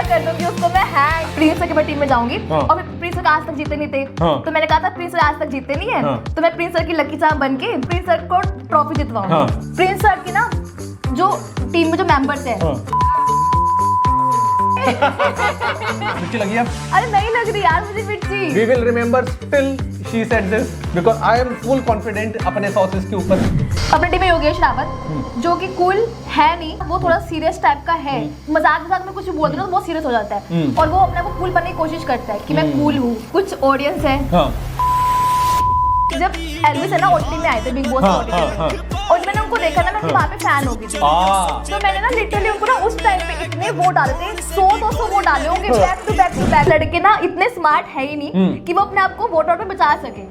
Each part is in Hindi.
कर दूंगी उसको मैं हैंग। प्रिंस की टीम में जाऊंगी और फिर प्रिंस आज तक जीते नहीं थे, तो मैंने कहा था प्रिंस आज तक जीते नहीं है, तो मैं प्रिंस की लकी चार्म बन के प्रिंस को ट्रॉफी जितवाऊंगी। प्रिंस की ना जो टीम में जो मेंबर्स है मिर्ची लगी है? अरे नहीं लग रही यार मुझे मिर्ची। We will remember till she said this because I am full confident अपने सॉसेस के ऊपर। अपनी टीम में योगेश रावत जो कि कूल है नहीं, वो थोड़ा सीरियस टाइप का है, मजाक मजाक में कुछ बोलते ना तो बहुत सीरियस हो जाता है और वो अपने को कूल बनने की कोशिश करता है कि मैं कूल हूँ। कुछ ऑडियंस है जब एल्विस है ना ओटीटी में आए थे बिग बॉस ओटीटी और मैंने उनको देखा ना, मैं वहाँ पे फैन हो गई थी, तो मैंने ना लिटरली उनको ना उस टाइम पे इतने वोट डाले थे, 100-200 वोट डाले होंगे back to back to back. लड़के ना इतने स्मार्ट है ही नहीं कि वो अपने आप को वोट आउट में बचा सके।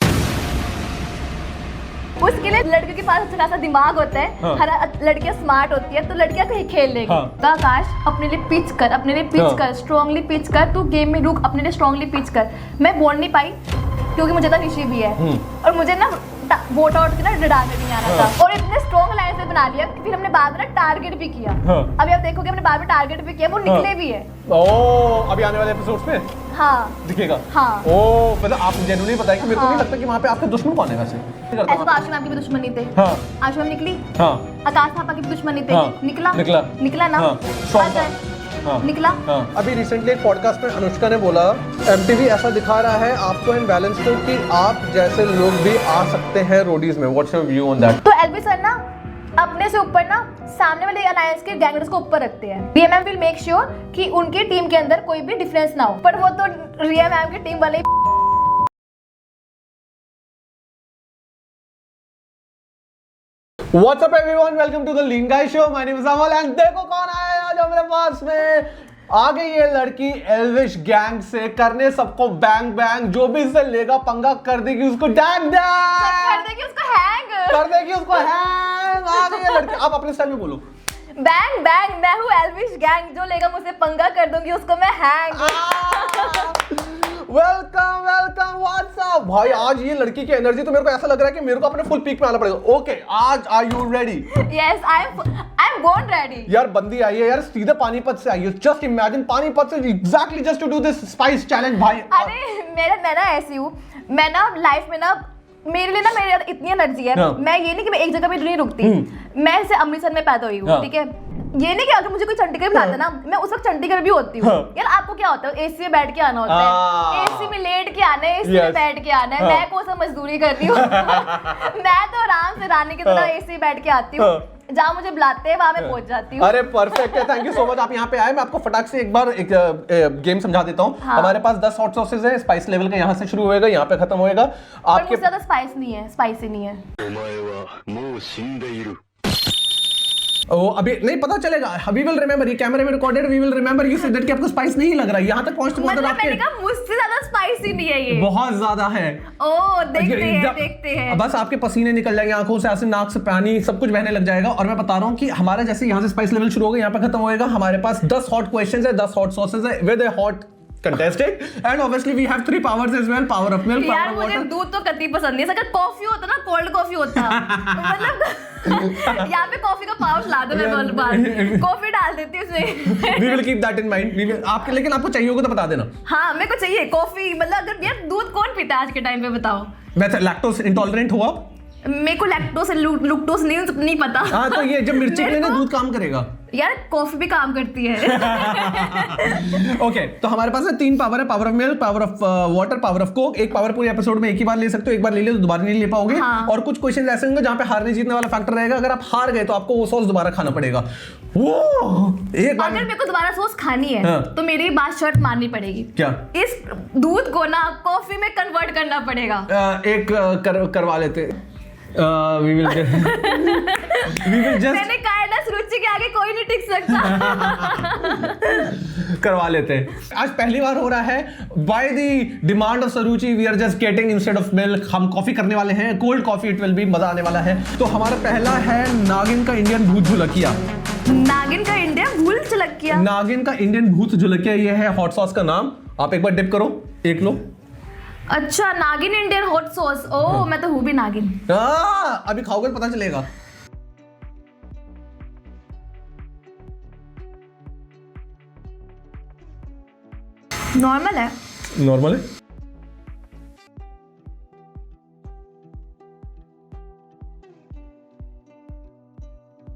उसके लिए लड़कियों के पास अच्छा खासा दिमाग होता है, हर लड़कियां स्मार्ट होती है तो लड़कियां कहीं खेल लेगी। तो आकाश अपने लिए पिच कर, अपने लिए पिच कर, स्ट्रांगली पिच कर, तू गेम में रुक, अपने लिए स्ट्रांगली पिच कर। मैं बोल नहीं पाई क्योंकि मुझे तो निशी भी है और मुझे ना वोट आउट की ना डालने नहीं आ रहा था और इतने स्ट्रॉन्ग लाइन से बना लिया कि फिर हमने बाद में टारगेट भी किया। अभी आप देखोगे हमने बाद में टारगेट भी किया, वो निकले भी है। ओह अभी आने वाले एपिसोड्स में हाँ दिखेगा। हाँ ओह मतलब आप जेन्युइनली बताएं कि मेरे को नहीं लगता कि वहाँ पे आपके दुश्मन कौन है वैसे। ऐसा तो आशु मैम की भी दुश्मनी थे। आशु मैम निकली, आकाश पापा की भी दुश्मनी थे, निकला ना निकला। अभी रिसेंटली एक पॉडकास्ट में अनुष्का ने बोला एमटीवी ऐसा दिखा रहा है आपको इन बैलेंस को कि आप जैसे लोग भी आ सकते हैं रोडीज में। What's your view on that? तो एलबी सर ना अपने से ऊपर ना सामने वाले अलायंस के गैंगर्स को ऊपर रखते हैं। डीएमएम विल मेक श्योर कि उनके टीम के अंदर कोई भी डिफरेंस ना हो, पर वो तो रिया मैम की टीम वाले What's up everyone? Welcome to the Lean Guy Show. My name is Amal and देखो कौन आया है आज हमारे पास में। आ गई ये लड़की एल्विश गैंग से करने सबको बैंग बैंग, जो भी इससे लेगा पंगा कर देगी उसको डैंग डैंग, कर देगी उसको हैंग, कर देगी उसको हैंग। आ गई ये लड़की। आप अपने स्टाइल में बोलो बैंग बैंग, मैं हूँ एल्विश गैंग, जो लेगा मुझसे पंगा कर दूंगी उसको मैं हैंग। वेलकम वेलकम व्हाट्सअप भाई। आज ये लड़की की एनर्जी तो मेरे को ऐसा लग रहा है कि मेरे को अपने फुल पीक पे आना पड़ेगा। ओके आज are you ready? Yes I am born ready. यार बंदी आई है यार, सीधे पानीपत से आई है। जस्ट इमेजिन पानीपत से exactly just to do this spice challenge भाई। अरे मैं ना ऐसी हूँ, मैं ना लाइफ में ना मेरे लिए ना मेरे इतनी एनर्जी है, मैं ये नहीं कि मैं एक जगह पे नहीं रुकती। मैं से अमृतसर में पैदा हुई हूँ, ठीक है। ये नहीं कि अगर मुझे कोई चंडीगढ़ बुलाता ना मैं उस वक्त चंडीगढ़ भी होती हूँ। यार आपको क्या होता है एसी में बैठ के आना होता है, एसी में लेट के आना है, एसी में बैठ के आना है। मैं कौन सा मजदूरी कर रही हूँ मैं तो आराम से रानी की तरह एसी में बैठ के आती हूँ, जहाँ मुझे बुलाते हैं वहां मैं पहुंच जाती हूँ। अरे परफेक्ट है, थैंक यू सो मच आप यहाँ पे आए। मैं आपको फटाक से एक बार एक गेम समझा देता हूँ। हमारे पास 10 हॉट सॉसेज है, स्पाइस लेवल का यहाँ से शुरू होएगा, यहाँ पे खत्म होएगा। आपके ज्यादा स्पाइस नहीं है, स्पाइसी नहीं है। ओ अभी नहीं पता चलेगा। वी विल रिमेंबर, ये कैमरे में recorded, we will remember you said that कि आपको स्पाइस नहीं लग रहा है। यहाँ तक पहुंचते मतलब मैंने कहा मुझसे ज्यादा स्पाइसी नहीं है ये, बहुत ज्यादा है। ओ देखते हैं बस आपके पसीने निकल जाएंगे आंखों से, ऐसे नाक से पानी सब कुछ बहने लग जाएगा। और मैं बता रहा हूँ कि हमारा जैसे यहाँ से स्पाइस लेवल शुरू होगा यहाँ पे खत्म होएगा। हमारे पास 10 हॉट क्वेश्चंस है, 10 हॉट सॉसेज है with A hot contestant and obviously we have 3 powers as well, power of milk, power of water। मुझे दूध तो कतई पसंद नहीं है, अगर कॉफी होता ना कोल्ड कॉफी होता मतलब यहाँ पे कॉफी का पाउच ला दो, मैं कॉफी डाल देती हूँ उसमें। We will keep that in mind। आपके लेकिन आपको चाहिए होगा तो बता देना। हाँ मेरे को चाहिए कॉफी, मतलब अगर यार दूध कौन पीता है आज के टाइम पे बताओ। वैसे लैक्टोज इंटॉलरेंट हो आप? मेरे को लैक्टोज लुक्टोज नहीं पता। हाँ तो ये जब मिर्ची के लिए ना दूध काम करेगा यार, कॉफी भी काम करती है। ओके तो हमारे पास है 3 पावर है, power of milk, power of water, power of Coke. एक पावर पूरे एपिसोड में एक ही बार ले सकते हो, एक बार ले लिया तो दोबारा नहीं ले पाओगे। और कुछ क्वेश्चन ऐसे होंगे जहाँ पे हारने जीतने वाला फैक्टर रहेगा। अगर आप हार गए तो आपको वो सॉस दोबारा खाना पड़ेगा। अगर मेरे को दोबारा सॉस खानी है तो मेरी बात शर्त माननी पड़ेगी। क्या? इस दूध को ना कॉफी में कन्वर्ट करना पड़ेगा। करवा लेते। We will just मैंने कहा ना रुचि के आगे कोई नहीं टिक सकता। करवा लेते हैं। आज पहली बार हो रहा है by the demand of Saruchi, we are just getting instead of milk हम कॉफी करने वाले हैं, cold coffee. It will be, मजा आने वाला है। तो हमारा पहला है नागिन का इंडियन भूत झुलकिया। नागिन का इंडियन भूत झुलकिया, नागिन का इंडियन भूत झुलकिया, ये है हॉट सॉस का नाम। आप एक बार डिप करो, एक लो। अच्छा नागिन इंडियन हॉट सॉस। ओ मैं तो हूँ भी नागिन। अभी खाओगे पता चलेगा। नॉर्मल है। नॉर्मल है।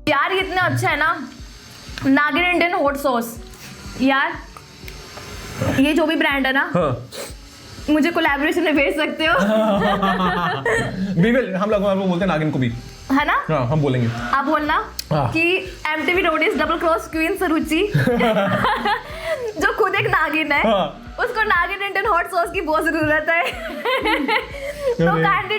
यार ये इतना अच्छा है ना, नागिन इंडियन हॉट सॉस। यार ये जो भी ब्रांड है ना, मुझे कोलैबोरेशन में भेज सकते हो। हम लोग बोलते हैं नागिन को भी, है ना? हाँ, हम बोलेंगे। आप बोलना कि MTV Roadies double cross queen Saruchi जो खुद एक नागिन है, उसको नागिन इंडियन हॉट सॉस की बहुत जरूरत है। तो kindly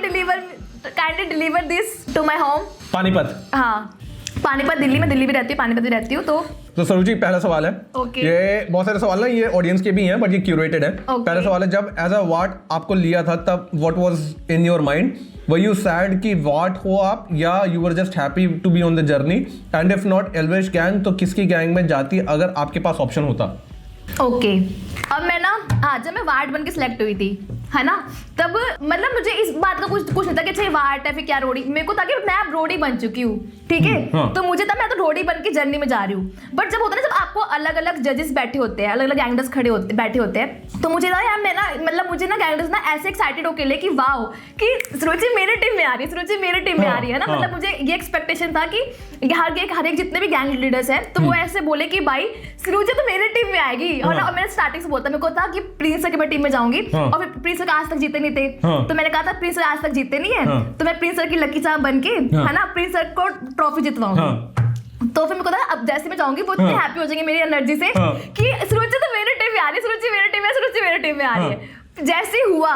deliver this to my home. Panipat. हाँ, पानीपत दिल्ली में, दिल्ली भी रहती हूँ, पानीपत भी रहती हूँ। तो सरुचि, पहला सवाल है। ये बहुत सारे सवाल ना, ये ऑडियंस के भी हैं, बट ये क्यूरेटेड है। पहला सवाल है, जब एज अ वाट आपको लिया था तब what was in your mind? Were you sad कि वाट हो आप, या you were just happy to be on the journey? And if not Elvish gang, तो किसकी गैंग में जाती अगर आपके पास ऑप्शन होता? ओके, अब मैं ना, हाँ, जब मैं वार्ड बन के सिलेक्ट हुई थी, है ना, तब मतलब मुझे इस बात का कुछ नहीं था कि अच्छा वार्ड है फिर क्या रोडी। मेरे को था कि मैं अब रोडी बन चुकी हूँ, ठीक है। तो मुझे था मैं तो रोडी बन के जर्नी में जा रही हूँ। बट जब होता है ना, जब आपको अलग अलग जजेस बैठे होते हैं, अलग अलग गैंगस्टर्स बैठे होते हैं, तो मुझे था यार, मैं ना मतलब मुझे ना गैंगस्टर्स ना ऐसे एक्साइटेड होके ले कि वाओ कि सुरुचि मेरे टीम में आ रही है, सुरुचि मेरे टीम में आ रही है ना। मतलब मुझे ये एक्सपेक्टेशन था कि हर एक जितने भी गैंग लीडर्स हैं, तो वो ऐसे बोले कि भाई सुरुचि तो मेरे टीम में आएगी। और मैंने स्टार्टिंग से बोलता, मेरे को था कि प्रिंस सर की मैं टीम में जाऊंगी, और फिर प्रिंस सर आज तक जीते नहीं थे। तो मैंने कहा था प्रिंस सर आज तक जीते नहीं है, तो मैं प्रिंस सर की लकी चार्म बन के, है ना, प्रिंस सर को ट्रॉफी जितवाऊंगी। तो फिर मेरे को था अब जैसे मैं जाऊंगी वो इतने हैप्पी हो जाएंगे मेरी एनर्जी से कि सुरुचि तो मेरे टीम में आ रही है, सुरुचि मेरे टीम में, सुरुचि मेरे टीम में आ रही है। जैसे हुआ,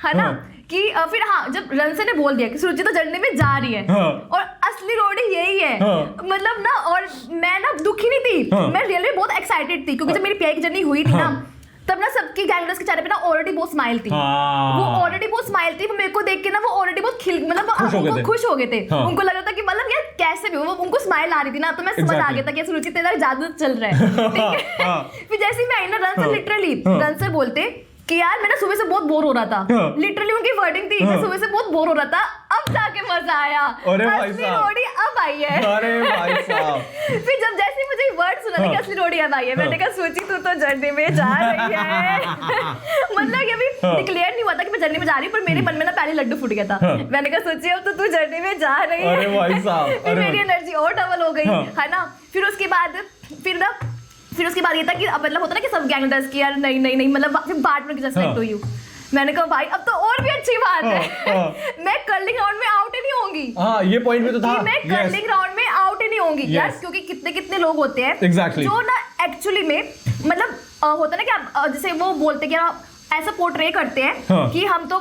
है ना, कि फिर हाँ, जब रनसे ने बोल दिया कि सुरुचि तो जर्नी में जा रही है, और असली रोडी यही है, मतलब ना, और मैं ना दुखी नहीं थी, मैं रियली बहुत एक्साइटेड थी, क्योंकि जब मेरी पीआई की जर्नी हुई थी ना, तब ना सबकी गैंगस्टर्स के चेहरे पे ना ऑलरेडी बहुत स्माइल थी। वो ऑलरेडी बहुत स्माइल थी, मेरे को देख के ना वो ऑलरेडी बहुत मतलब खुश हो गए थे। उनको लग रहा था कि मतलब यार कैसे भी, वो उनको स्माइल आ रही थी ना, तो मैं समझ आ गया था कि सुरुचि तेरा जादू चल रहा है, ठीक है। फिर जैसे ही मैं आई ना, रन सर बोलते कि यार मैं ना सुबह से बहुत बोर हो रहा था, लिटरली उनकी वर्डिंग थी, मैं सुबह से बहुत बोर हो रहा था, अब जाके मजा आया, असली रोडी अब आई है। अरे भाई साहब। फिर जब जैसे मुझे वर्ड सुना था कि असली रोडी अब आई है, मैंने कहा सोची तू तो जर्नी में जा रही है। मतलब ये भी डिक्लेयर नहीं हुआ था कि मैं जर्नी में जा रही हूँ, पर मेरे मन में ना पहले लड्डू फूट गया था। मैंने कहा सोची अब तो तू जर्नी में जा रही है। अरे भाई साहब, फिर मेरी एनर्जी और डबल हो गई, है ना। फिर उसके बाद ये था कि अब मतलब होता ना कि सब गैंगस्टर्स की यार नहीं मतलब फिर बाट में सेलेक्ट हुई हूँ। मैंने कहा भाई अब तो और भी अच्छी बात है, मैं कर्लिंग राउंड में आउट ही नहीं होंगी। हाँ, ये पॉइंट भी तो था, मैं कर्लिंग राउंड में आउट ही नहीं होंगी यार, क्योंकि कितने लोग होते हैं जो ना एक्चुअली में मतलब होता है ना कि जैसे वो बोलते कि ऐसा पोर्ट्रे करते हैं कि हम तो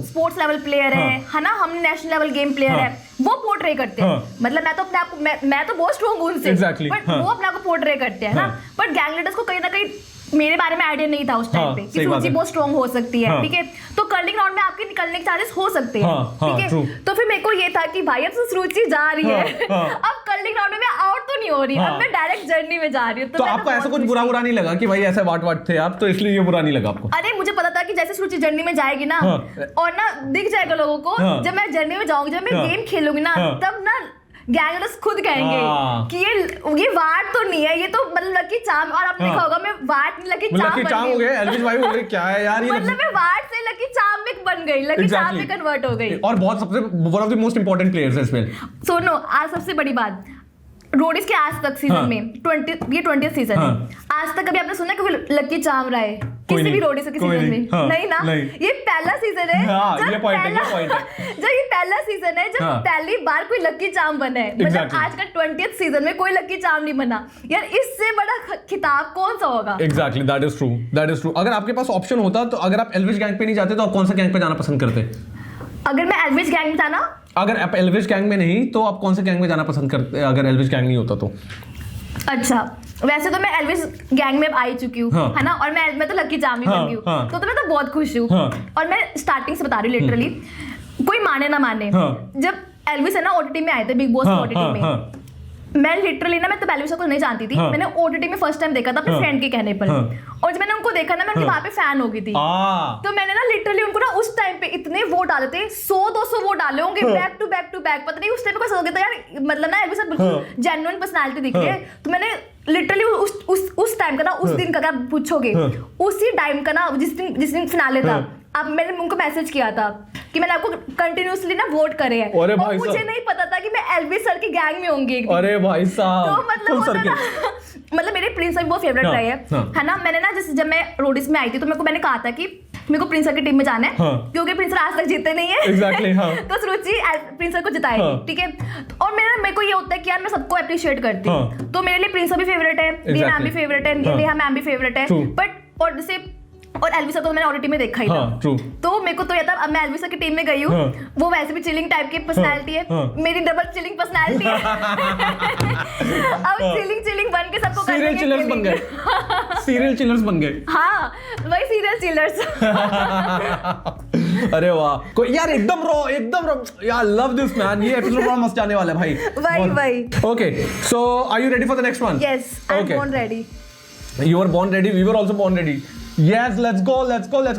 स्पोर्ट्स लेवल प्लेयर है ना, हम नेशनल लेवल गेम प्लेयर है, वो पोर्ट्रे करते हैं। मतलब मैं तो अपने आप को मैं तो बहुत स्ट्रॉन्ग हूं उनसे, बट वो अपने आप को पोर्ट्रे करते हैं ना। बट गैंग लीडर्स को कहीं ना कहीं मेरे बारे में आइडिया नहीं था उस टाइम पे कि सुरुचि बहुत स्ट्रॉन्ग हो सकती है, ठीक है। तो कर्लिंग राउंड में आपके निकलने के चांसेस हो सकते हैं, ठीक है। तो फिर मेरे को ये था कि भाई अब तो सुरुचि जा रही है, अब कर्लिंग राउंड में मैं आउट तो नहीं हो रही, अब मैं डायरेक्ट जर्नी में जा रही हूँ। तो आपको ऐसा कुछ बुरा नहीं लगा कि भाई ऐसे वाट थे आप, तो इसलिए ये बुरा नहीं लगा आपको? अरे मुझे पता था कि जैसे सुरुचि जर्नी में जाएगी ना, और ना दिख जाएगा लोगों को, जब मैं जर्नी में जाऊंगी, जब मैं गेम खेलूंगी ना, तब ना गैंगस्टर्स खुद कहेंगे कि ये वाट तो नहीं है, ये तो मतलब लकी चार्म। और आपने देखा होगा मैं वाट नहीं लकी चार्म हो गए। एल्विश भाई बोल रहे क्या है यार, ये मतलब मैं वाट से लकी चार्म में बन गई, लकी चार्म में कन्वर्ट हो गई। और बहुत सबसे one of the most important players है इसमें। सुनो, आज सबसे बड़ी बात, रोडीज के आज तक सीजन में 20th सीजन है, आज तक कभी आपने सुना कि लकी चार्म रहा है किसी भी रोडीज के सीजन में? नहीं ना, ये पहला सीजन है जब ये पहला सीजन है जब पहली बार कोई लकी चार्म बना है। मतलब आज का 20th सीजन में कोई लकी चार्म नहीं बना यार, इससे बड़ा खिताब कौन सा होगा? Exactly, that is true. अगर आपके पास ऑप्शन होता, तो अगर आप एल्विश गैंग पे नहीं जाते, तो आप कौन सा गैंग पे जाना पसंद करते? अगर मैं एल्विश गैंग में था ना, अगर आप एल्विश गैंग में नहीं, तो आप कौन से गैंग में जाना पसंद करते अगर एल्विश गैंग नहीं होता तो? अच्छा, वैसे तो मैं एल्विश गैंग में आ ही चुकी हूँ, है ना, और मैं तो लकी चार्म ही बन गई हूँ, तो मैं तो बहुत खुश हूँ। और मैं स्टार्टिंग से बता रही हूँ, लिटरली कोई माने ना माने, जब एल्विश है ना ओटीटी में आए थे, बिग बॉस ओटीटी में, मैं लिटरली ना, मैं तो पहले को नहीं जानती थी। मैंने ओटीटी में फर्स्ट टाइम देखा था अपने फ्रेंड के कहने पर, और जब मैंने उनको देखा ना, मैं उनकी वहां पे फैन हो गई थी। तो मैंने ना लिटरली उनको ना उस टाइम पे इतने वोट डाले थे, 100-200 वोट डाले होंगे बैक टू बैक। पता नहीं उस टाइम पे कैसा हो गया था यार, मतलब ना एलवी सर बिल्कुल जेन्युइन पर्सनालिटी दिख रही है। तो मैंने लिटरली उस टाइम का ना, उस दिन का क्या पूछोगे, उसी टाइम का ना, जिस दिन फिनाले था, अब मैंने उनको मैसेज किया था कि मैंने आपको कंटिन्यूअसली ना वोट करे हैं, और मुझे नहीं पता था कि मैं एलवी सर की गैंग में होंगी। अरे भाई साहब, तो मतलब होता ना, मतलब मेरे प्रिंस सर बहुत फेवरेट रहे है ना। मैंने ना जैसे जब मैं रोडिस में आई थी, तो मैंने कहा था कि मेरे को प्रिंस सर की टीम में जाना है, क्योंकि प्रिंस सर आज तक जीते नहीं है। Exactly, तो सुरुचि प्रिंस सर को जिताएगी, ठीक है। और मेरे को ये होता है कि यार मैं सबको अप्रिशिएट करती हूँ, तो मेरे लिए प्रिंस सर भी फेवरेट है, नेहा मैम भी फेवरेट है, नेहा मैम भी फेवरेट है, बट और जैसे और एलवी सर तो मैंने ऑडिटी में देखा ही था। तो मेरे को तो ये था, अब मैं एलवी सर की टीम में गई हूँ, वो वैसे भी चिलिंग टाइप की पर्सनालिटी है, मेरी डबल चिलिंग पर्सनालिटी है। अब चिलिंग बन के सबको सीरियल चिलर्स बन गए, सीरियल चिलर्स बन गए। हाँ, वही सीरियल चिलर्स। अरे वाह, यार एकदम रॉ यार, लव दिस मैन। ये एपिसोड बड़ा मस्त जाने वाला है भाई। वही। Okay, so are you ready for the next one? Yes, I am born ready. You were born ready, we were also born ready. Yes, let's go.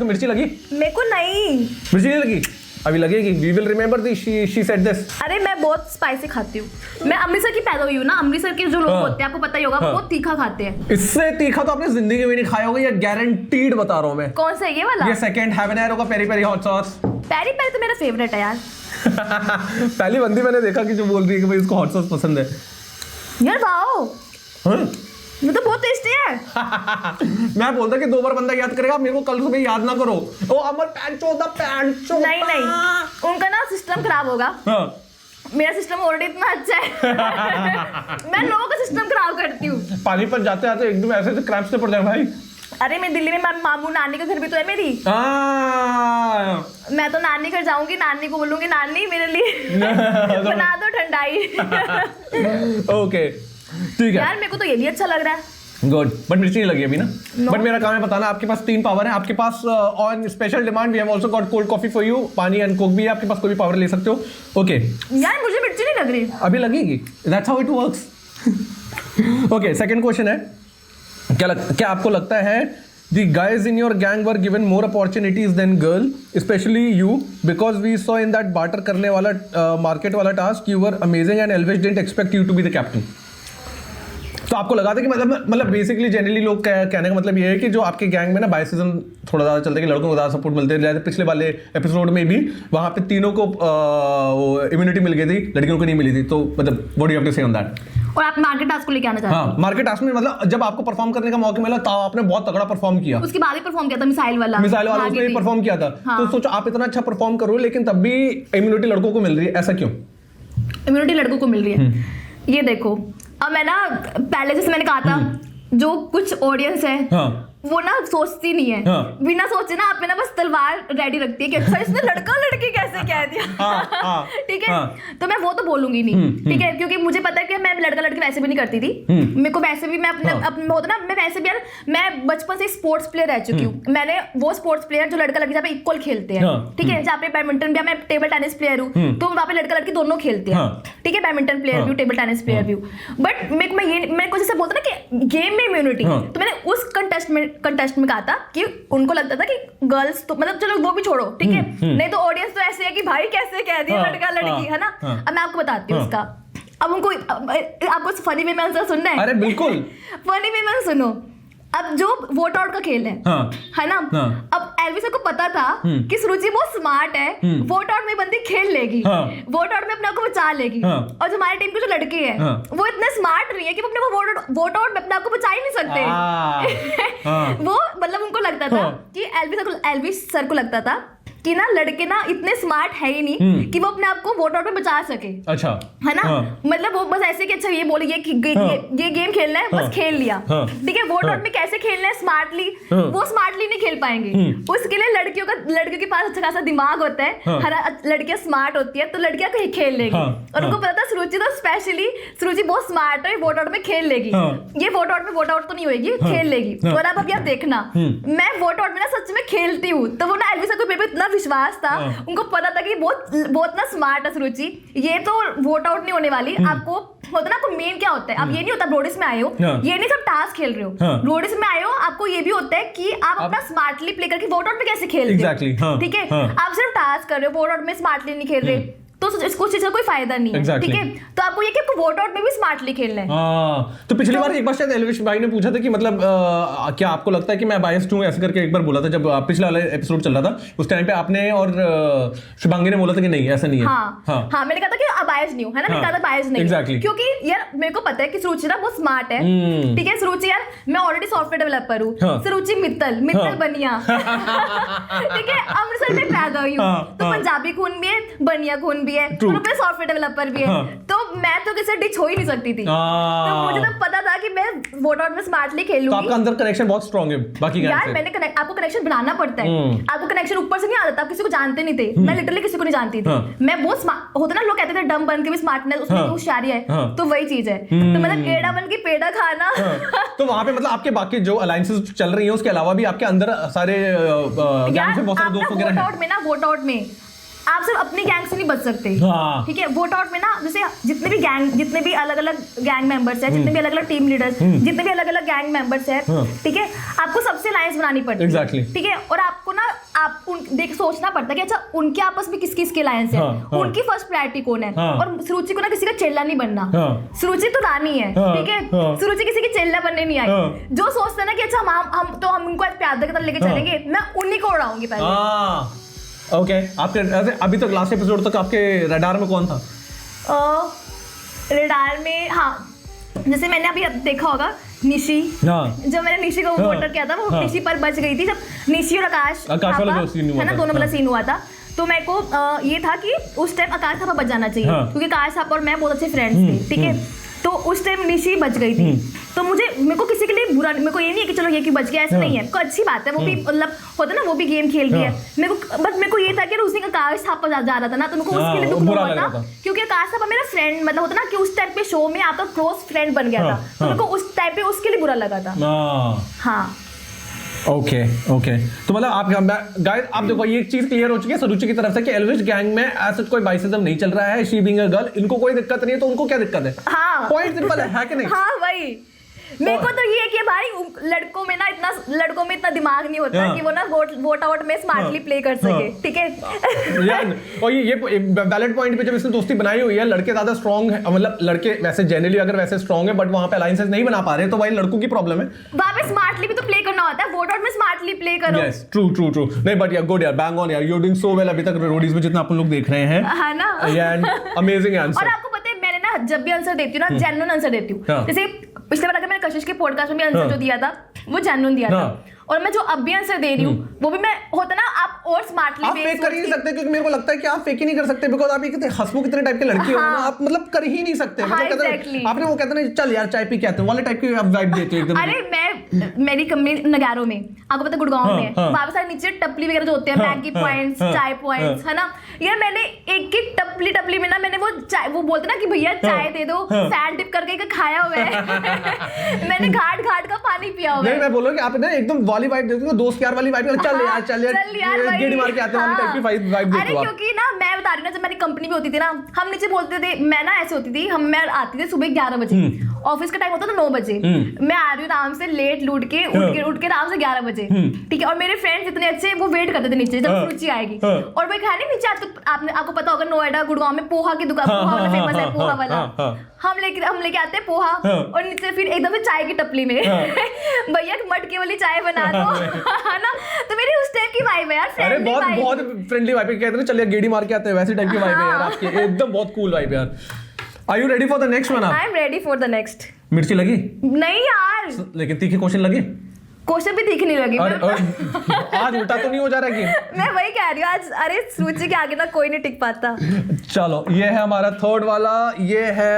मिर्ची लगी? मेरे को नहीं। मिर्ची नहीं लगी? अभी लगेगी। We will remember this. She said this. अरे मैं बहुत स्पाइसी खाती हूँ। मैं अमृतसर की पैदा हुई हूँ ना, अमृतसर के जो लोग होते हैं, आपको पता ही होगा, बहुत तीखा खाते हैं। इससे तीखा तो आपने जिंदगी में नहीं खाया होगा, ये गारंटीड बता रहा हूँ मैं। कौन सा, ये वाला? ये सेकंड हैवनेरो का peri peri hot sauce. Peri peri तो मेरा फेवरेट है यार। पहली बंदी मैंने देखा कि जो बोल रही है कि भाई इसको हॉट सॉस पसंद है। यार वाओ, ये तो बहुत टेस्टी है। मैं बोलता कि 2 बार बंदा याद करेगा, मेरे को कल सुबह याद ना करो। ओ अमर पैंचो। नहीं, उनका ना सिस्टम खराब होगा। मेरा सिस्टम ऑलरेडी इतना अच्छा है। मैं लोगों का सिस्टम खराब करती हूँ। पानीपत जाते आते एकदम ऐसे क्रैम्प्स से पड़ जाए भाई। अरे मैं दिल्ली में मामू नानी का घर भी तो है मेरी। मैं तो नानी घर जाऊंगी, नानी को बोलूंगी, नानी मेरे लिए बना दो ठंडाई। ओके, ठीक है यार, मेरे को तो ये भी अच्छा लग रहा है। गुड, बट मिर्ची नहीं लगी अभी ना। बट मेरा काम है बताना, आपके पास 3 पावर है आपके पास। On special demand we have also got cold coffee for you, पानी एंड कोक भी है आपके पास, कोई भी पावर ले सकते हो। ओके यार, मुझे मिर्ची नहीं लग रही। अभी लगेगी, that's how it works. Okay, second question है, क्या आपको लगता है the guys in your gang were given more opportunities than girl, especially you, because we saw in that barter करने वाला market वाला task you were amazing and Elvish didn't expect you to be the captain. तो आपको लगा था कि मतलब बेसिकली जनरली लोग कहने का मतलब ये है कि जो आपके गैंग में ना बायसिज्म थोड़ा ज़्यादा चलता है कि लड़कों को ज़्यादा सपोर्ट मिलते हैं। पिछले वाले एपिसोड में भी वहाँ पे तीनों को इम्यूनिटी मिल गई थी, लड़कियों को नहीं मिली थी। तो मतलब what do you have to say on that? और आप मार्केट टास्क को लेके आना चाहते हैं? हाँ, मार्केट टास्क में मतलब जब आपको परफॉर्म करने का मौका मिला तब आपने बहुत तगड़ा परफॉर्म किया। उसके बाद ही परफॉर्म किया था मिसाइल वाला उसने परफॉर्म किया था। तो सोचो आप इतना अच्छा परफॉर्म करो लेकिन तब भी इम्यूनिटी लड़कों को मिल रही है, ऐसा क्यों? इम्यूनिटी लड़कों को मिल रही है, ये देखो। अब मैं ना पहले जैसे मैंने कहा था, जो कुछ ऑडियंस है वो ना सोचती नहीं है, बिना सोचे ना आप में ना बस तलवार रेडी रखती है कि अच्छा इसने लड़का लड़की कैसे कह दिया। ठीक है, तो मैं वो तो बोलूंगी नहीं, ठीक है, क्योंकि मुझे पता है कि मैं लड़का लड़की वैसे भी नहीं करती थी। मेरे को वैसे भी मैं अपने होता ना, मैं वैसे भी यार, मैं बचपन से स्पोर्ट्स प्लेयर रह चुकी हूँ। मैंने वो स्पोर्ट्स प्लेयर जो लड़का लड़की जहाँ पे इक्वल खेलते हैं, ठीक है, जहाँ पे बैडमिंटन भी, मैं टेबल टेनिस प्लेयर हूँ, तो वहाँ पे लड़का लड़की दोनों खेलते हैं, ठीक है, बैडमिंटन प्लेयर भी हूँ, टेबल टेनिस प्लेयर भी हूँ। बट मेरे को जैसे बोलता ना कि गेम में इम्यूनिटी, तो मैंने उस कंटेस्ट में कहा था कि उनको लगता था कि गर्ल्स तो मतलब चलो वो भी छोड़ो, ठीक है, नहीं तो ऑडियंस तो ऐसे है कि भाई कैसे कह दिया लड़का लड़की, है ना। अब मैं आपको बताती हूँ उसका। अब उनको आपको फनी वे में आंसर सुनना है? अरे बिल्कुल, फनी वे में सुनो। अब जो वोट आउट का खेल है, है ना, अब एलवी सर को पता था कि सुरुचि बहुत स्मार्ट है, वोट आउट में बंदी खेल लेगी, वोट आउट में अपने आप को बचा लेगी। और जो हमारी टीम की जो लड़की है वो इतने स्मार्ट नहीं है कि वो अपने को वोट आउट में अपने आप को बचा ही नहीं सकते। वो मतलब उनको लगता था कि एलवी सर को लगता था कि ना लड़के ना इतने स्मार्ट है ही नहीं कि वो अपने आप को वोट आउट में बचा सके। अच्छा, है ना, मतलब वो बस ऐसे कि अच्छा ये बोले ये गेम खेलना है, बस खेल लिया, ठीक है। वोट आउट में कैसे खेलना है स्मार्टली, वो स्मार्टली नहीं खेल पाएंगे। उसके लिए लड़कियों के पास अच्छा खासा दिमाग होता है, लड़कियां स्मार्ट होती है, तो लड़कियां खेल लेगी। और उनको पता था सुरुचि तो स्पेशली सुरुचि बहुत स्मार्ट है, वोट आउट में खेल लेगी, ये वोट आउट तो नहीं होगी, खेल लेगी। और अब आप देखना, मैं वोट आउट में ना सच में खेलती हूँ, तो वो ना एलवी सर को मेरे पे इतना विश्वास था, उनको पता था कि बहुत ना स्मार्ट है सुरुचि, ये तो वोट आउट नहीं होने वाली। आपको होता ना, आपको मेन क्या होता है, अब ये नहीं होता रोडिस में आए हो, ये नहीं सब टास्क खेल रहे हो, रोडिस में आए हो आपको ये भी होता है कि आप अपना स्मार्टली प्ले करके वोट आउट में कैसे खेलते हो, ठीक है, आप सिर्फ टास्क कर रहे हो, वोट आउट में स्मार्टली नहीं खेल रहे, तो इसको चीज का कोई फायदा नहीं है, ठीक है, तो आपको ये कि आपको वोट आउट में भी स्मार्टली खेलना है। तो पिछली बार एक बार शायद एलविश भाई ने पूछा था कि मतलब क्या आपको लगता है कि मैं बायस्ड हूं, ऐसे करके एक बार बोला था जब पिछला वाला एपिसोड चल रहा था, उस टाइम पे आपने और शुभांगी ने बोला था कि नहीं ऐसा नहीं है। हाँ मैंने कहा था कि बायस्ड नहीं हूं, है ना, मैंने कहा था बायस्ड नहीं, क्योंकि यार मेरे को पता है कि सुरुचि ना बहुत स्मार्ट है, ठीक है, सुरुचि यार मैं ऑलरेडी सॉफ्टवेयर डेवलपर हूँ, सुरुचि मित्तल बनिया, ठीक है, अमृतसर में पैदा हुई हूँ, तो पंजाबी खून भी है, बनिया खून भी है, सॉफ्टवेयर डेवलपर भी है, तो मैं तो किसी डिच हो ही नहीं सकती थी, तो मुझे तो पता था कि मैं वोट आउट में स्मार्टली खेलूंगी। तो आपका अंदर कनेक्शन बहुत स्ट्रांग है बाकी यार, मैंने आपको कनेक्शन बनाना पड़ता है, आपको कनेक्शन ऊपर से नहीं आता, आप किसी को जानते नहीं थे, मैं लिटरली किसी को नहीं जानती थी, मैं बहुत स्मार्ट होता ना, लोग कहते थे डम बन के भी स्मार्टनेस उसमें होशियारी है, तो वही चीज है, तो मतलब एड़ा बन के पेड़ा खाना। तो वहां पे मतलब आपके बाकी जो अलायंसेस चल रही है उसके अलावा भी आपके अंदर सारे गैंग से बहुत सारे दोस्त वगैरह हैं। वोट आउट में आप सिर्फ अपनी गैंग से नहीं बच सकते, ठीक है, वोट आउट में ना जैसे जितने भी अलग अलग गैंग मेंबर्स हैं, जितने भी अलग अलग टीम लीडर्स, जितने भी अलग अलग गैंग मेंबर्स हैं, ठीक है, आपको सबसे अलायंस बनानी पड़ती है, ठीक है, और आपको ना सोचना पड़ता है कि अच्छा उनके आपस में किस किस के अलायंस है, उनकी फर्स्ट प्रायोरिटी कौन है, और सुरुचि को ना किसी का चेला नहीं बनना, सुरुचि तो रानी है, ठीक है, सुरुचि किसी की चेला बनने नहीं आई, जो सोचते हैं ना कि अच्छा हम उनको प्यार के तरह लेके चलेंगे, मैं उन्हीं को उड़ाऊंगी पहले। ओके, आपके अभी तक लास्ट एपिसोड तक आपके रडार में कौन था? रडार में जैसे मैंने अभी देखा होगा निशी, जब मैंने निशी को वोट किया था, वो निशी पर बच गई थी, जब निशी और आकाश वाला सीन हुआ, है ना, दोनों वाला सीन हुआ था, तो मेरे को ये था कि उस टाइम आकाश थापा बच जाना चाहिए, क्योंकि आकाश थापा और मैं बहुत अच्छे फ्रेंड्स थे, ठीक है, तो उस टाइम निशी बच गई थी, तो मेरे को किसी के लिए बुरा, मेरे को ये नहीं है कि चलो ये कि बच गया, ऐसा नहीं है, अच्छी बात है, वो भी मतलब होता ना, वो भी गेम खेल रही है, मेरे को ये था कि उसी का आकाश थापा जा रहा था ना, तो मेरे को उसके लिए दुख हुआ था, क्योंकि आकाश थापा मेरा फ्रेंड मतलब होता ना कि उस टाइम पे शो में आपका क्लोज फ्रेंड बन गया था, तो मेरे को उस टाइम पे उसके लिए बुरा लगा था। हाँ ओके, तो मतलब आप गाइस आप देखो ये चीज क्लियर हो चुकी है सुरुचि की तरफ से कि एल्विश गैंग में ऐसा कोई बाइसिज्म नहीं चल रहा है, शी बीइंग अ गर्ल, इनको कोई दिक्कत नहीं है, तो उनको क्या दिक्कत है? हाँ, पॉइंट सिंपल है कि नहीं? हाँ वही, मेरे को तो ये है कि भाई लड़कों में इतना दिमाग नहीं होता कि वो ना वोट आउट में स्मार्टली प्ले कर सके, ठीक है। और ये वैलिड पॉइंट पे जब इसने दोस्ती बनाई हुई है, लड़के ज्यादा स्ट्रांग है, मतलब लड़के वैसे जनरली अगर वैसे स्ट्रांग है, बट वहां पे अलायंसेस नहीं बना पा रहे, तो भाई लड़कों की प्रॉब्लम है, वहां पे स्मार्टली भी तो प्ले करना होता है, वोट आउट में स्मार्टली प्ले करो। यस, ट्रू नहीं, बट यार गुड यार, बैंग ऑन यार, you are doing so well अभी तक रोडीज में जितना आप लोग देख रहे हैं, है ना, अमेजिंग आंसर। और आपको पता है मैंने ना जब भी आंसर देती हूँ ना, जेन्युइन आंसर देती हूँ, जैसे पिछले बार अगर मैंने कशिश के पॉडकास्ट में भी आंसर जो दिया था वो जेन्युइन दिया था, और मैं जो अब भी आंसर दे रही हूँ वो भी मैं होता ना, आप और स्मार्टली आप फेक कर ही नहीं सकते, क्योंकि मेरे को लगता है कि आप फेक ही नहीं कर सकते, बिकॉज़ आप कितने हंसमुख कितने टाइप के लड़की हो ना, आप मतलब कर ही नहीं सकते, मतलब कहते हैं आपने वो कहते हैं चल यार चाय पी के आते हैं वाले टाइप की आप वाइब देते हो एकदम। अरे मेरी कंपनी नगारों में, आपको पता है गुड़गांव में, वहां पे सारे नीचे टपली वगैरह जो होते हैं, मैगी पॉइंट्स, चाय पॉइंट्स, है ना, यार मैंने एक टपली में ना मैंने वो बोलते ना कि भैया चाय दे दो, सैंड डिप करके खाया हुआ है, मैंने घाट का पानी पिया हुआ है। नहीं, मैं बोल रहा हूं कि आप ना एकदम वाली वाइब देते हो, दोस्त यार वाली वाइब, चल यार गेड़ी मार के आते हैं वाली टाइप की वाइब देते हो। अरे क्योंकि ना मैं बता रही हूं ना, जब मेरी कंपनी में होती थी ना, हम नीचे बोलते थे, मैं ना ऐसे होती थी, मैं आती थी सुबह 11 बजे, ऑफिस का टाइम होता था 9 बजे, मैं आ रही हूँ आराम से लेट लूट के उठ के आराम से 11 बजे, ठीक है, और मेरे फ्रेंड्स इतने अच्छे वो वेट करते थे नीचे जब सुरुचि आएगी, और वो है नहीं नीचे, आपको पता होगा नोएडा गुड़गांव में पोहा की दुकान, पोहा वाला फेमस है, पोहा वाला, हम लेके आते हैं पोहा, और नीचे फिर एकदम से चाय की टपली में भैया मटके वाली चाय बना दो, है ना, तो मेरी उस टाइप की वाइब है यार, अरे बहुत फ्रेंडली वाइब है, कहते हैं चलिए गेड़ी मार के आते हैं, वैसी टाइप की वाइब है यार आपकी, एकदम बहुत कूल वाइब है यार। Are you ready for the next one? I am ready for the next. मिर्ची लगी? नहीं यार, लेकिन तीखे क्वेश्चन लगे? क्वेश्चन भी तीखी नहीं लगी। आज उल्टा तो नहीं हो जा रहा कि? मैं वही कह रही हूँ, आज अरे सुरुचि के आगे ना कोई नहीं टिक पाता। चलो ये है हमारा थर्ड वाला, ये है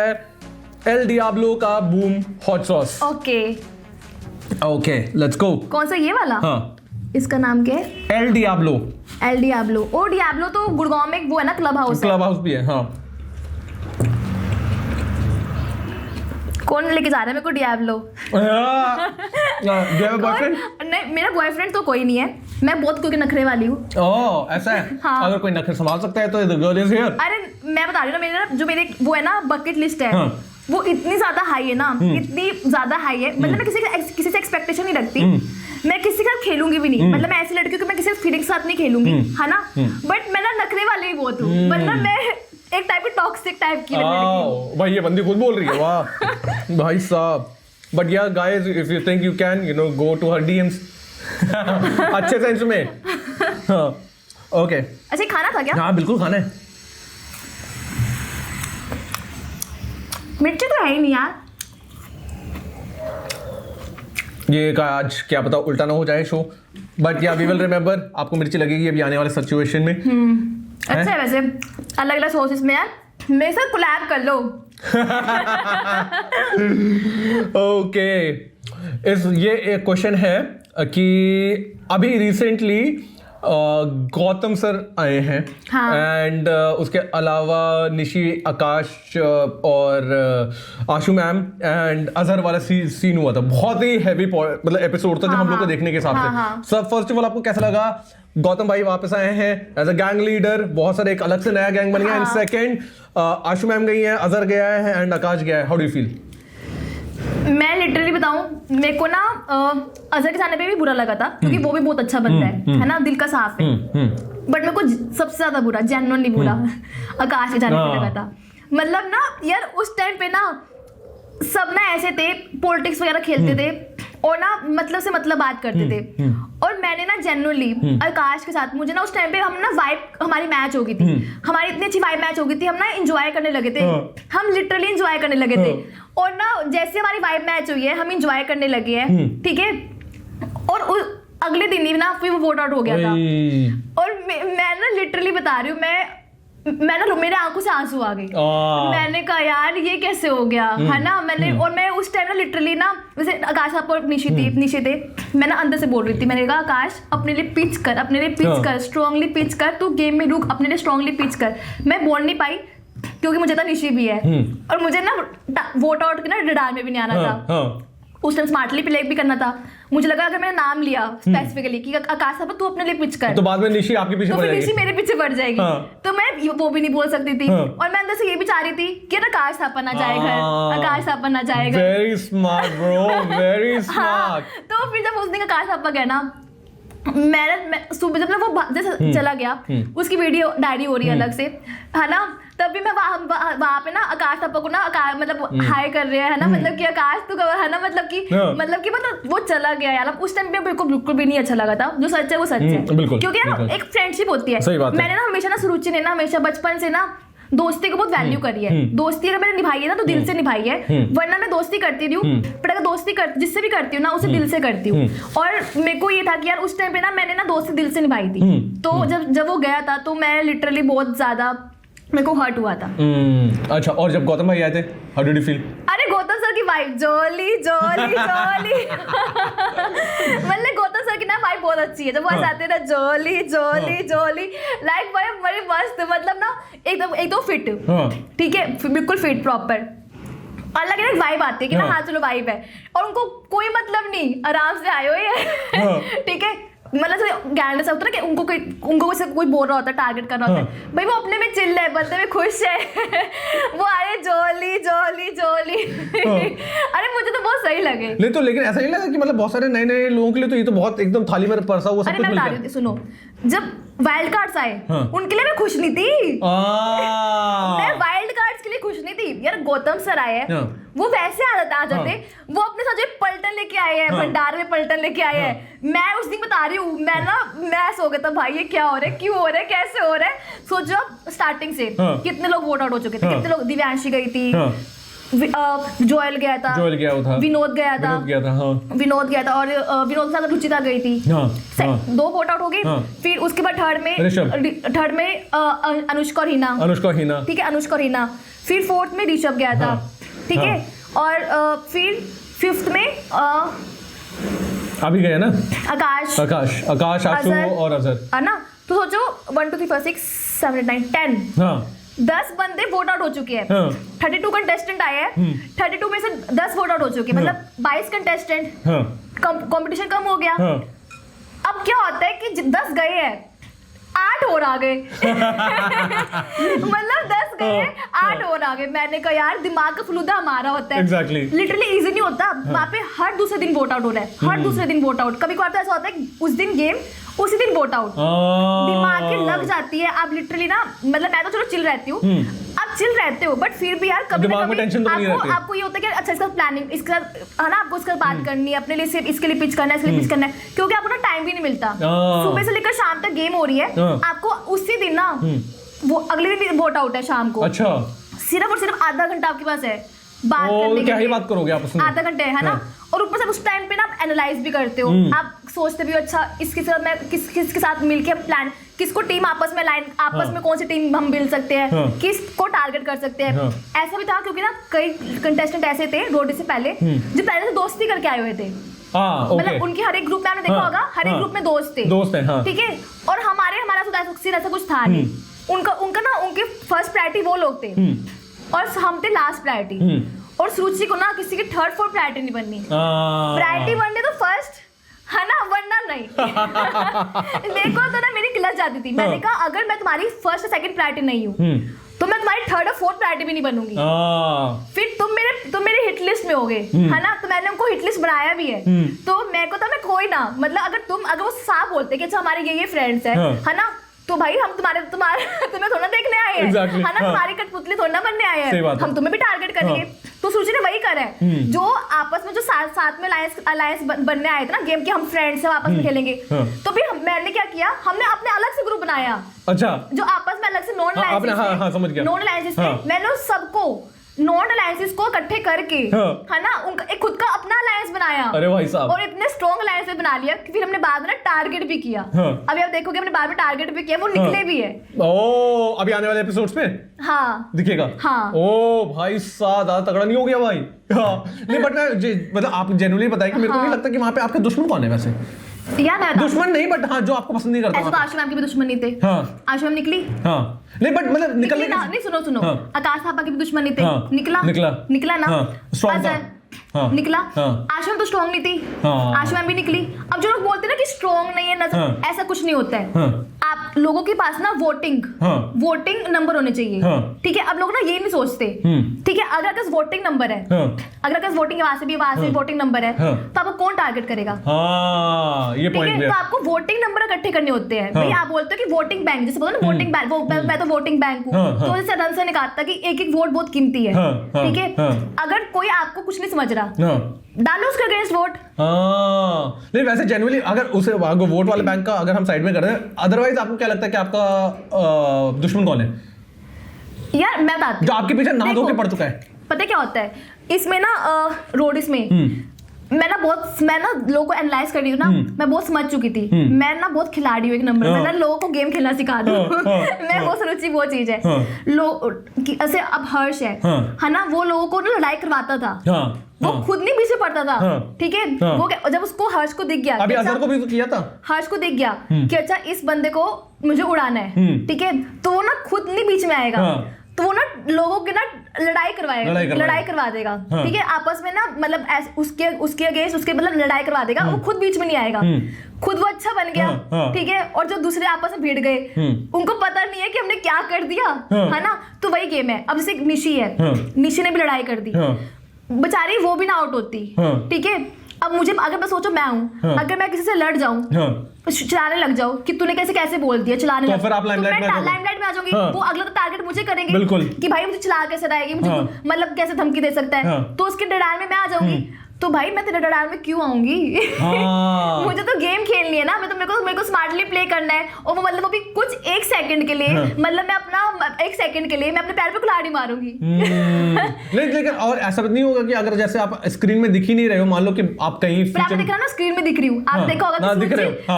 एल डियाब्लो का boom hot sauce. Okay let's go. कौन सा ये वाला? हाँ, इसका नाम क्या है? L Diablo. एल डियाब्लो, ओ डियाब्लो तो गुड़गांव में वो है ना, क्लब हाउस भी है। हाँ, कौन लेके जा रहा है मेरे को डियाब्लो? बॉयफ्रेंड? नहीं, मेरा बॉयफ्रेंड तो कोई नहीं है, मैं बहुत क्योंकि नखरे वाली हूँ। ओह ऐसा है? हाँ। अगर कोई नखरे संभाल सकता है तो द गर्ल इज हियर। अरे मैं बता रही हूँ ना, मेरे जो मेरे वो है ना बकेट लिस्ट है, वो इतनी ज्यादा हाई है ना, इतनी ज्यादा हाई है, मतलब मैं किसी से एक्सपेक्टेशन नहीं रखती, मैं किसी के साथ खेलूंगी भी नहीं, मतलब मैं ऐसी लड़की हूँ कि मैं किसी फीलिंग के साथ नहीं खेलूंगी, है ना, बट मैं ना नखरे वाले ही बहुत हूँ, मतलब मैं एक टाइप की टॉक्सिक टाइप की लड़की। भाई ये बंदी खुद बोल रही है, वाह भाई साहब। But yeah guys, if you think you can, you know, go to her DMs अच्छे सेंस में। ओके, अच्छा खाना था क्या? हाँ बिल्कुल खाना है। मिर्ची तो है ही नहीं यार। ये का आज क्या पता उल्टा ना हो जाए शो, बट या वी विल रिमेंबर, आपको मिर्ची लगेगी अभी आने वाले सिचुएशन में। अच्छा है वैसे, अलग अलग सॉसेस में यार, मेरे साथ कोलैब कर लो। ओके, ये एक क्वेश्चन है कि अभी रिसेंटली गौतम सर आए हैं, एंड उसके अलावा निशी, आकाश और आशु मैम एंड अजहर वाला सीन हुआ था, बहुत ही हैवी मतलब एपिसोड था जो हम लोग को देखने के हिसाब से। सब फर्स्ट ऑफ ऑल आपको कैसा लगा? गौतम भाई वापस आए हैं एज अ गैंग लीडर, बहुत सारे एक अलग से नया गैंग बन गया। एंड सेकंड, आशु मैम गई है, अजहर गया है एंड आकाश गया है। How do you feel? मैं लिटरली बताऊं, मेरे को ना अजहर के जाने पे भी बुरा लगा था, क्योंकि वो भी बहुत अच्छा बंदा है ना, दिल का साफ है, बट मेरे को सबसे ज्यादा बुरा, जेन्युइनली बुरा आकाश के जाने पे लगा था। मतलब ना यार उस टाइम पे ना सब ना ऐसे थे, पॉलिटिक्स वगैरह खेलते थे और ना मतलब से मतलब बात करते थे, और मैंने ना जेन्युइनली आकाश के साथ, मुझे ना उस टाइम पे हम ना वाइब हमारी मैच हो गई थी, हमारी इतनी अच्छी वाइब मैच हो गई थी, हम ना एंजॉय करने लगे थे, हम लिटरली एंजॉय करने लगे थे, और ना जैसे हमारी वाइब मैच हुई है, हम एंजॉय करने लगे हैं, ठीक है, और अगले दिन ही ना फिर वो वोट आउट हो गया था, और मैं ना लिटरली बता रही हूँ, मैं ना मेरे आंखों से आंसू आ गए, मैंने कहा यार ये कैसे हो गया, है ना, और मैं उस टाइम ना लिटरली ना, वैसे आकाश आप और निशी थे, मैं ना अंदर से बोल रही थी, मैंने कहा आकाश अपने लिए पिच कर, अपने लिए पिच कर, स्ट्रांगली पिच कर, तू गेम में रुक, अपने लिए स्ट्रांगली पिच कर। मैं बोल नहीं पाई क्योंकि मुझे तो निशी भी है, और मुझे ना वोट आउट के ना रडार में भी नहीं आना था, उस टाइम स्मार्टली प्ले भी करना था, मुझे लगा अगर मैंने नाम लिया स्पेसिफिकली कि आकाश साहब तू अपने लिए पिच कर, तो बाद में निशी आपके पीछे तो पड़ जाएगी, निशी मेरे पीछे पड़ जाएगी, तो मैं वो भी नहीं बोल सकती थी, और मैं अंदर से ये भी चाह रही थी कि आकाश साहब ना जाए घर, आकाश साहब ना जाए घर। Very smart bro, very smart. तो फिर जब उस दिन आकाश साहब गया ना, मैं सुबह जब वो जैसे चला गया, उसकी वीडियो डायरी हो रही है अलग से, है ना, तब भी मैं वहां पे ना आकाश पापा को ना मतलब हाई कर रहे हैं ना, मतलब कि आकाश तो है ना, मतलब कि वो चला गया यार, उस टाइम पे मेरे को बिल्कुल भी नहीं अच्छा लगा था, जो सच है वो सच है, क्योंकि यार एक फ्रेंडशिप होती है, मैंने ना हमेशा ना सुरुचि ने ना हमेशा बचपन से ना दोस्ती को बहुत वैल्यू करी है, दोस्ती अगर मैंने निभाई है ना तो दिल से निभाई है, वरना मैं दोस्ती करती रही हूँ, पर अगर दोस्ती जिससे भी करती हूँ ना उसे दिल से करती हूँ, और मेरे को ये था कि यार उस टाइम पे ना मैंने ना दोस्ती दिल से निभाई थी, तो जब वो गया था तो मैं लिटरली बहुत ज्यादा मेरे को हर्ट हुआ था। अच्छा, और जब गौतम भाई आए थे, हाउ डिड यू फील? अरे गौतम सर की वाइफ जोली जोली जोली मतलब गौतम सर की ना वाइफ बहुत अच्छी है, जब वो आते ना जोली जोली जोली, लाइक बड़े मस्त, मतलब ना एकदम फिट, ठीक है, बिल्कुल फिट प्रॉपर, अलग अलग वाइब आती है कि ना हाँ चलो वाइब है, और उनको कोई मतलब नहीं, आराम से आए हुए हैं, ठीक है, मतलब गैंग से होता है ना कि उनको कोई बोल रहा होता है, टारगेट कर रहा होता है, भाई वो अपने में चिल है, बंदे में खुश है वो आए जोली जोली जोली अरे मुझे तो बहुत सही लगे। नहीं तो लेकिन ऐसा नहीं लगा कि मतलब बहुत सारे नए नए लोगों के लिए तो ये तो बहुत एकदम थाली में परसा हुआ सब कुछ मिल गया? अरे मैं सुनो, जब वाइल्ड कार्ड्स आए उनके लिए मैं खुश नहीं थी, मैं वाइल्ड कार्ड्स के लिए खुश नहीं थी यार। गौतम सर आए हैं, वो वैसे आ जाते, वो अपने साथ जो पलटन लेके आए हैं, भंडार में पलटन लेके आए हैं, मैं उस दिन बता रही हूँ, मैं सो गया था भाई, ये क्या हो रहा है, क्यों हो रहा है, कैसे हो रहा है। सोचो स्टार्टिंग से कितने लोग वोट आउट हो चुके थे, कितने लोग, दिव्यांशी गई थी, जोयल गया था, विनोद गया था, विनोद गया था, और विनोद के साथ रुचिता गई थी, 2 वोट आउट हो गई। फिर उसके बाद थर्ड में अनुष्का और हिना, ठीक है, अनुष्का और हिना। फिर 4th में ऋषभ गया था, ठीक है, और फिर 5th में अभी गया ना आकाश आशु और अजहर, है ना। तो सोचो 1 2 3 4 6 7 8 9 10 10 बंदे वोट आउट हो चुके हैं, 32 कंटेस्टेंट आए हैं, 32 में से 10 वोट आउट हो चुके हैं, मतलब 22 कंटेस्टेंट, कंपटीशन कम हो गया। अब क्या होता है कि 10 गए हैं, 8 और आ गए। मतलब 10 गए 8 और आ गए। मैंने कहा यार दिमाग का फलूदा हमारा होता है। Exactly. लिटरली इजी नहीं होता। वहाँ पे हर दूसरे दिन वोट आउट हो रहा है, हर दूसरे दिन वोट आउट। कभी कभार तो ऐसा होता है उस दिन गेम उसी दिन वोट आउट। दिमाग की लग जाती है। आप लिटरली ना, मतलब मैं तो चलो चिल रहती हूँ, आप चिल रहते हो बट फिर भी यार कभी ना कभी आपको ये होता है कि अच्छा इसका प्लानिंग, इसका है ना, आपको इसका बात करनी है, अपने लिए सिर्फ इसके लिए पिच करना है, इसके लिए पिच करना है, क्योंकि आपको ना टाइम भी नहीं मिलता। सुबह से लेकर शाम तक गेम हो रही है, आपको उसी दिन ना वो अगले दिन वोट आउट है शाम को। अच्छा, सिर्फ और सिर्फ आधा घंटा आपके पास है बात करने के क्या ही लिए। बात करोगे आपस में, आधा घंटे है ना। और ऊपर से उस टाइम पे ना आप एनालाइज भी करते हो, आप सोचते भी हो अच्छा इसके साथ मैं किसके साथ मिलके प्लान, किसको टीम आपस में लाइन, आपस में कौन सी टीम हम मिल सकते हैं, किसको टारगेट कर सकते हैं। ऐसा भी था क्योंकि ना कई कंटेस्टेंट ऐसे थे रोड से पहले जो पहले से दोस्ती करके आए हुए थे। मतलब उनके हर एक ग्रुप में आपने देखा होगा, हर एक ग्रुप में दोस्त थे, ठीक है। और हमारा तो ऐसा कुछ था नहीं। उनका ना उनके फर्स्ट प्रायोरिटी वो लोग थे और हम थे लास्ट प्रायोरिटी। और सुरुचि को ना किसी की थर्ड फोर्थ प्रायोरिटी नहीं बननी, प्रायोरिटी बननी तो फर्स्ट है ना, वरना नहीं। मेरे को तो ना मेरी क्लच जाती थी। मैंने कहा अगर मैं तुम्हारी फर्स्ट और सेकंड प्रायोरिटी नहीं हूँ तो मैं तुम्हारी थर्ड और फोर्थ प्रायोरिटी भी नहीं बनूंगी। फिर तुम मेरे हिट लिस्ट में होगे, है ना। तो मैंने उनको हिट लिस्ट बनाया भी है। तो मेरे को तो मैं कोई ना, मतलब अगर वो साफ बोलते कि अच्छा हमारे ये फ्रेंड्स है ना, तो भाई हम तुम्हें थोड़ा देखने आए हैं, exactly, है ना। तुम्हारी कठपुतली थोड़ा बनने आए हैं, हम तुम्हें भी टारगेट करेंगे। तो सुरुचि ने वही करा है। जो आपस में जो साथ में अलायंस बनने आए थे ना गेम के, हम फ्रेंड्स हैं आपस में खेलेंगे। तो भी मैंने क्या किया, हमने अपने अलग से ग्रुप बनाया। अच्छा, जो आपस में अलग से नॉन अलायंसेस थे, मैंने उस सबको नॉन अलायंसेस को इकट्ठे करके, है ना, उनका एक खुद का अपना अलायंस बनाया। अरे भाई साहब, और इतने स्ट्रॉन्ग अलायंस बना लिया कि फिर हमने बाद में टारगेट भी किया। अभी आप देखोगे हमने बाद में टारगेट भी किया, वो निकले भी है। ओ, अभी आने वाले एपिसोड्स में हाँ दिखेगा। हाँ। ओ भाई साहब, तगड़ा नहीं हो गया भाई। हाँ, नहीं बट मतलब आप जेन्युइनली बताएं कि मेरे को नहीं लगता कि वहाँ पे आपके दुश्मन कौन है वैसे। यार दुश्मन नहीं, बट हाँ जो आपको पसंद नहीं करता। ऐसे तो आशु मैम के भी दुश्मन नहीं थे। हाँ, आशु मैम निकली। हाँ, नहीं बट मतलब निकलने ना, नहीं सुनो आकाश थापा के भी दुश्मन नहीं थे। हाँ, निकला ना। हाँ, निकला। हाँ, आशु मैम तो स्ट्रॉन्ग नहीं थी। हाँ, आशु मैम भी निकली। अब जो लोग बोलते हैं ना कि स्ट्रॉन्ग नहीं है नजर, हाँ, ऐसा कुछ नहीं होता है। हाँ, आप लोगों के पास ना वोटिंग नंबर होने चाहिए। हाँ, ठीक है। अब लोग ना ये नहीं सोचते, ठीक है, अगर आपके वोटिंग नंबर है, अगर आपके वोटिंग वहां से भी वोटिंग नंबर है, तो आपको कौन टारगेट करेगा। ये पॉइंट है। तो आपको वोटिंग नंबर इकट्ठे करने होते हैं। भाई आप बोलते हो कि वोटिंग बैंक, जैसे बोलते हो ना वोटिंग बैंक, मैं तो वोटिंग बैंक हूँ, तो जैसे रन से निकालता कि एक एक वोट बहुत कीमती है, ठीक है। अगर कोई आपको कुछ नहीं समझ रहा, डालो उसके अगेंस्ट वोट। नहीं वैसे जेन्युइनली अगर उसे वोट वाले बैंक का अगर हम साइड में कर रहे हैं, अदरवाइज आपको क्या लगता है कि आपका दुश्मन कौन है? यार मैं बताती हूँ, जो आपके पीछे नहा धो के पड़ चुका है। पता है क्या होता है इसमें ना, रोडिस में मैं ना लोगों को एनालाइज कर रही हूँ ना, मैं बहुत समझ चुकी थी। मैं ना बहुत खिलाड़ी हूँ एक नंबर। मैं ना लोगों को गेम खेलना सिखा दूँ। मैं बहुत रुचि वो चीज है। ऐसे अब हर्ष है ना, वो लोगों को ना लड़ाई करवाता था। वो खुद नहीं पीछे पड़ता था, ठीक है। वो जब उसको हर्ष को दिख गया, अभी अजहर को भी तो किया था, हर्ष को दिख गया कि अच्छा इस बंदे को मुझे उड़ाना है, ठीक है, तो वो ना खुद नहीं बीच में आएगा, तो वो ना लोगों के ना लड़ाई करवा देगा, ठीक है। आपस में ना मतलब उसके अगेंस्ट उसके मतलब लड़ाई करवा देगा। वो खुद बीच में नहीं आएगा, खुद वो अच्छा बन गया, ठीक है। और जो दूसरे आपस में भिड़ गए, उनको पता नहीं है कि हमने क्या कर दिया, है ना। तो वही गेम है। अब जैसे निशी है, निशी ने भी लड़ाई कर दी, बेचारी वो भी ना आउट होती, ठीक है। अब मुझे अगर मैं सोचो मैं हूँ, अगर मैं किसी से लड़ जाऊं, चिल्लाने लग जाओ कि तूने कैसे बोल दिया, चिल्लाने तो फिर आप लाइमलाइट में आ जाओगी। वो अगला तो टारगेट मुझे करेंगे, बिल्कुल, कि भाई मुझे चिल्ला कैसे रहेगी, मुझे मतलब कैसे धमकी दे सकता है। तो उसके डरार में मैं आ जाऊंगी। तो भाई मैं तेरे डरार में क्यों आऊंगी? मुझे तो गेम खेलनी है ना, मैं तो मेरे को स्मार्टली प्ले करना है। और वो मतलब वो भी कुछ एक सेकंड के लिए, मतलब मैं अपना एक सेकंड के लिए मैं अपने पैर पे कुल्हाड़ी मारूंगी। लेकिन और ऐसा नहीं होगा कि अगर जैसे आप स्क्रीन में दिख ही नहीं रहे हो, मान लो कि आप कहीं आपने देखा ना स्क्रीन में दिख रही हूँ, आप देखा होगा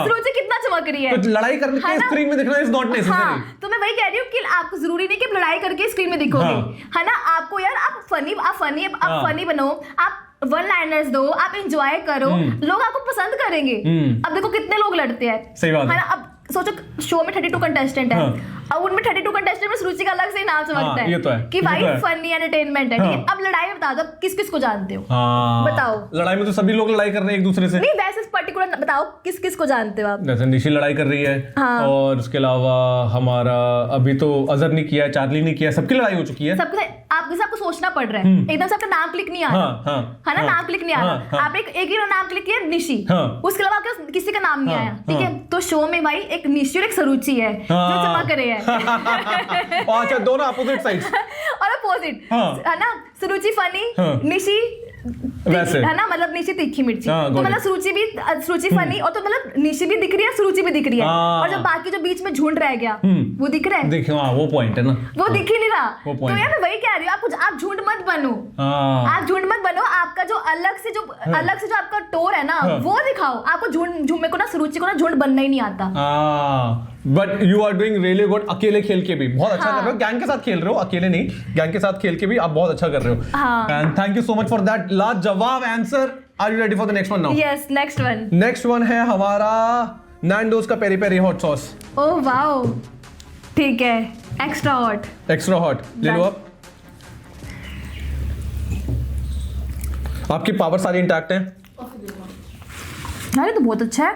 सुरुचि कितना चमक रही है। तो लड़ाई करने के स्क्रीन में दिखना इज नॉट नेसेसरी। तो मैं वही कह रही हूँ कि आपको जरूरी नहीं कि लड़ाई करके स्क्रीन में दिखोगे, है ना। आपको यार आप फनी बनो, आप वन लाइनर्स दो, आप एंजॉय करो, लोग आपको पसंद करेंगे। अब देखो कितने लोग लड़ते हैं, सही बात है ना। अब सोचो शो में 32 कंटेस्टेंट है, अब उनमें 32 कंटेस्टेंट में सुरुचि का अलग से नाम चमकता है, ये तो है कि भाई फनी एंटरटेनमेंट है। ठीक है, अब लड़ाई में बता दो किस किस को जानते हो, बताओ। लड़ाई में तो सभी लोग लड़ाई कर रहे हैं एक दूसरे से। नहीं वैसे पर्टिकुलर बताओ किस किस को जानते हो आप। जैसे निशी लड़ाई कर रही है, और उसके अलावा हमारा अभी तो अजहर ने किया है, चार्ली ने किया है, सबकी लड़ाई हो चुकी है। आपको सोचना पड़ रहा है, एकदम से आपका नाम क्लिक नहीं आ रहा है ना, नाम क्लिक नहीं आ रहा। आप एक ही नाम क्लिक किया निशी, उसके अलावा आपके किसी का नाम नहीं आया। ठीक है, तो शो में भाई एक निशी और एक सरुचि है जो चमक रहे हैं। अच्छा, दोनों अपोजिट साइड्स और अपोजिट है ना, सुरुचि फनी, निशी वैसे है ना, मतलब निशी तीखी मिर्ची। तो मतलब सुरुचि फनी, और तो मतलब निशी भी दिख रही है, सुरुचि भी दिख रही है, और जब बाकी जो बीच में झुंड रह गया वो दिख रहा है। देखिए वो पॉइंट है ना, वो दिख ही नहीं रहा। तो यार मैं वही कह रही हूँ, आप झुंड मत बनो, आप झुंड मत बनो। आपका जो अलग से जो आपका टोर है ना वो दिखाओ। आपको झुंड में को ना सुरुचि को ना झुंड बनना ही नहीं आता। But you are doing really good. अकेले खेल के भी बहुत अच्छा कर रहे हो, गैंग के साथ खेल रहे हो, अकेले नहीं, गैंग के साथ खेल के भी आप बहुत अच्छा कर रहे हो। And thank you so much for that लाजवाब answer. Are you ready for the next one now? Yes, next one. Next one है हमारा नैंडोज का peri peri hot sauce. Oh wow, ठीक है, एक्स्ट्रा हॉट। एक्स्ट्रा हॉट ले लो आप। आपकी पावर सारी इंटैक्ट है। अरे तो बहुत अच्छा है।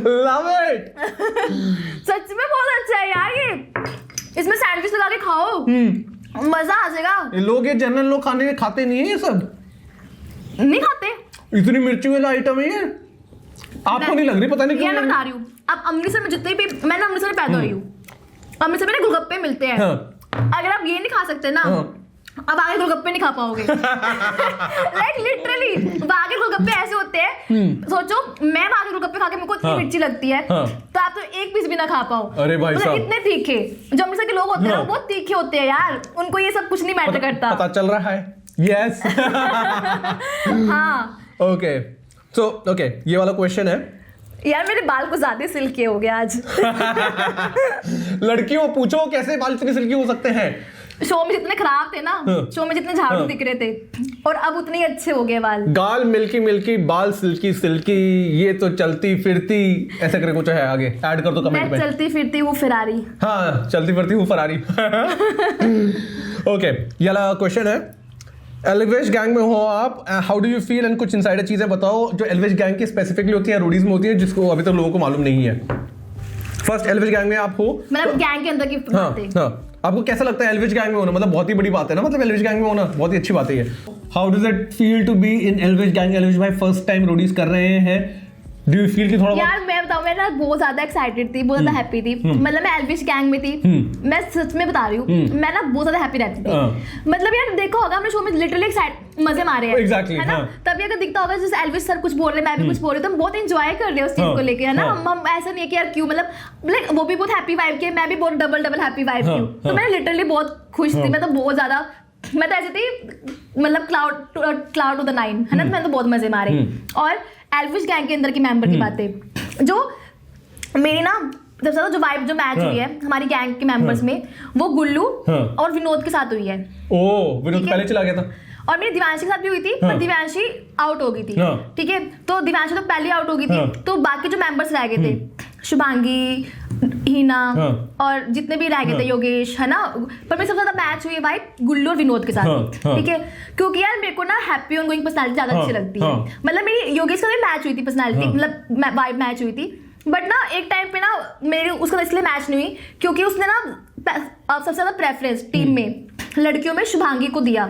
Love it. सच में बहुत अच्छा है यार ये। इसमें सैंडविच लगा के खाओ, मजा आ जाएगा। लोग ये जनरल लोग खाते नहीं है ये सब, नहीं खाते। इतनी मिर्ची वाला आइटम है ये। आपको नहीं लग रही? पता नहीं क्यों। मैं बता रही हूँ, अब अमृतसर में जितने भी, मैंने अमृतसर में पैदा हुई हूँ, अमृतसर में गोलगप्पे मिलते हैं। अगर आप ये नहीं खा सकते ना, अब आगे गोलगप्पे नहीं खा पाओगे। लाइक लिटरली वहां के गोलगप्पे ऐसे होते हैं, सोचो मैं वहां के गोलगप्पे खा के मेरे को इतनी मिर्ची लगती है, तो आप तो एक पीस भी ना खा पाओ। अरे भाई साहब, इतने तीखे। जो अमृतसर के लोग होते हैं बहुत तीखे होते हैं यार, उनको ये सब कुछ नहीं मैटर करता। पता चल रहा है। यस। हाँ, ओके, सो ओके, ये वाला क्वेश्चन है यार, मेरे बाल को ज्यादा सिल्की हो गया आज। लड़कियों पूछो कैसे बाल इतने सिल्की हो सकते हैं? शो में जितने खराब थे ना, शो में जितने झाड़ू दिख रहे थे, और अब उतने ही अच्छे हो गए बाल। गाल मिल्की मिल्की, बाल सिल्की सिल्की, ये तो चलती फिरती, ऐसे करके कुछ है आगे ऐड कर दो कमेंट में। चलती फिरती वो फरारी। हाँ, चलती फिरती वो फरारी। ओके, ये वाला क्वेश्चन है, एल्विश गैंग में हो आप, how do you feel, and कुछ इनसाइडर चीजें बताओ जो एल्विश गैंग की स्पेसिफिकली होती है, रूडीज में होती है, जिसको अभी तक लोगों को मालूम नहीं है। फर्स्ट, एल्विश गैंग में आप हो, मतलब गैंग के अंदर की बातें। हाँ, आपको कैसा लगता है एल्विश गैंग में होना? मतलब बहुत ही बड़ी बात है ना, मतलब एल्विश गैंग में होना बहुत ही अच्छी बात है ये। How does it feel to be in Elvish gang? Elvish भाई फर्स्ट टाइम रोडीज कर रहे हैं, डू यू फील कि थोड़ा यार मैं बताऊं, मैं ना बहुत ज्यादा एक्साइटेड थी, बहुत ज्यादा हैप्पी थी। मतलब मैं एल्विश गैंग में थी, मैं सच में बता रही हूँ, मैं ना बहुत ज्यादा हैप्पी रहती थी। मतलब यार देखो होगा, हमने शो में लिटरली मजे मारे हैं, exactly, है ना? तभी अगर दिखता होगा जैसे एल्विश सर कुछ बोल रहे हैं, मैं भी कुछ बोल रही हूँ, तो हम बहुत एंजॉय कर रहे हैं उस चीज को लेके, है ना? हम ऐसा नहीं है कि यार क्यों, मतलब लाइक वो भी बहुत हैप्पी वाइब के, मैं भी बहुत डबल हैप्पी वाइब की हूँ। तो मैं लिटरली बहुत खुश थी, मैं तो बहुत ज्यादा, मैं तो ऐसी थी मतलब क्लाउड टू द 9, है ना? तो मैंने तो बहुत मजे मारे। और एल्विश गैंग के अंदर की मेंबर की बातें, जो मेरी ना सबसे ज्यादा जो वाइब जो मैच हुई है हमारी गैंग के मेंबर्स में, वो गुल्लू और विनोद के साथ हुई है। ओह, विनोद पहले चला गया था। और मेरी दिव्यांशी के साथ भी हुई थी, पर दिव्यांशी आउट हो गई थी। ठीक है, तो दिव्यांशी तो पहले आउट हो गई थी, तो बाकी जो मेंबर्स रह गए थे, शुभांगी, हिना और जितने भी रह गए थे, योगेश, है ना? पर मेरी सबसे ज्यादा मैच हुई है भाई गुल्लू और विनोद के साथ। ठीक है, क्योंकि यार मेरे को ना हैप्पी ऑन गोइंग पर्सनालिटी ज्यादा अच्छी लगती है। मतलब मेरी योगेश का भी मैच हुई थी पर्सनालिटी, मतलब वाइब मैच हुई थी, बट ना एक टाइम पे ना मेरी उसका इसलिए मैच नहीं हुई क्योंकि उसने ना सबसे ज्यादा प्रेफरेंस टीम में लड़कियों में शुभांगी को दिया।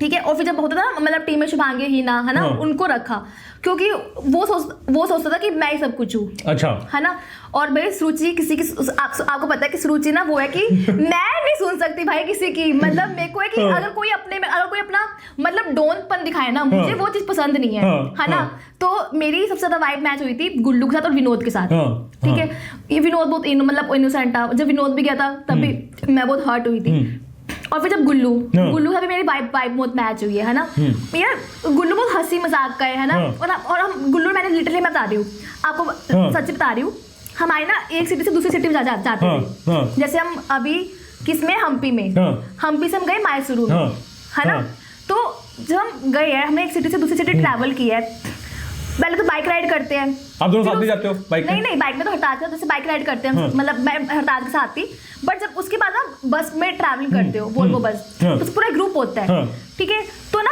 ठीक है, और फिर जब होता था ना, मतलब टीम में शुभांगी, हिना, है ना, उनको रखा, क्योंकि वो सोचता था कि मैं ही सब कुछ हूँ। अच्छा, है ना? और भाई सुरुचि किसी की, आपको पता है कि सुरुचि ना वो है कि मैं नहीं सुन सकती भाई किसी की, मतलब मेरे को है कि अगर कोई अपना मतलब डोनपन दिखाए ना, मुझे वो चीज पसंद नहीं है ना? तो मेरी सबसे ज्यादा वाइब मैच हुई थी गुल्लू के साथ और विनोद के साथ। ठीक है, ये विनोद बहुत मतलब इनोसेंट था, जब विनोद भी गया था तब भी मैं बहुत हर्ट हुई थी। और फिर जब गुल्लू का भी मेरी वाइब बहुत मैच हुई है ना? यार गुल्लू बहुत हंसी मजाक का है ना? और हम गुल्लू, मैंने लिटरली, मैं बता रही हूँ आपको, सच बता रही हूँ, हमारे ना एक सिटी से दूसरी सिटी में जाते थे। जैसे हम अभी किसमें, हम्पी में, हम्पी से हम गए मैसूरू में, है ना? तो जब हम गए हैं, हमने एक सिटी से दूसरी सिटी ट्रैवल की है, पहले तो बाइक राइड करते हैं। आप दोनों साथ नहीं जाते हो बाइक में? नहीं, बाइक में तो हड़ताल के जैसे बाइक राइड करते हैं, मतलब मैं हड़ताल के साथ थी। बट जब उसके बाद ना बस में ट्रैवलिंग करते हो, वोल्वो बस, तो पूरा ग्रुप होता है, ठीक है, तो ना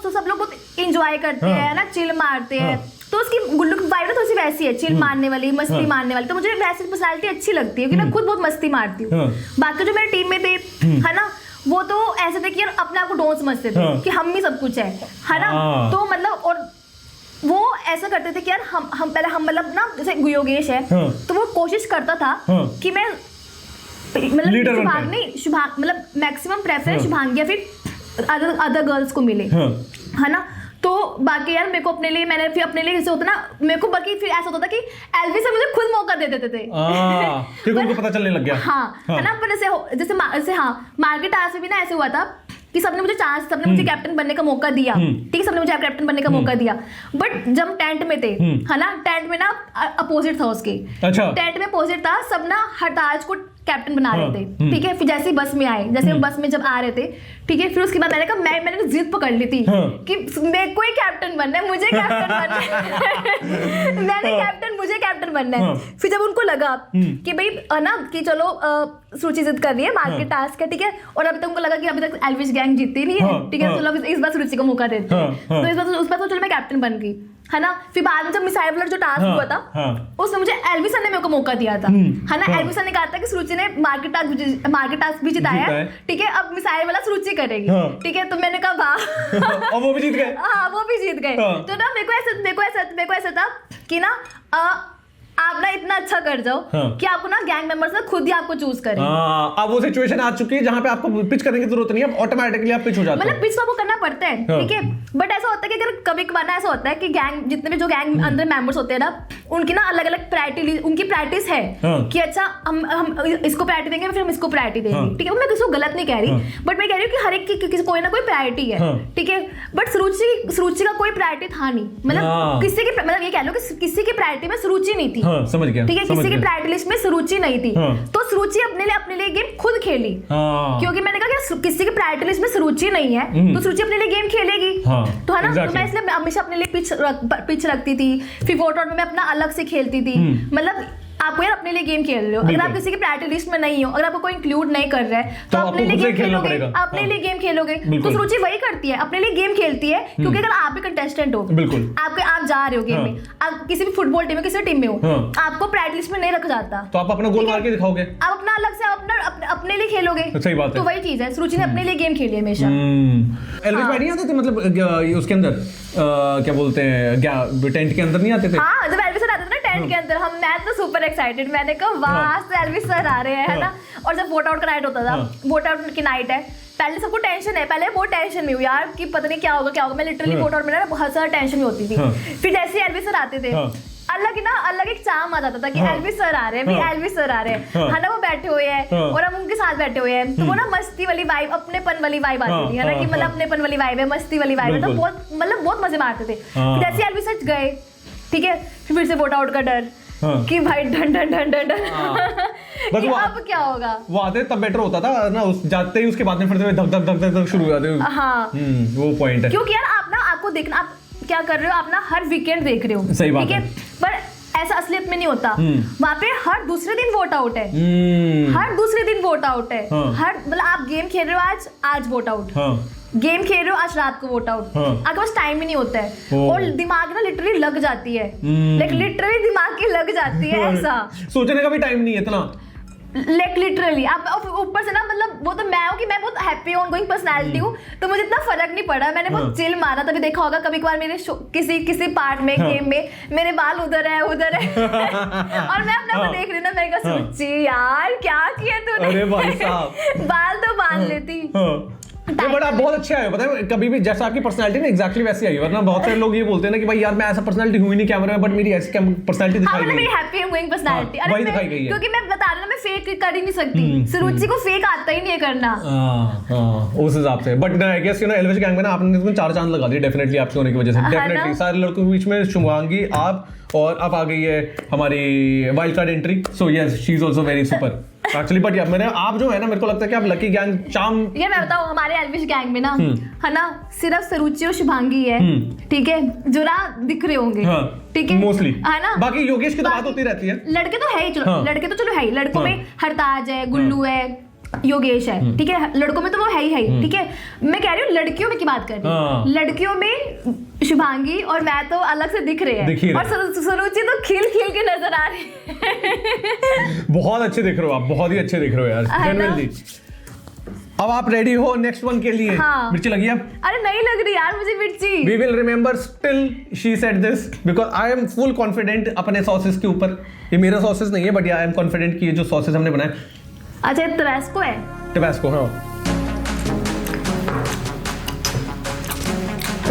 सब लोग बहुत इंजॉय करते हैं ना, चिल मारते हैं, तो उसकी गुल्लू की वाइब ना थोड़ी सी वैसी है, चिल मारने वाली, मस्ती मारने वाली। तो मुझे वैसी पर्सनालिटी अच्छी लगती है कि मैं खुद बहुत मस्ती मारती हूँ। बाकी जो मेरे टीम में थे, है ना, वो तो ऐसे थे कि यार अपने आप को डोंट समझते थे कि हम ही सब कुछ है ना। तो मतलब और वो ऐसा करते थे कि यार हम पहले हम मतलब ना, जैसे योगेश है तो वो कोशिश करता था कि मैं मतलब शुभांगी मतलब मैक्सिमम प्रेफरेंस शुभांगी या फिर अदर गर्ल्स को मिले, है ना। तो बाकी यार मेरे को अपने लिए, मैंने फिर अपने लिए जैसे होता ना, मेरे को बल्कि फिर ऐसा होता था कि एलवी से मुझे खुद मौका दे देते थे क्योंकि उनको पता चलने लग गया। हाँ, है ना। पर जैसे हाँ, मार्केट टास्क में भी ना ऐसे हुआ था कि सबने मुझे कैप्टन बनने का मौका दिया, ठीक है, सबने मुझे कैप्टन बनने का मौका दिया। बट जब टेंट में थे, है ना, टेंट में ना अपोजिट था उसके, अच्छा, टेंट में अपोजिट था, सब ना हरताज को कैप्टन बना रहे थे, ठीक है। फिर जैसे ही बस में आए, जैसे बस में जब आ रहे थे, ठीक है, फिर उसके बाद मैंने कहा मैंने जिद पकड़ ली थी कि मेरे को ही कैप्टन बनना है, मुझे कैप्टन बनना है मुझे कैप्टन बनना है। फिर जब उनको लगा कि भाई ना कि चलो सूची जिद कर रही है, मार्केट टास्क है, ठीक है, और अभी तक उनको लगा कि अभी तक एल्विश गैंग जीतती नहीं है, ठीक है, चलो इस बार सूची को मौका देते हैं। तो उस बार चलो मैं कैप्टन बन गई, है ना। फिर बाद में जब मिसाइल वाला जो टास्क हुआ था, उसमें मुझे एल्विस ने मेरे को मौका दिया था, है ना। एल्विस ने कहा था कि सुरुचि ने मार्केट टास्क भी जिताया है, ठीक है, अब मिसाइल वाला सुरुचि करेगी, ठीक है। तो मैंने कहा वाह, और वो भी जीत गए। हाँ, वो भी जीत गए। तो ना मेरे को ऐसा था कि ना आप ना इतना अच्छा कर जाओ कि आपको ना गैंग मेंबर्स ना खुद ही आपको चूज करें। अब वो सिचुएशन आ चुकी है जहां पे आपको पिच करने की जरूरत नहीं है, ऑटोमेटिकली आप पिच हो जाते हो। मतलब पिच तो आपको करना पड़ता है, ठीक है, बट ऐसा होता है कि अगर कभी कभार ना ऐसा होता है कि गैंग जितने भी जो गैंग अंदर मेंबर्स होते हैं ना, उनकी ना अलग अलग प्रायोरिटी, उनकी प्रैक्टिस है कि अच्छा हम इसको प्रायोरिटी देंगे, फिर हम इसको प्रायोरिटी देंगे, ठीक है। मैं किसी को गलत नहीं कह रही, बट मैं कह रही हूँ कि हर एक की कोई ना कोई प्रायोरिटी है, ठीक है। बट सुरुचि का कोई प्रायोरिटी था नहीं, मतलब किसी की, मतलब ये कह लो कि किसी की प्रायोरिटी में सुरुचि नहीं थी, समझ गया, ठीक है, किसी की प्रायोरिटी लिस्ट में सुरुचि नहीं थी। तो सुरुचि अपने लिए गेम खुद खेली, क्योंकि मैंने कहा कि किसी की प्रायोरिटी लिस्ट में सुरुचि नहीं है, तो सुरुचि अपने लिए गेम खेलेगी, तो है ना। तो मैं इसलिए हमेशा अपने लिए पिच रखती थी, फिर वोट आउट में मैं अपना अलग से खेलती थी। मतलब आपको यार अपने लिए गेम खेल रहे हो, अगर आप किसी की प्रायोरिटी लिस्ट में नहीं हो, अगर आपको कोई इंक्लूड नहीं कर रहा है, तो अपने लिए गेम खेलोगे, अपने लिए गेम खेलोगे। तो सुरुचि वही करती है, अपने लिए गेम खेलती है, क्योंकि अगर आप भी कंटेस्टेंट हो, आप जा रहे हो गेम में, आप किसी भी फुटबॉल टीम में, किसी टीम में हो, आपको प्रायोरिटी लिस्ट में नहीं रखा जाता, तो आप अपना गोल मार के दिखाओगे, आप अपना अलग से अपने लिए खेलोगे। सही बात है। तो वही चीज है, सुरुचि ने अपने लिए गेम खेली हमेशा। एल्विस भाई नहीं आते थे, मतलब उसके अंदर क्या बोलते हैं, टेंट के अंदर नहीं आते थे? हाँ, जब एल्विस आते थे ना टेंट के अंदर, मैं तो सुपर एक्साइटेड, मैंने कहा वाह एल्विस सर आ रहे हैं, है ना। और जब वोट आउट का नाइट होता था, वोट आउट की नाइट है, पहले सबको टेंशन है, पहले बहुत टेंशन में हूँ यार कि पता नहीं क्या होगा। मैं लिटरली वोट आउट में ना बहुत सारा टेंशन में होती थी। फिर जैसे एल्विस सर आते थे, अलग एक चाम आ जाता था कि एल्विस सर आ रहे हैं, भाई एल्विस सर आ रहे हैं, है ना, वो बैठे हुए हैं और हम उनके साथ बैठे हुए हैं, तो वो ना मस्ती वाली वाइब, अपनेपन वाली वाइब आती थी, है ना, कि मतलब अपनेपन वाली वाइब है, मस्ती वाली वाइब है, तो बहुत मजे मारते थे। जैसे एल्विस सर गए, ठीक है, फिर से वोट आउट का डर कि भाई done done done done done कि अब क्या होगा। वो आते तब बेटर होता था ना, उस जाते ही उसके बाद में फिर से धक धक धक धक शुरू हो जाते। हाँ, वो पॉइंट है, क्योंकि यार आप ना, आपको देखना आप क्या कर रहे हो, आप ना हर वीकेंड देख रहे हो, सही बात है, पर ऐसा असलियत में नहीं होता। वहाँ पे हर दूसरे दिन वोट आउट है, हर दूसरे दिन वोट आउट है, हर मतलब आप गेम खेल रहे हो, आज वोट आउट, गेम खेल रहे हो आज रात को वोट आउट, आपके पास टाइम ही नहीं होता है, और दिमाग ना लिटरली लग जाती है, लाइक लिटरली दिमाग की लग जाती है, ऐसा सोचने का भी टाइम नहीं है इतना, लाइक लिटरली आप ऊपर से ना, मतलब वो तो मैं हूँ कि मैं बहुत हैप्पी ऑन गोइंग पर्सनालिटी हूँ, तो मुझे इतना फर्क नहीं पड़ा, मैंने बहुत चिल मारा। तभी देखा होगा कभी कभार मेरे किसी पार्ट में गेम में मेरे बाल उधर है और मैं अपने को देख रही हूँ ना, मैं कहा सोची यार क्या किया तूने, बाल तो बांध लेती। बट आप बहुत अच्छे आए हो, पता है, कभी भी जैसा आपकी पर्सनालिटी ना एग्जैक्टली वैसी आई, वरना बहुत सारे लोग ये बोलते हैं ना कि भाई यार मैं ऐसा पर्सनालिटी हुई नहीं कैमरे में, बट मेरी ऐसी पर्सनालिटी दिखाई गई, मेरी हैप्पी गोइंग पर्सनालिटी वही दिखाई गई है, क्योंकि मैं बता रही हूं ना, मैं फेक कर ही नहीं सकती, सुरुचि को फेक आता ही नहीं है करना। उस हिसाब से, but I guess you know Elvish gang में ना आपने 4 चांद लगा दिए डेफिनेटली आपसे होने की वजह से, डेफिनेटली सारे लड़कों के बीच में शुभांगी, आप, और अब आ गई है हमारी wild card entry, so yes she is also very super. Actually but यार मैंने आप जो है ना, मेरे को लगता है कि आप लकी गैंग चार्म। ये मैं बताऊं, हमारे एल्विश गैंग में ना है ना सिर्फ सरुचि और शुभांगी है, ठीक है, जो ना दिख रहे होंगे, ठीक है मोस्टली, है ना। बाकी योगेश की तो बात होती रहती है। लड़के तो है ही, चलो लड़के तो चलो है ही, लड़कों में हरताज है, गुल्लू है, योगेश है, ठीक है, लड़कों में तो वो है ही, ठीक है। मैं कह रही हूँ लड़कियों में की बात कर रही हूँ, लड़कियों में शुभांगी और मैं तो अलग से दिख रहे हैं, और सरुचि तो खिल खिल के नजर आ रही है। बहुत अच्छे दिख रहे हो आप, बहुत ही अच्छे दिख रहे हो यार, जेन्युइनली। अब आप रेडी हो नेक्स्ट वन के लिए? हाँ। मिर्ची लगी है? अरे नहीं लग रही यार मुझे मिर्ची। We will remember still she said this because I am full confident अपने सॉसेस के ऊपर। ये मेरा सॉसेस नहीं है बट I am confident कि ये जो सॉसेस हमने बनाए। अच्छा टबैस्को है? टबैस्को, हाँ।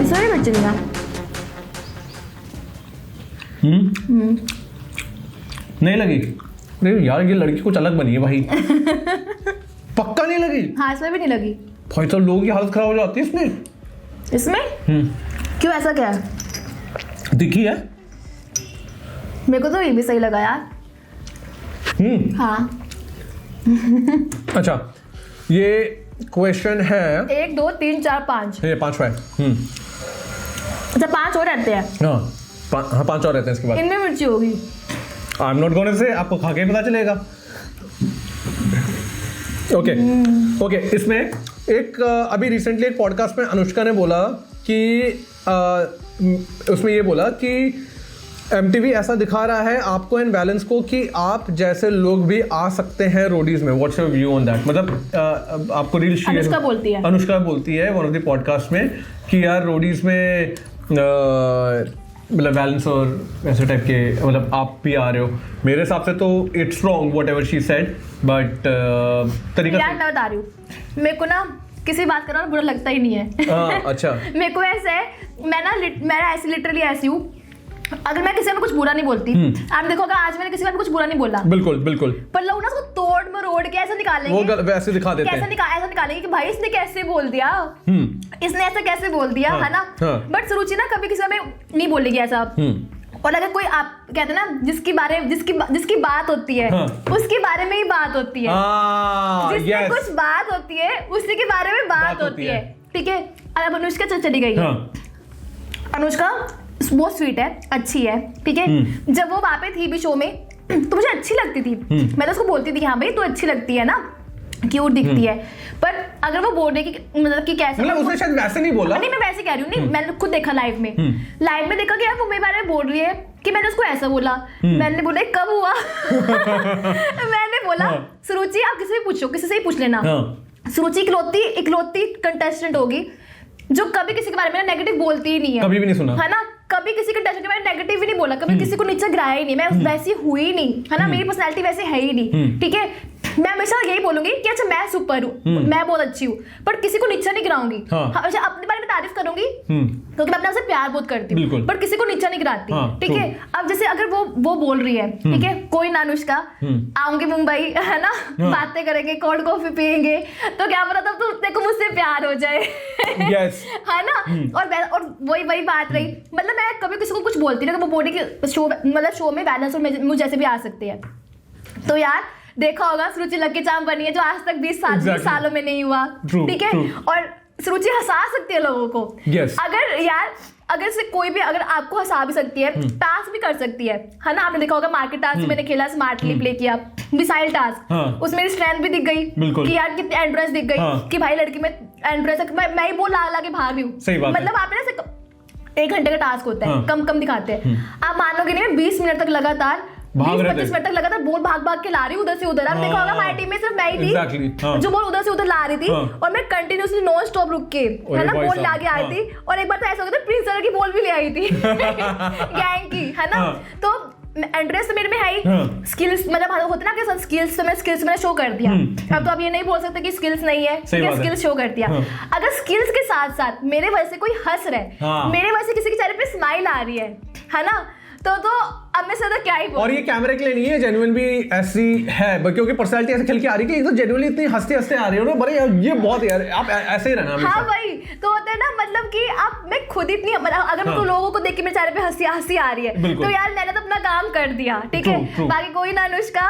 इसमें भी मिर्ची नहीं नहीं लगी? नहीं यार, ये लड़की कुछ अलग बनी है भाई। पक्का नहीं लगी? हाँ इसमें भी नहीं लगी भाई, तो लोगों की हालत खराब हो जाती है इसमें। क्यों, ऐसा क्या है? दिखी है मेरे को तो ये भी सही लगा यार। हाँ। अच्छा, ये क्वेश्चन है 1 2 3 4 5, ये 5 है। अच्छा 5 और रहते हैं? हाँ 5 और रहते हैं इसके बाद। इनमें मिर्ची होगी? I am not gonna say, आपको खा के पता चलेगा। ओके, इसमें एक अभी रिसेंटली एक पॉडकास्ट में अनुष्का ने बोला कि उसमें ये बोला कि MTV ऐसा दिखा रहा है आपको इन बैलेंस को कि आप जैसे लोग भी आ सकते हैं रोडीज में। What's your view on that? मतलब आपको रील अनुष्का बोलती है वन ऑफ द पॉडकास्ट में कि यार रोडीज में मतलब बैलेंस और ऐसे टाइप के, मतलब आप भी आ रहे हो। मेरे हिसाब से तो it's wrong whatever she said, but तरीका यार मैं बता रही हूँ, मेरे को ना किसी बात करना बुरा लगता ही नहीं है। अच्छा। मेरे को ऐसे है, मैं ऐसी लिटरली ऐसी हूँ, अगर मैं किसी में कुछ बुरा नहीं बोलती, आप देखोगे आज मैंने किसी में कुछ बुरा नहीं बोला, बिल्कुल बिल्कुल, पर लोग ना उसको तोड़ मरोड़ के ऐसा निकालेंगे, वो वैसे दिखा देते हैं, ऐसा निकालेंगे कि भाई इसने कैसे बोल दिया, इसने ऐसा कैसे बोल दिया, है ना। बट सुरुचि ना कभी किसी में नहीं बोलेगी ऐसा। और अगर कोई आप कहते हैं ना जिसकी बात होती है, उसके बारे में ही बात होती है, जिसकी कुछ बात होती है उसी के बारे में बात होती है, ठीक है। अब अनुष्का चली गई, अनुष्का बहुत स्वीट है, अच्छी है, ठीक है। जब वो वहाँ पे थी भी शो में तो मुझे अच्छी लगती थी, मैं तो उसको बोलती थी हाँ भाई तू अच्छी लगती है ना, क्यूट दिखती है। पर अगर वो बोल रही कि मतलब कि कैसे, मतलब उसने शायद वैसे नहीं बोला, नहीं मैं वैसे कह रही हूँ, नहीं मैंने खुद देखा लाइव में देखा कि यार वो मेरे बारे में बोल रही है कि मैंने उसको ऐसा बोला। मैंने बोला कब हुआ? मैंने बोला सुरुचि आप किसी से पूछो, किसी से ही पूछ लेना, सुरुचि इकलौती कंटेस्टेंट होगी जो कभी किसी के बारे में नेगेटिव बोलती ही नहीं है, कभी भी नहीं सुना, है ना। कभी किसी कंटेस्टेंट के बारे में नेगेटिव ही नहीं बोला, कभी किसी को नीचे गिराया ही नहीं, मैं वैसी हुई नहीं, है ना, मेरी पर्सनालिटी वैसे है ही नहीं, ठीक है। मैं हमेशा यही बोलूंगी कि अच्छा मैं सुपर हूँ, मैं बहुत अच्छी हूँ, पर किसी को नीचा नहीं गिराऊंगी। अच्छा अपने बारे में तारीफ करूंगी क्योंकि मैं अपने आपसे प्यार बहुत करती हूँ, पर किसी को नीचा नहीं गिराती, ठीक है। अब जैसे अगर वो बोल रही है, ठीक है, कोई ना अनुष्का आऊंगी मुंबई, है ना, बातें करेंगे, कोल्ड कॉफी पियेंगे, तो क्या पता तब तो तेरे को मुझसे प्यार हो जाए, है ना। और वही बात रही, मतलब मैं कभी किसी को कुछ बोलती ना, वो बोली कि शो में बैलेंस और मुझ जैसे भी आ सकते हैं। तो यार देखा होगा सुरुचि लकी चार्म बनी है जो आज तक 20 सालों में नहीं हुआ, ठीक है। और सुरुचि हंसा सकती है लोगों को, अगर से कोई भी अगर आपको हंसा भी सकती है, टास्क भी कर सकती है ना। आपने देखा होगा मार्केट टास्क मैंने खेला, स्मार्टली प्ले किया, मिसाइल टास्क, उसमें स्ट्रेंथ भी दिख गई कि यार कितनी एंड्रेस दिख गई कि भाई लड़की में एंड्रेस, मैं ही बोल ला के भाग रही हूँ, मतलब आप ना 1 घंटे का टास्क होता है, कम दिखाते हैं, आप मानोगे नहीं, 20 मिनट तक लगातार 20-25 मिनट तक लगातार बोल भाग के ला रही हूँ उधर से उधर। आप देखा होगा हमारी टीम में सिर्फ मैं ही थी जो बोल उधर से उधर ला रही थी, और मैं कंटिन्यूसली नॉन स्टॉप रुक के, है ना, बोल ला के आई थी। और एक बार तो ऐसा हो गया था प्रिंस सर की बोल भी ले आई थी गैंग की, है ना। तो एंड्रेस तो मेरे में है ही, स्किल्स मतलब होते ना कि स्किल्स मैंने शो कर दिया। अब तो आप ये नहीं बोल सकते कि स्किल्स नहीं है, स्किल्स शो कर दिया। अगर स्किल्स के साथ साथ मेरे वजह से कोई हंस रहा है, मेरे वजह से किसी के चेहरे पे स्माइल आ रही है ना, तो अब मैं ज्यादा क्या ही बोलूं। और ये कैमरे के लिए नहीं है, जेन्युइन भी ऐसी है, क्योंकि पर्सनालिटी ऐसे खेल के आ रही है कि तो जेन्युइनली इतनी हंसते आ रही हो ना, बड़े ये बहुत यार, आप ऐसे ही रहना। हाँ भाई, तो होता है ना, मतलब कि आप मैं खुद इतनी मतलब अगर मेरे को लोगों को देख के मेरे चेहरे पे हंसी आ रही है, तो यार मैंने तो अपना काम कर दिया, ठीक है। बाकी कोई ना अनुष्का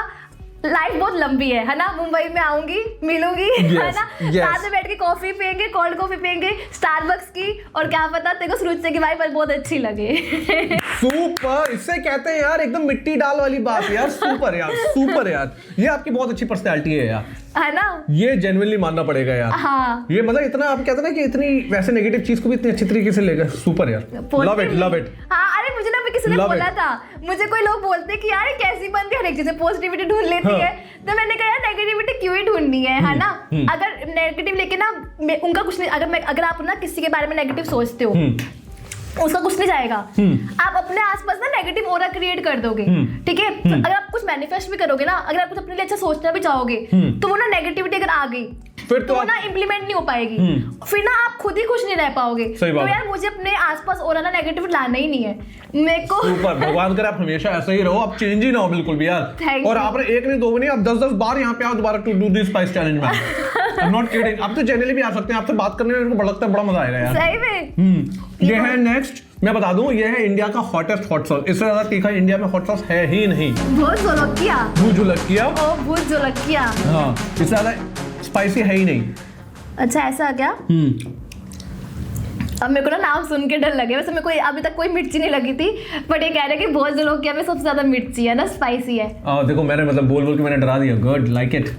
लाइफ बहुत लंबी है ना। मुंबई में आऊंगी, मिलूंगी, है ना, साथ में बैठ के कॉफी पियेंगे, कोल्ड कॉफी पियेंगे स्टारबक्स की, और क्या पता तेरे को सूरज से की वाइफ बहुत अच्छी लगे। सुपर, इससे कहते हैं यार एकदम मिट्टी डाल वाली बात यार। सुपर यार, सुपर यार, ये आपकी बहुत अच्छी पर्सनैलिटी है यार, है ना। ये जेन्युइनली मानना पड़ेगा यार। हाँ, ये मतलब इतना आप कहते हैं ना कि इतनी वैसे नेगेटिव चीज को भी इतनी अच्छी तरीके से लेकर, सुपर यार, लव इट, लव इट। हाँ, अरे मुझे ना किसी ने बोला था, मुझे कोई लोग बोलते कि यार कैसी बनती है, हर एक चीज में पॉजिटिविटी ढूंढ लेती है, तो मैंने कहा यार नेगेटिविटी क्यों ही ढूंढनी है ना। अगर नेगेटिव लेके ना उनका कुछ नहीं, अगर आप ना किसी के बारे में नेगेटिव सोचते हो उसका कुछ नहीं जाएगा। आप अपने आसपास ना नेगेटिव ऑरा क्रिएट कर दोगे, ठीक है। अगर आप कुछ मैनिफेस्ट भी करोगे ना, अगर आप कुछ अपने लिए अच्छा सोचना भी चाहोगे, तो वो ना नेगेटिविटी अगर आ गई फिर तो ना इम्प्लीमेंट नहीं हो पाएगी, फिर ना आप खुद ही खुश नहीं रह पाओगे। तो यार मुझे अपने आसपास ऑरा ना नेगेटिव लाना ही नहीं है मेरे को। ऊपर भगवान करे आप हमेशा ऐसे ही रहो, आप चेंज ही ना हो बिल्कुल भी यार। और आपने एक नहीं दो नहीं, आप 10-10 बार यहाँ पे आओ दोबारा to do this spice challenge में। आई एम नॉट किडिंग, आप तो जनरली भी आ सकते हैं, आपसे बात करने में मेरे को बड़ा लगता है, बड़ा मजा आएगा यार सही में। ये है नेक्स्ट, मैं बता दूं, ये है इंडिया का हॉटेस्ट हॉट सॉस। इससे ज्यादा तीखा इंडिया में हॉट सॉस है ही नहीं। भूत जोलकिया, भूत जोलकिया, ओ भूत जोलकिया, हाँ, इससे ज्यादा स्पाइसी है ही नहीं। अच्छा ऐसा क्या? अब मेरे को ना नाम सुन के डर लगे। वैसे मेरे को अभी तक कोई मिर्ची नहीं लगी थी, बट ये कह रहे हैं कि बहुत जो लोग में सबसे ज्यादा मिर्ची है ना, स्पाइसी है। देखो मैंने मतलब बोल बोल के मैंने डरा दिया। Good, like it.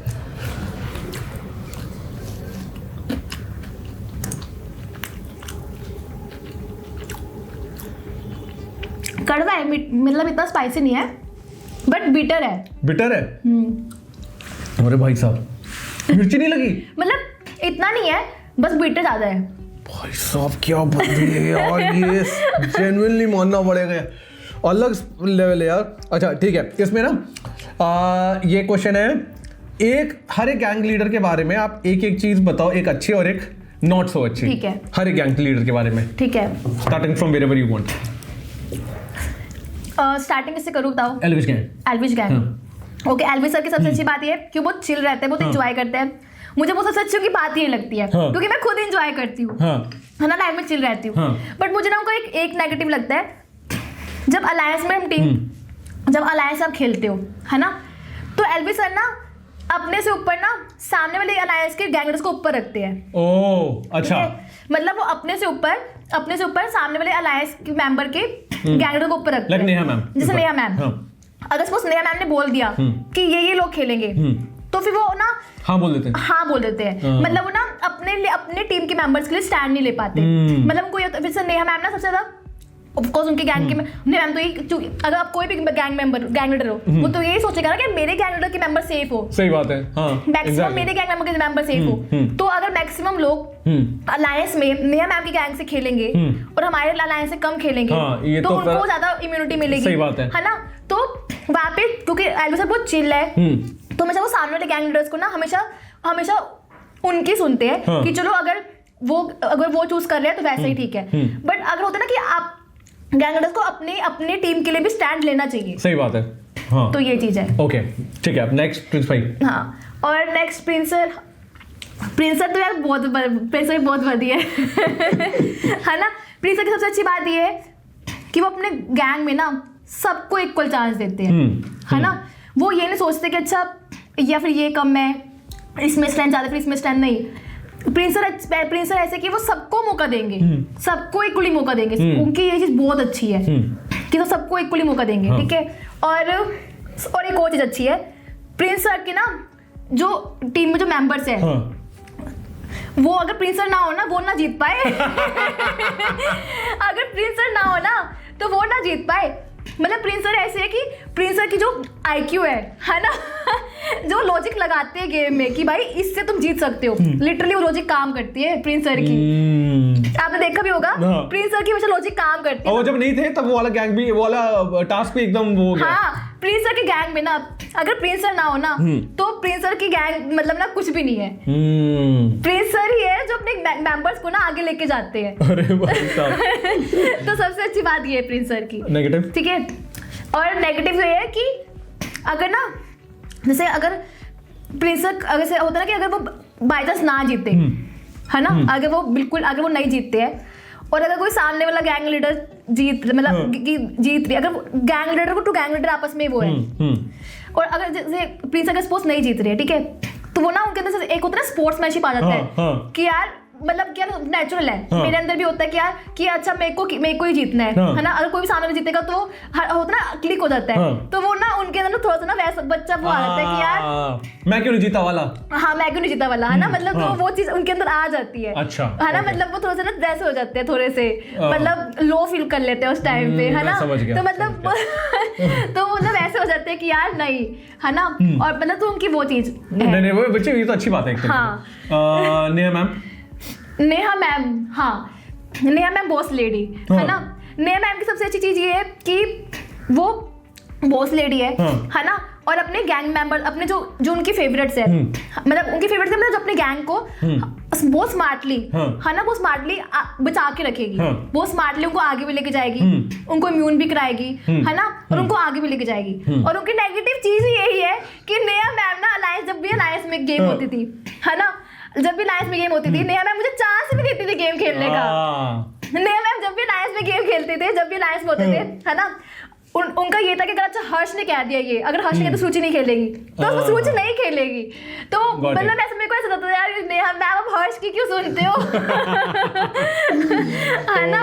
कड़वा है, मतलब इतना स्पाइसी नहीं है, बट बिटर है। बिटर है? अरे भाई साहब, मिर्ची नहीं लगी? मतलब इतना नहीं है, बस बिटर ज्यादा है। भाई साहब क्या बात है यार, ये जेन्युइनली मानना पड़ेगा, अलग लेवल है यार। अच्छा ठीक है, इसमें ना ये क्वेश्चन है, हर एक गैंग लीडर के बारे में आप एक एक चीज बताओ, एक अच्छी और एक नॉट सो अच्छी। ठीक है, हर एक गैंग लीडर के बारे में। ठीक है, starting from wherever you want. Starting से करूँ बताओ? Elvish gang. Okay, Elvis sir की सबसे अच्छी बात ये कि वो बहुत चिल रहते हैं, बहुत एंजॉय करते हैं। मुझे वो सबसे अच्छी की बात ये लगती है, क्योंकि मैं खुद एंजॉय करती हूँ, है ना, लाइफ में चिल रहती हूँ। बट मुझे ना उनका एक नेगेटिव लगता है, जब अलायंस में हम जब अलायंस आप खेलते हो, है ना, तो एल्विस सर ना अपने से ऊपर ना सामने वाले अलायंस के गैंगर्स को ऊपर रखते हैं। ओह अच्छा, मतलब वो अपने से ऊपर सामने वाले अलायंस के मेंबर के गैंगर को ऊपर रखते हैं। नेहा मैम, जैसे नेहा मैम, अगर सपोज नेहा मैम ने बोल दिया कि ये लोग खेलेंगे, तो फिर वो ना हाँ बोल देते हैं। मतलब वो ना अपने टीम के मेंबर्स के लिए स्टैंड नहीं ले पाते। मतलब उनको फिर नेहा मैम ना सबसे ज्यादा ऑफ कोर्स उनके गैंग के मैम तो ये, अगर आप कोई भी गैंग लीडर हो, वो तो यही सोचेगा ना कि मेरे गैंग लीडर के मेंबर सेफ हो। सही बात है, हाँ, मैक्सिमम मेरे गैंग मेंबर के मेंबर सेफ हो। तो अगर मैक्सिमम लोग अलायंस में नेहा मैम की गैंग से खेलेंगे और हमारे अलायंस से कम खेलेंगे, तो उनको ज्यादा इम्यूनिटी मिलेगी। सही बात है ना। तो वहाँ पे क्योंकि एल्विस सर बहुत चिल है, तो हमेशा वो सामने वाले गैंग लीडर्स को ना हमेशा उनकी सुनते हैं कि चलो अगर वो चूज कर रहे हैं तो वैसे ही ठीक है। बट अगर होता है ना कि आप गैंगर्स को अपने टीम के लिए भी स्टैंड लेना चाहिए। सही बात है, हाँ। तो ये चीज है। ओके ठीक है, नेक्स्ट प्रिंस भाई। हाँ, और नेक्स्ट प्रिंसर तो यार प्रिंसर बहुत बढ़िया है ना। प्रिंसर की सबसे अच्छी बात ये है कि वो अपने गैंग में ना सबको इक्वल चांस देते हैं, है ना। वो ये नहीं सोचते कि अच्छा या फिर ये कम है, इसमें स्टैंड ज्यादा, फिर इसमें स्टैंड नहीं। प्रिंसर ऐसे कि वो सबको मौका देंगे, सबको इक्वली मौका देंगे। उनकी ये चीज बहुत अच्छी है कि वो सबको इक्वली मौका देंगे, ठीक है। और एक और चीज अच्छी है, प्रिंसर की ना जो टीम में जो मेंबर्स है, वो अगर प्रिंसर ना हो ना, वो ना जीत पाए। अगर प्रिंसर ना हो ना, तो वो ना जीत पाए। मतलब प्रिंसर ऐसे है कि प्रिंसर की जो IQ है ना, जो लॉजिक लगाते हैं गेम में कि भाई इससे तुम जीत सकते हो, लिटरली वो लॉजिक काम करती है प्रिंसर की। आपने देखा भी होगा, प्रिंसर की हमेशा लॉजिक काम करती है। और जब नहीं थे तब वो वाला गैंग भी, वो वाला टास्क भी एकदम वो हो गया। हाँ, प्रिंसर की गैंग में ना अगर प्रिंसर ना हो ना, तो प्रिंसर की गैंग मतलब ना कुछ भी नहीं है। प्रिंसर ही है जो अपने मेंबर्स को ना आगे लेके जाते हैं। अरे भाई साहब। तो सबसे अच्छी बात ये है प्रिंसर की। नेगेटिव, ठीक है। और नेगेटिव ये है कि अगर ना, जैसे अगर प्रिंसर अगर से होता है ना कि अगर वो बाय चांस ना जीते, है ना, अगर वो नहीं जीतते हैं, और अगर कोई सामने वाला गैंग लीडर जीत रही, अगर गैंग लीडर को टू गैंग लीडर आपस में वो है, और अगर जैसे प्रिंस अगर स्पोर्ट्स नहीं जीत रही है, ठीक है, तो वो ना उनके अंदर से एक होता है स्पोर्ट्समैनशिप आ जाता है कि यार मतलब क्या नेचुरल है, मेरे अंदर भी होता है कि यार कि अच्छा मेरे को ही जीतना है ना, अगर कोई भी सामने में जीतेगा तो होता ना क्लिक हो जाता है, तो वो ना उनके अंदर थोड़ा सा ना वैसा बच्चा वो आ जाता है कि यार मैं क्यों नहीं जीता वाला, हाँ मैं क्यों नहीं जीता वाला, है ना, मतलब वो चीज उनके अंदर आ जाती है, अच्छा, है ना, मतलब वो थोड़ा सा ना वैसे हो जाते हैं, थोड़े से मतलब लो फील कर लेते हैं उस टाइम पे, है ना, तो मतलब तो मतलब ऐसे हो जाते हैं कि यार नहीं, है ना, और मतलब तो उनकी वो चीज नहीं वो बच्चे ये तो अच्छी बात है। हाँ नेहा मैम, हाँ नेहा मैम बॉस लेडी, है ना, नेहा मैम की सबसे अच्छी चीज ये है कि वो बॉस लेडी है ना, और अपने गैंग मेंबर अपने जो उनकी फेवरेट्स है, मतलब उनकी फेवरेट्स है, मतलब जो अपने गैंग को बहुत स्मार्टली, है ना, वो स्मार्टली बचा के रखेगी, वो स्मार्टली उनको आगे भी लेके जाएगी, उनको इम्यून भी कराएगी, है ना, और उनको आगे भी लेके जाएगी। और उनकी नेगेटिव चीज यही है कि नेहा मैम ना अलायंस, जब भी अलायंस में गेम होती थी, है ना, जब भी अलायंस में गेम होती थी, नेहा मैम मुझे चांस ही नहीं देती थी गेम खेलने का। नेहा मैम जब भी अलायंस में गेम खेलते थे, जब भी अलायंस में होते थे, है ना, उनका ये था कि अगर अच्छा हर्ष ने कह दिया ये, अगर हर्ष ने तो सूची नहीं खेलेगी, तो सूची नहीं खेलेगी, तो मतलब ऐसे मेरे को ऐसा लगता था यार नेहा मैम अब हर्ष की क्यों सुनते हो, है ना,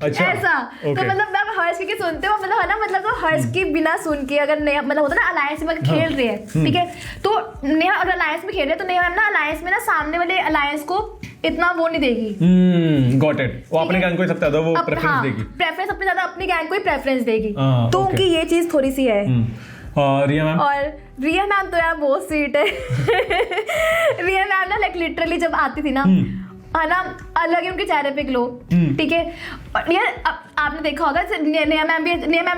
ऐसा, तो मतलब मैम हर्ष की क्यों सुनते हो, मतलब है ना, मतलब तो हर्ष की बिना सुन के अगर नेहा मतलब होता ना अलायंस में खेल रहे हैं, ठीक है, तो नेहा अगर अलायंस में खेल रहे हैं तो नेहा मैम ना अलायंस में ना सामने वाले अलायंस को इतना वो नहीं देगी, गॉट इट, वो अपने गैंग को ही सबसे ज्यादा वो प्रेफरेंस देगी, प्रेफरेंस अपने ज्यादा अपने गैंग को ही प्रेफरेंस देगी, तो उनकी ये चीज थोड़ी सी है। रिया मैम, और रिया मैम तो यार बहुत स्वीट है। रिया मैम ना लाइक लिटरली जब आती थी ना, है ना, अलग ही उनके चेहरे पे ग्लो, ठीक है, और यार आपने देखा होगा नेहा मैम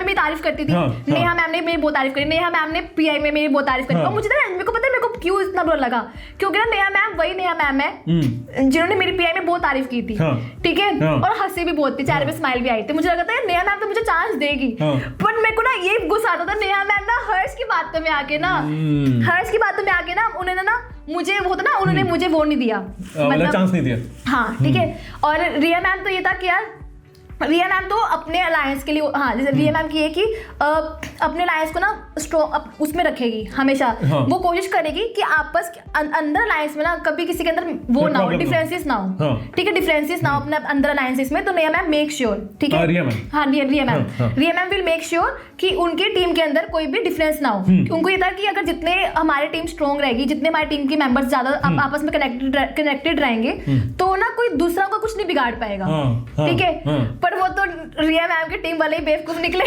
भी तारीफ करती थी, नेहा मैम ने मेरी बहुत तारीफ करी, नेहा मैम ने पीआई में मेरी बहुत तारीफ करी, और मुझे ना मेरे को पता है मेरे को क्यों इतना बुरा लगा, क्योंकि ना नेहा मैम वही नेहा मैम है जिन्होंने मेरी पीआई में बहुत तारीफ की थी, ठीक है, और हंसी भी बहुत थी, चेहरे पे स्माइल भी आई थी, मुझे लगा था नेहा मैम तो मुझे चांस देगी, बट मेरे को ना ये गुस्सा आता था, नेहा मैम ना हर्ष की बातों में आके ना उन्होंने ना मुझे वो था ना, उन्होंने मुझे वो नहीं दिया, मतलब चांस नहीं दिया, हाँ ठीक है। और रिया मैम तो ये था कि यार रिया मैम तो अपने अलायंस के लिए, हाँ जैसे रिया मैम की है कि अपने अलायंस को ना स्ट्रॉन्ग उसमें रखेगी हमेशा, वो कोशिश करेगी कि आपस के अंदर अलायंस में ना कभी किसी के अंदर वो ना हो, डिफरेंसेस ना हो, ठीक है, डिफरेंसेस ना हो अपने अंदर अलायंसेस में, तो रिया मैम मेक श्योर, ठीक है, रिया मैम विल मेक श्योर कि उनकी टीम के अंदर कोई भी डिफरेंस ना हो, उनको ये था कि अगर जितने हमारी टीम स्ट्रॉन्ग रहेगी, जितने हमारी टीम के मेंबर्स ज्यादा आपस में कनेक्टेड रहेंगे, तो ना कोई दूसरा को कुछ नहीं बिगाड़ पाएगा, ठीक है, पर वो तो रिया मैम की टीम वाले ही बेवकूफ निकले।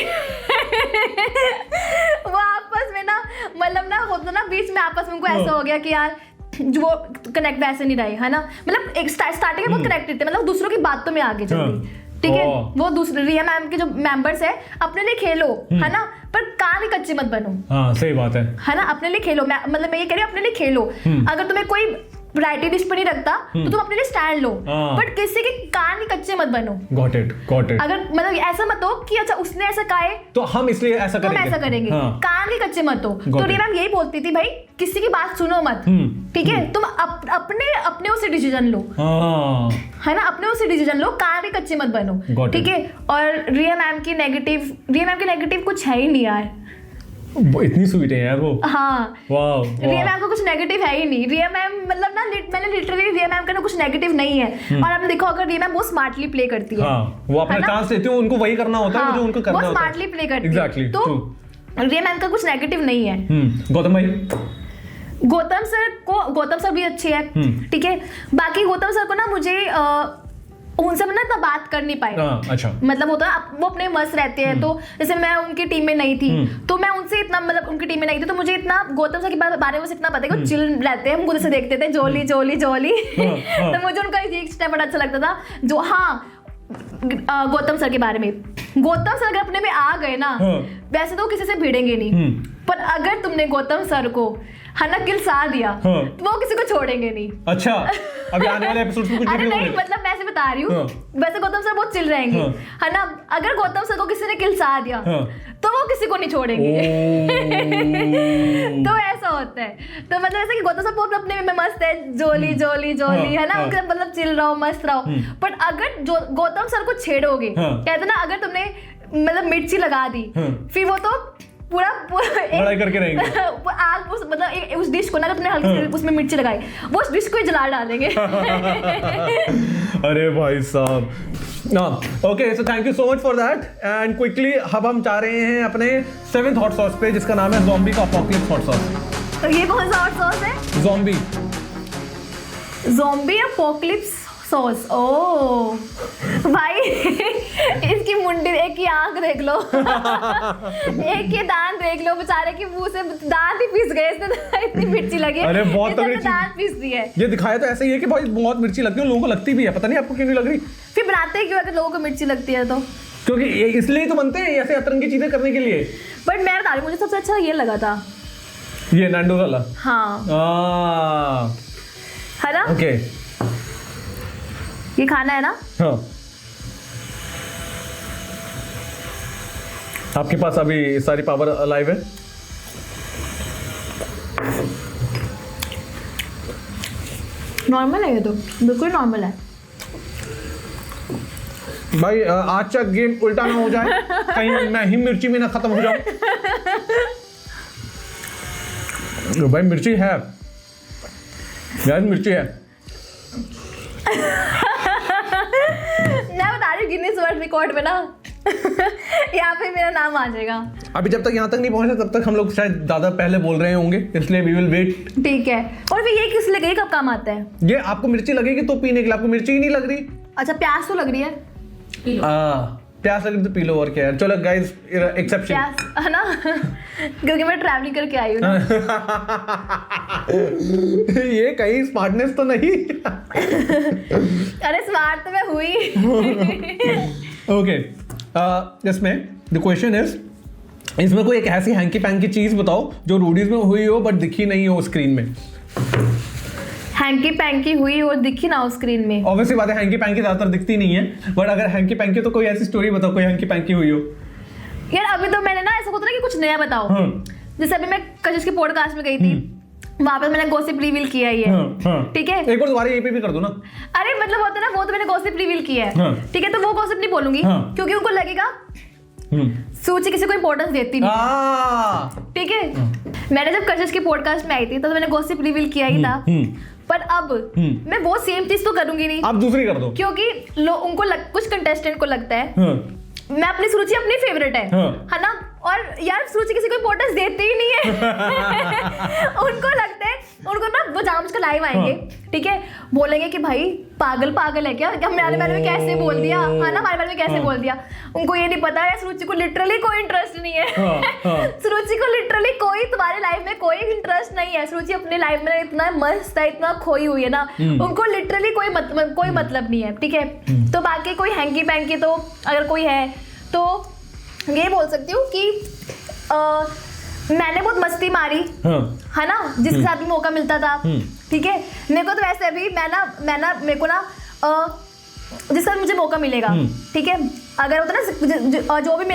वो आपस में ना मतलब ना होता ना बीच में आपस में उनको ऐसा हो गया कि यार जो कनेक्ट वैसे नहीं रहे, है ना, मतलब एक स्टार्टिंग में बहुत कनेक्टेड थे, मतलब दूसरों की बातों में आगे जल्दी, ठीक है, वो दूसरे रिया मैम के जो मेंबर्स है अपने लिए खेलो, है ना, पर कान ही कच्चे मत बनो, हाँ सही बात है ना, अपने लिए खेलो, मतलब मैं ये कह रही हूँ अपने लिए खेलो, अगर तुम्हें कोई वैरायटी लिस्ट पर नहीं रखता तो तुम अपने लिए स्टैंड लो, बट किसी के कान ही कच्चे मत बनो, गॉट इट, अगर मतलब ऐसा मत हो कि अच्छा उसने ऐसा कहा है तो हम इसलिए ऐसा करेंगे, कान ही कच्चे मत हो, तो रिया मैम यही बोलती थी भाई किसी की बात सुनो मत, ठीक है, तुम अपने उसे डिसीजन लो, है ना, अपने उसे डिसीजन लो, कान ही कच्चे मत बनो, ठीक है। और रिया मैम की नेगेटिव कुछ है ही नहीं यार, इतनी स्वीट है यार वो, हाँ वाओ, रिया मैम को कुछ नेगेटिव है ही नहीं, रिया मैम मतलब ना मैंने लिटरली रिया मैम का ना कुछ नेगेटिव नहीं है, और आपने देखा होगा रिया मैम बहुत स्मार्टली प्ले करती है, वो अपना चांस लेती है, उनको वही करना होता है जो उनको करना होता है, वो स्मार्टली प्ले करती है, एग्जैक्टली, तो रिया मैम का कुछ नेगेटिव नहीं है। गौतम भाई, गौतम सर भी अच्छे है, ठीक है, बाकी गौतम सर को ना मुझे उनसे मैं ना इतना बात कर नहीं पाई, अच्छा, मतलब होता है वो अपने मस्त रहते हैं, तो जैसे मैं उनकी टीम में नहीं थी तो मैं उनसे इतना मतलब उनकी टीम में नहीं थी तो मुझे इतना गौतम सर के बारे में इतना पता है कि चिल रहते हैं, हम खुद से देखते थे जोली जोली जोली। तो मुझे उनका एक स्टेप बड़ा अच्छा लगता था जो, हाँ गौतम सर के बारे में, गौतम सर अगर अपने में आ गए ना वैसे तो किसी से भिड़ेंगे नहीं, पर अगर तुमने गौतम सर को है ना किलसा दिया तो वो किसी को छोड़ेंगे नहीं। अच्छा, अभी आने वाले एपिसोड्स में कुछ अरे नहीं, मतलब मैं ऐसे बता रही हूँ, वैसे गौतम सर बहुत चिल रहेंगे, है ना, अगर गौतम सर को किसी ने किलसा दिया तो वो किसी को नहीं छोड़ेंगे। तो ऐसा होता है, तो मतलब ऐसा कि गौतम सर बहुत अपने में मस्त है, जोली जोली जोली, है ना, उनके मतलब चिल रहो मस्त रहो, बट अगर जो गौतम सर को छेड़ोगे, कहते ना अगर तुमने मतलब मिर्ची लगा दी फिर वो तो पूरा लड़ाई करके रहेंगे। आग मतलब उस डिश को ना तुमने हल्की सी उसमें मिर्ची लगाई, वो उस डिश को ही जला डालेंगे। अरे भाई साहब। Okay, so thank you so much for that and quickly अब हम जा रहे हैं अपने 7th हॉट सॉस पे, जिसका नाम है ज़ॉम्बी का अपोकलिप्स हॉट सॉस। तो ये कौन सा हॉट सॉस है? Zombie apocalypse sauce. ओ भाई इसकी मुंडी, एक की आंख देख लो, एक के दांत देख लो, बेचारे की मुंह से दांत ही पीस गए, इसने इतनी मिर्ची लगी। अरे बहुत तगड़ी चीज, दांत पीस दी है। ये दिखाया तो ऐसे ही है कि भाई बहुत मिर्ची लगती है, लोगों को लगती भी है, पता नहीं आपको क्यों नहीं लग रही। फिर बनाते हैं क्यों अगर लोगों को मिर्ची लगती है तो? क्योंकि इसलिए तो बनते हैं ऐसे अतरंगी चीजें करने के लिए। बट मैं बता रही, मुझे सबसे अच्छा ये लगा था, ये नैंडोज वाला। हाँ है ना? ओके, ये खाना है ना? हाँ। आपके पास अभी सारी पावर अलाइव है। नॉर्मल है ये तो, बिल्कुल नॉर्मल है भाई। आज का गेम उल्टा ना हो जाए, कहीं मैं ही मिर्ची में ना खत्म हो जाऊं। भाई मिर्ची है यार, मिर्ची है। मैं बता रही हूँ गिनीज वर्ल्ड रिकॉर्ड में ना यहाँ पे मेरा नाम आ जाएगा। अभी जब तक यहाँ तक नहीं पहुंचे तब तक हम लोग शायद ज्यादा पहले बोल रहे होंगे, इसलिए वी विल वेट। ठीक है। और फिर ये किस लिए कब काम आता है? ये आपको मिर्ची लगेगी तो पीने के लिए, आपको मिर्ची ही नहीं लग रही। अच्छा, प्यास तो लग रही है, प्यास लग रही तो पी लो, और क्या है। चलो गाइस, एक्सेप्शन प्यास है ना क्योंकि मैं ट्रैवलिंग करके आई हूँ ना। ये कहीं स्मार्टनेस तो नहीं। अरे स्मार्ट तो मैं हुई। ओके, इसमें द क्वेश्चन इज, इसमें कोई एक ऐसी हैंकी पैंकी चीज बताओ जो रूडीज में हुई हो बट दिखी नहीं हो स्क्रीन में। हैंकी पैंकी हुई और दिखी ना हो स्क्रीन में? ऑब्वियसली बात है, हैंकी पैंकी ज्यादातर दिखती नहीं है, बट अगर हैंकी पैंकी तो कोई ऐसी स्टोरी बताओ, कोई हैंकी पैंकी हुई हो। यार अभी तो मैंने ना ऐसा होता ना कि कुछ नया बताओ। जैसे अभी मैं कशिश के पॉडकास्ट में गई थी, वहां पे मैंने गॉसिप रिवील किया ही है। ठीक है, एक बार दोबारा ये पे भी कर दो ना। अरे मतलब होता है ना, वो तो मैंने गॉसिप रिवील किया है। ठीक है, तो वो गॉसिप नहीं बोलूंगी क्योंकि उनको लगेगा सूची किसी को इंपॉर्टेंस देती नहीं। ठीक है, मैंने जब कशिश के पॉडकास्ट में आई थी तो मैंने गॉसिप रिवील किया ही था, पर अब मैं वो सेम चीज तो करूंगी नहीं। आप दूसरी कर दो, क्योंकि उनको कुछ कंटेस्टेंट को लगता है मैं अपनी सुरुचि अपनी फेवरेट है ना, और यार सुरुचि किसी को इंपॉर्टेंस देती ही नहीं है। उनको लगता है, उनको ना वो जामुच का लाइव आएंगे, ठीक है, बोलेंगे कि भाई पागल पागल है क्या, हमारे बारे में कैसे बोल दिया है ना, हमारे बारे में कैसे बोल दिया। उनको ये नहीं पता है सुरुचि को लिटरली कोई इंटरेस्ट नहीं है। सुरुचि को लिटरली कोई तुम्हारे लाइफ में कोई इंटरेस्ट नहीं है। सुरुचि अपने लाइफ में इतना मस्त है, इतना खोई हुई है ना, उनको लिटरली कोई मतलब नहीं है। ठीक है, तो बाकी कोई हैंकी पैंकी तो अगर कोई है तो ये बोल सकती हूँ कि मैंने बहुत मस्ती मारी है ना, जिसके साथ भी मौका मिलता था। ठीक है, मेरे को तो वैसे अभी मैं ना मेरे को ना जिस साथ मुझे मौका मिलेगा, ठीक है, अगर होता ना जो भी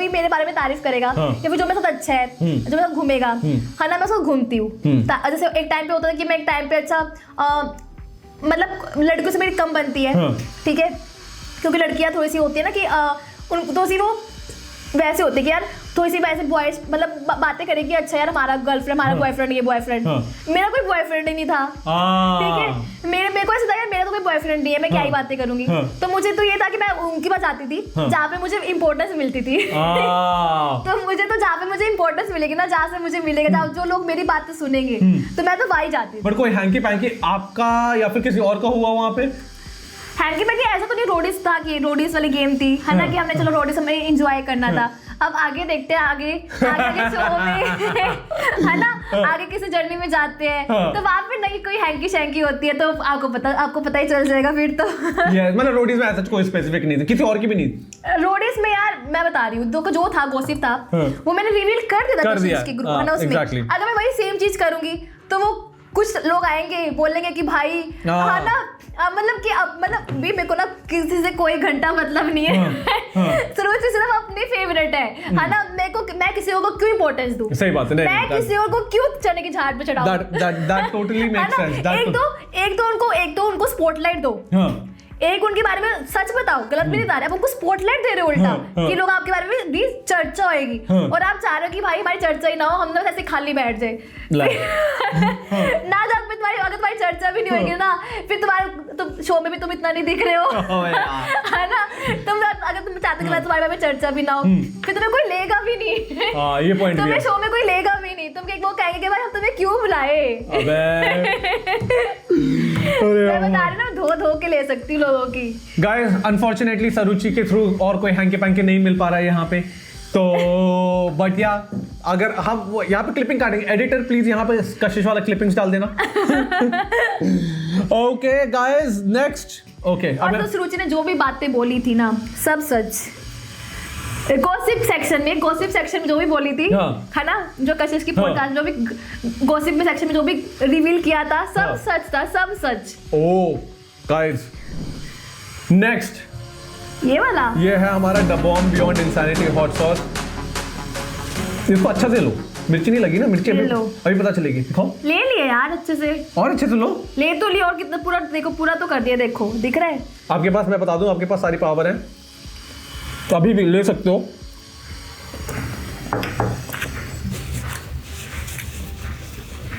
मेरे बारे में तारीफ करेगा या फिर जो मेरे साथ अच्छा है, जो मेरे साथ घूमेगा है ना, मैं उसको घूमती हूँ। जैसे एक टाइम पे होता था कि मैं एक टाइम पे अच्छा मतलब लड़कियों से मेरी कम बनती है। ठीक है, क्योंकि लड़कियां थोड़ी सी होती है ना कि तो सी वो वैसे होते कि यार थोड़ी सी वैसे बॉयज मतलब बातें करेगी, अच्छा यार हमारा गर्लफ्रेंड हमारा बॉयफ्रेंड, ये बॉयफ्रेंड। मेरा कोई बॉयफ्रेंड ही नहीं था। ठीक है, मेरे को ऐसा था यार मेरा तो कोई बॉयफ्रेंड नहीं है, मैं क्या ही बातें करूंगी। तो मुझे तो ये था कि मैं उनकी पास जाती थी जहाँ पे मुझे इंपॉर्टेंस मिलती थी। तो मुझे तो जहाँ पे मुझे इंपॉर्टेंस मिलेगी ना, जहाँ से मुझे मिलेगा, जहाँ जो लोग मेरी बातें सुनेंगे, तो मैं तो वहीं जाती थी। बट कोई हैंकी पैंकी आपका या फिर किसी और का हुआ वहाँ पे? हैंकी पैंकी ऐसा तो नहीं, रोडीज था कि रोडीज वाली गेम थी है ना, कि हमने चलो रोडीज हमें एंजॉय करना था। अब आगे देखते हैं, आगे शो में है ना, आगे किसी जर्नी में जाते हैं तो वहाँ पे नहीं कोई हैंकी शैंकी होती है, तो आपको पता ही चल जाएगा फिर तो। मतलब रोडीज में ऐसा कोई स्पेसिफिक नहीं थी, किसी और की भी नहीं थी। रोडीज में यार मैं बता रही हूँ, जो था गॉसिप था वो मैंने रिवील कर दिया था के ग्रुप है ना, उसमें अगर मैं वही सेम चीज करूंगी तो वो कुछ लोग आएंगे बोलेंगे कि भाई है ना, मतलब कि अब मतलब भी मेरे को ना किसी से कोई घंटा मतलब नहीं है। सिर्फ अपनी फेवरेट है ना, मैं किसी और को क्यों इंपॉर्टेंस दूं? सही बात है, मैं किसी और को क्यों चने की झाड़ पे चढ़ाऊं? That totally makes sense. एक तो उनको स्पॉटलाइट दो, एक उनके बारे में सच बताओ, गलत भी नहीं बता रहे, आप उनको स्पॉटलाइट दे रहे हो उल्टा कि लोग आपके बारे में भी चर्चा होएगी, और आप चाह रहे हो कि भाई हमारी चर्चा ही ना हो, हम लोग ऐसे खाली बैठ जाए ना, जब तुम्हारी अगर तुम्हारी चर्चा भी नहीं होगी ना, फिर तुम शो में भी तुम इतना नहीं दिख रहे हो है ना, तुम अगर तुम चाहते हो तुम्हारे बारे में चर्चा भी ना हो, फिर तुम्हें कोई लेगा भी नहीं, ये पॉइंट तुम्हें शो में कोई लेगा भी नहीं, तुम वो कहेंगे कि भाई हम तुम्हें क्यों बुलाए। मैं बता रही ना, धो के ले सकती हूँ लोगों की। गाइस अनफॉर्चुनेटली सरुचि के थ्रू और कोई हैंके पैंके नहीं मिल पा रहा है यहाँ पे, तो बट या अगर हम यहाँ पे क्लिपिंग काटेंगे, एडिटर प्लीज यहाँ पे कशिश वाला क्लिपिंग्स डाल देना। Okay guys next. ओके और तो सरुचि ने जो भी बातें बोली थी ना, सब सच। गॉसिप सेक्शन में जो भी बोली थी, है ना, जो कशिश की पॉडकास्ट, जो भी गॉसिप में सेक्शन में जो भी रिवील किया था, सब सच था, सब सच। ओह गाइस नेक्स्ट, ये वाला, ये है हमारा the bomb beyond insanity hot sauce. इसको अच्छा से लो, मिर्ची नहीं लगी ना, मिर्ची अभी पता चलेगी। दिखाओ, ले लिए यार अच्छे से, और अच्छे से लो, ले तो लिया, और कितना पूरा देखो, पूरा तो कर दिया, देखो दिख रहा है आपके पास। मैं बता दूं आपके पास सारी पावर है, तो अभी भी ले सकते हो।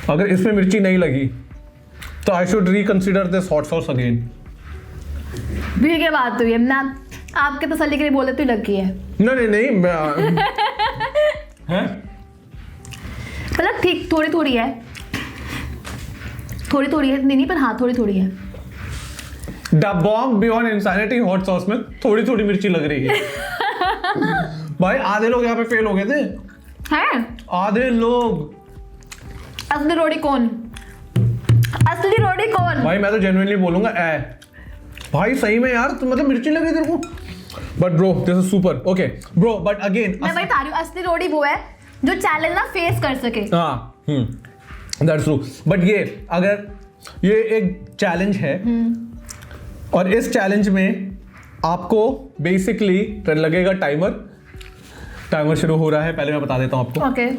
अगर इसमें मिर्ची नहीं लगी तो I should reconsider this hot sauce again. भी क्या बात हुई है, मैं आपके तसल्ली के लिए बोल देती हूँ, लगी है। नहीं मैं हैं? मतलब ठीक थोड़ी थोड़ी है, नहीं पर हाँ थोड़ी है। The bomb beyond insanity hot sauce में थोड़ी मिर्ची लग रही है। भाई आधे लोग यहाँ पे फेल हो गए थे, हैं? आधे लोग। असली रोड़ी कौन? भाई मैं तो जेन्युइनली बोलूंगा भाई सही में यार, तो मतलब मिर्ची लगी तेरे को। But bro this is super. Okay bro, but again मैं वही बता रही हूँ, असली रोड़ी वो है जो चैलेंज ना फेस कर सके। हाँ दैट्स ट्रू। बट ये अगर ये एक चैलेंज है और इस चैलेंज में आपको बेसिकली लगेगा टाइमर शुरू हो रहा है, पहले मैं बता देता हूँ आपको। ओके।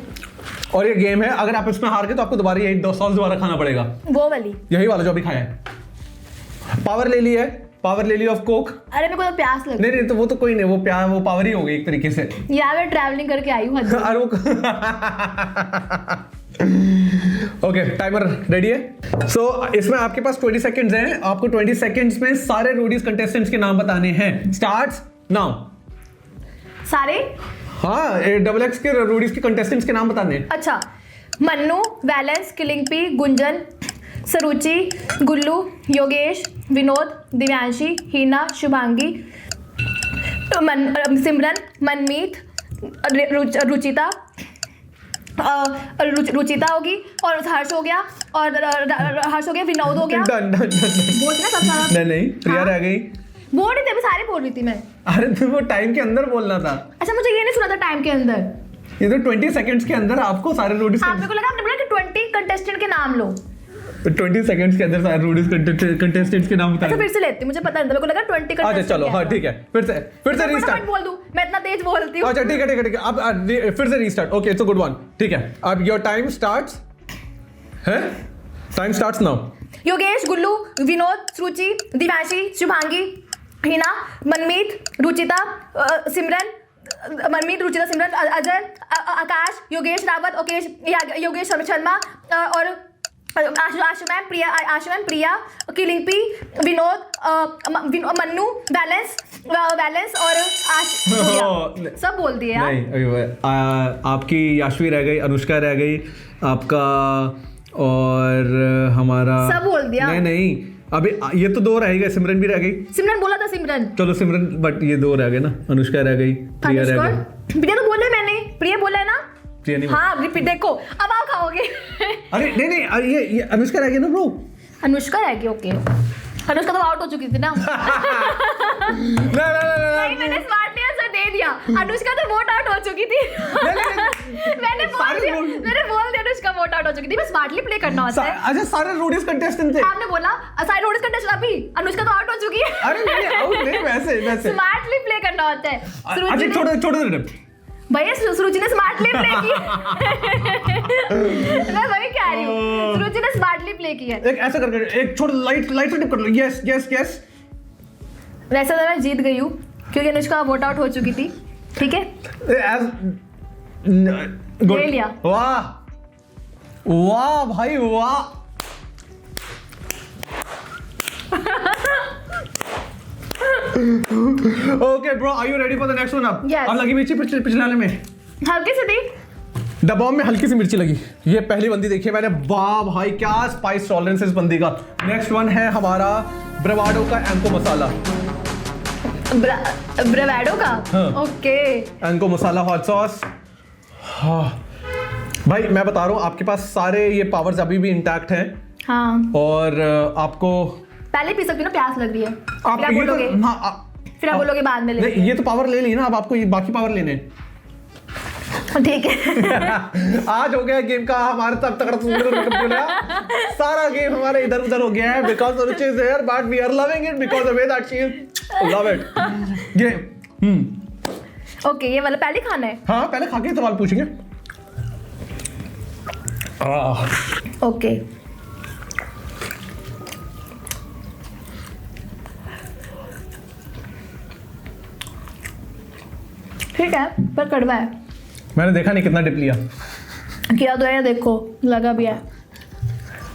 और ये गेम है, अगर आप इसमें हार गए तो आपको दोबारा यही सॉस दोबारा खाना पड़ेगा, वो वाली, यही वाला जो अभी खाया है। पावर ले ली ऑफ कोक। अरे मेरे को तो प्यास लगी। नहीं तो वो तो कोई नहीं, वो पावर ही हो गई एक तरीके से। यार मैं ट्रैवलिंग करके आई हूँ। ओके टाइमर रेडी है। सो इसमें आपके पास 20 सेकंड्स हैं, आपको 20 सेकंड्स में सारे रोडीज कंटेस्टेंट्स के नाम बताने हैं। Starts now. सारे? हाँ, XX के रोडीज के कंटेस्टेंट्स के नाम बताने हैं। अच्छा, मन्नू, वैलेंस, किलिंगपी, गुंजन, सरुचि, गुल्लू, योगेश, विनोद, दिव्यांशी, हीना, शुभांगी, सिमरन, मनमीत, रुचिता होगी, और हर्ष हो गया, विनोद हो गया। नहीं प्रिया रह गई। बोल रही थी, सारे बोल रही थी मैं। अरे तो वो टाइम के अंदर बोलना था। अच्छा मुझे ये नहीं सुना था टाइम के अंदर। ये तो 20 सेकंड्स के अंदर आपको सारे रोडीज। आपको लगा आपने बोला कि 20 कंटेस्टेंट के नाम लो। 20 सेकंड्स के अंदर सारे रोडीज कंटेस्टेंट्स के नाम बताओ। अच्छा फिर से लेती, मुझे पता नहीं था, मेरे को लगा 20 कंटेस्टेंट। अच्छा चलो, हाँ ठीक है, फिर से रीस्टार्ट बोल दूं, मैं इतना तेज बोलती हूं। अच्छा ठीक है, अब फिर से restart. Okay it's a good one. ठीक है, अब योर टाइम स्टार्ट्स है, टाइम स्टार्ट्स नाउ। योगेश, गुल्लू, विनोद, सुरुचि, दिव्यांशी, शुभांगी, हीना, मनमीत, रुचिता, सिमरन, अजय, आकाश, योगेश रावत, योगेश शर्मा, और आशुमैम, प्रिया, किलिंगपी, विनोद, मन्नू, वैलेंस और सब बोल दिए यार। नहीं, आपकी याशवी रह गई, अनुष्का रह गई, आपका और हमारा सब बोल दिया। नहीं अभी ये तो 2 रह गए, सिमरन भी रह गई। सिमरन बोला था, सिमरन। चलो सिमरन, बट ये 2 रह गए ना, अनुष्का रह गई, प्रिया रह गई। प्रिया तो बोले मैंने, प्रिया बोला है ना। प्रिया नहीं। हाँ रिपीट, देखो अब आप खाओगे। अरे नहीं ये अनुष्का रह गई ना ब्रो। अनुष्का रह गई, ओके। अनुष्का तो आउट हो चुकी थी ना। नहीं मैंने स्मार्टली आंसर दे दिया, अनुष्का तो वोट आउट हो चुकी थी। मैंने बोल दिया अनुष्का वोट आउट हो चुकी थी, बस स्मार्टली प्ले करना होता है। अच्छा सारे रोडीज कंटेस्टेंट थे। आपने बोला सारे रोडीज कंटेस्टेंट, अभी अनुष्का तो आउट हो चुकी है। अरे नहीं आउट नहीं, वैसे स्मार्टली प्ले करना होता है। अच्छा छोड़ भैया सुरुचि ने स्मार्टली प्ले की। मैं वही कह रही हूँ, सुरुचि ने स्मार्टली प्ले की है। एक ऐसा करके एक छोड़ लाइट से टिप कर लो। यस वैसे तो मैं जीत गई हूँ क्योंकि अनुष्का वोट आउट हो चुकी थी, ठीक है। ले लिया। वाह वाह भाई वाह। Okay bro, are you ready for the next one? अब लगी मिर्ची पिछले वाले में हल्की सी थी, दबाव में हल्की सी मिर्ची लगी। ये पहली बंदी देखी है मैंने, वाह भाई क्या स्पाइस टॉलरेंस है इस बंदी का। नेक्स्ट वन है हमारा ब्रावाडो का एंको मसाला। ब्रावाडो का? हाँ। ओके। एंको मसाला हॉट सॉस। हाँ भाई मैं बता रहा हूँ, आपके पास सारे ये पावर्स अभी भी इंटैक्ट हैं। हाँ। और आपको पहले पी सकती हो ना, प्यास लग रही है। आप फिर बोलोगे, फिर आप बोलोगे बाद में ले। ये तो पावर ले ली ना, अब आपको ये बाकी पावर लेने। ठीक है। आज हो गया गेम का हमारा तब तक सारा गेम हमारे इधर उधर हो गया है because Ruchi is here but we are loving it because the way that she love it. ये ओके, ये वाला पहले खाना है। हाँ पहले खा के सवाल पूछेंगे। ओके ठीक है, पर कड़वा है। मैंने देखा नहीं कितना डिप लिया। किया तो है, देखो लगा भी है।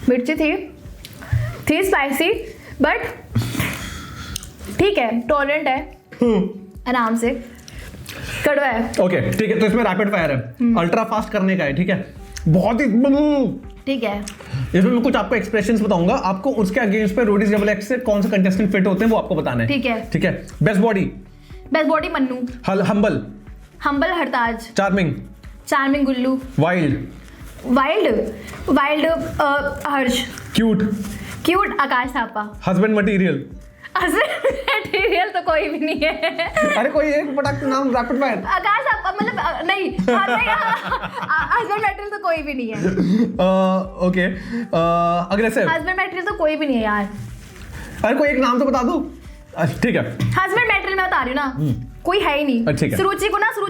मिर्ची थी स्पाइसी बट ठीक है, टॉलरेंट है, आराम से। कड़वा है। ओके ठीक है, तो इसमें रैपिड फायर है, अल्ट्रा फास्ट करने का है, ठीक है, बहुत ही ठीक है। इसमें मैं कुछ आपको एक्सप्रेशंस बताऊंगा, आपको उसके अगेंस्ट पे रोडीज डबल एक्स से कौन सा कंटेस्टेंट फिट होते हैं वो आपको बताना है। ठीक है। ठीक है। Best body Mannu. Humble Hartaj. Charming Gullu. Wild Harsh. Cute Akash Thapa. Husband material तो कोई भी नहीं है। अरे कोई एक पटाख नाम रैपिड फायर। आकाश थापा मतलब नहीं, हस्बैंड मटेरियल तो कोई भी नहीं है। Okay aggressive. हस्बैंड मटेरियल तो कोई भी नहीं है यार। अरे कोई एक नाम तो बता दो। ठीक है। हस्बैंड मटेरियल मैं बता रही हूँ ना, कोई है ही नहीं। सुरुचि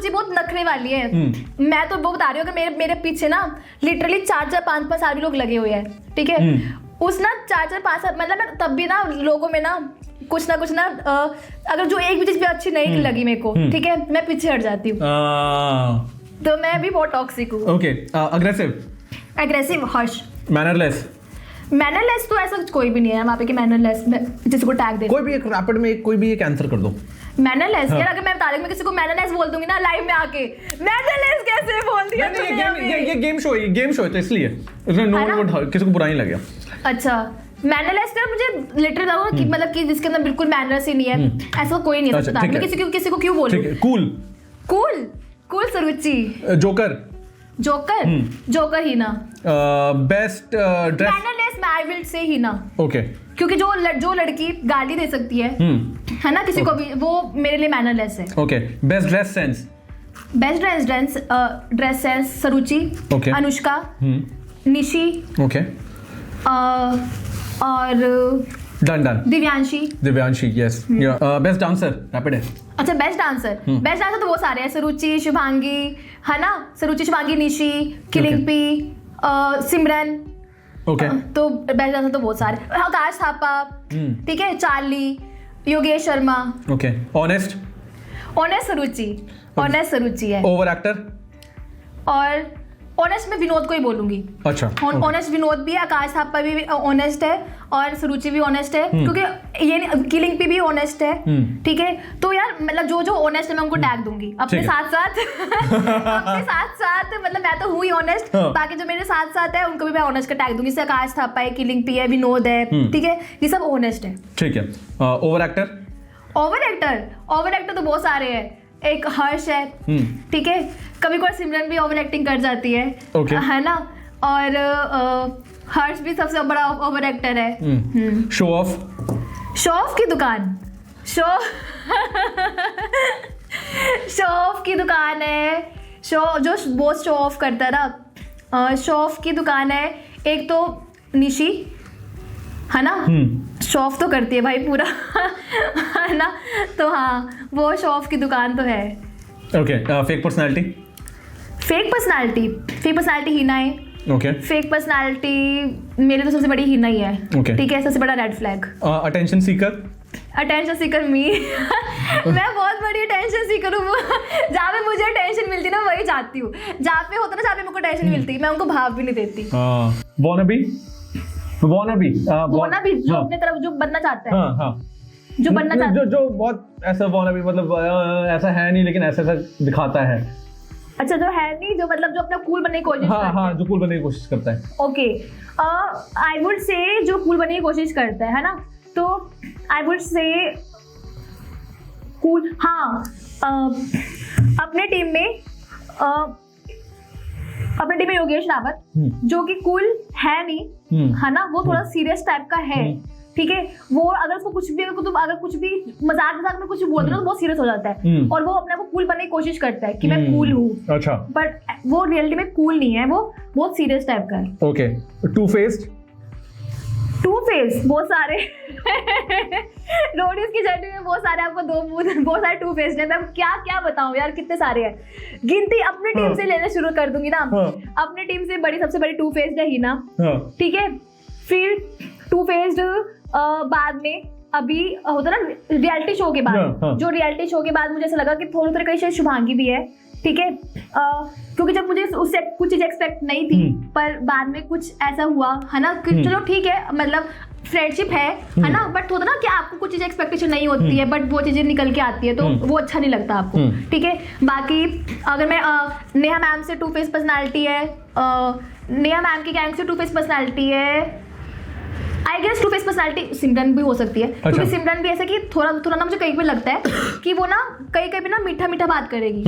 बहुत नखरे वाली है। मैं तो वो बता रही हूँ कि मेरे पीछे ना लिटरली 4-5 सारे लोग लगे हुए हैं, ठीक है। उस ना 4-5 मतलब मैं तब भी ना लोगों में ना कुछ ना अगर जो एक भी चीज भी अच्छी नहीं लगी मेरे को, ठीक है, मैं पीछे हट जाती हूँ। तो मैं भी बहुत टॉक्सिक हूँ। ओके अग्रेसिव हर्ष। मैनरलेस तो ऐसा कोई भी नहीं है वहाँ पे कि मैनरलेस जिसको टैग दे। कोई भी एक रैपिड में कोई भी एक आंसर कर दो। मैनरलेस यार, अगर मैं बता दूं मैं किसी को मैनरलेस बोल दूंगी ना लाइव में आके, मैनरलेस कैसे बोल दिया तुमने? ये गेम शो है तो इसलिए इसमें नो किसी को बुरा नहीं लगे। अच्छा मैनरलेस का मुझे लिटरली बताओ कि मतलब कि जिसके अंदर बिल्कुल मैनर्स ही नहीं है, ऐसा कोई नहीं है सकता। मैं किसी को क्यों बोलूं? कूल सरुचि। जोकर ही ना। Best dress. Mannerless I will say ही ना। ओके क्योंकि जो लड़की गाली दे सकती है ना किसी को भी, वो मेरे लिए मैनरलेस है। Okay best dress sense Saruchi, Anushka, Nishi, okay और done Divyanshi yes. Best dancer rapid है। अच्छा बेस्ट डांसर तो बहुत सारे हैं। सरुचि, शुभांगी है ना, शुभांगी, निशी, किलिंगपी, सिमरन। ओके तो बेस्ट डांसर तो बहुत सारे। आकाश थापा, ठीक है, Charlie, Yogesh Sharma. Okay honest Saruchi है। ओवर एक्टर और ऑनेस्ट में विनोद को ही बोलूंगी। अच्छा ऑनेस्ट विनोद भी है, आकाश थापा भी ऑनेस्ट है और सरुचि भी ऑनेस्ट है, क्योंकि ये किलिंग पे भी ऑनेस्ट है, ठीक है। तो यार मतलब जो ऑनेस्ट है मैं उनको टैग दूंगी अपने साथ मतलब मैं तो हुई ऑनेस्ट, बाकी जो मेरे साथ साथ है उनको भी मैं ऑनेस्ट का टैग दूंगी। जैसे आकाश थापा है, किलिंग पी है, विनोद है, ठीक है, ये सब ऑनेस्ट है। ठीक है। ओवर एक्टर तो बहुत सारे हैं। एक हर्ष है, ठीक है, कभी कोई सिमरन भी ओवर एक्टिंग कर जाती है, है ना, और हर्ष भी सबसे बड़ा ओवर एक्टर है। शो ऑफ की दुकान शो ऑफ की दुकान है। जो बहुत शो ऑफ करता है ना, शो ऑफ की दुकान है। एक तो निशी है ना, शो ऑफ तो करती है भाई पूरा है ना, तो हाँ वो शो ऑफ की दुकान तो है। ओके फेक पर्सनालिटी हीना है। ओके फेक पर्सनालिटी मेरे तो सबसे बड़ी हीना ही है। Okay. ठीक है, सबसे बड़ा red flag. Attention seeker attention seeker me मैं बहुत बड़ी अटेंशन सीकर हूँ। जहाँ पे मुझे अटेंशन मिलती ना वही जाती हूँ, जहाँ पे होता ना जहाँ पे मेरे को अटेंशन मिलती मैं उनको भाव भी नहीं देती। wannabe जो अपने तरफ जो बनना चाहता है, जो बनना चाहता है, जो बहुत ऐसा wannabe मतलब ऐसा है नहीं लेकिन ऐसा दिखाता है। अच्छा, जो है नहीं, जो मतलब जो अपना कूल बनने की कोशिश करता है। हाँ, जो कूल बनने की कोशिश करता है। ओके, आई वुड से जो कूल बनने की कोशिश करता है ना, तो आई वुड से कूल। हाँ, अपने टीम में योगेश रावत जो कि कूल है नहीं, है ना, वो थोड़ा सीरियस टाइप का है, ठीक है। वो अगर उसको कुछ भी अगर कुछ भी मजाक में कुछ बोल दो तो बहुत सीरियस हो जाता है, और वो अपने को कूल बनने की कोशिश करता है कि मैं कूल हूँ। अच्छा, बट वो रियलिटी में कूल नहीं है, वो बहुत सीरियस टाइप का है। ओके, टू फेस बहुत सारे रोडीज की जर्नी में बहुत सारे आपको बहुत सारे टू फेस्ड है। मैं क्या बताऊं यार, कितने सारे हैं, गिनती अपनी टीम से लेना शुरू कर दूंगी ना। अपनी टीम से सबसे बड़ी टू फेस्ड है हिना, ठीक है। फिर टू फेस्ड बाद में अभी होता ना रियलिटी शो के बाद, जो रियलिटी शो के बाद मुझे ऐसा लगा कि थोड़ी तरीके से शुभांगी भी है, ठीक है। क्योंकि जब मुझे उससे कुछ चीज एक्सपेक्ट नहीं थी, पर बाद में कुछ ऐसा हुआ है ना कि चलो ठीक है, मतलब फ्रेंडशिप है ना, बट होता ना कि आपको कुछ चीजें एक्सपेक्टेशन नहीं होती है, बट वो चीजें निकल के आती है तो वो अच्छा नहीं लगता आपको, ठीक है। बाकी अगर मैं नेहा मैम से टू फेस पर्सनालिटी है, नेहा मैम की गैंग से टू फेस पर्सनालिटी है, I guess two face personality Simran भी हो सकती है। क्योंकि सिमरन भी ऐसा कि थोड़ा ना मुझे कहीं पे लगता है कि वो ना कहीं ना मीठा बात करेगी,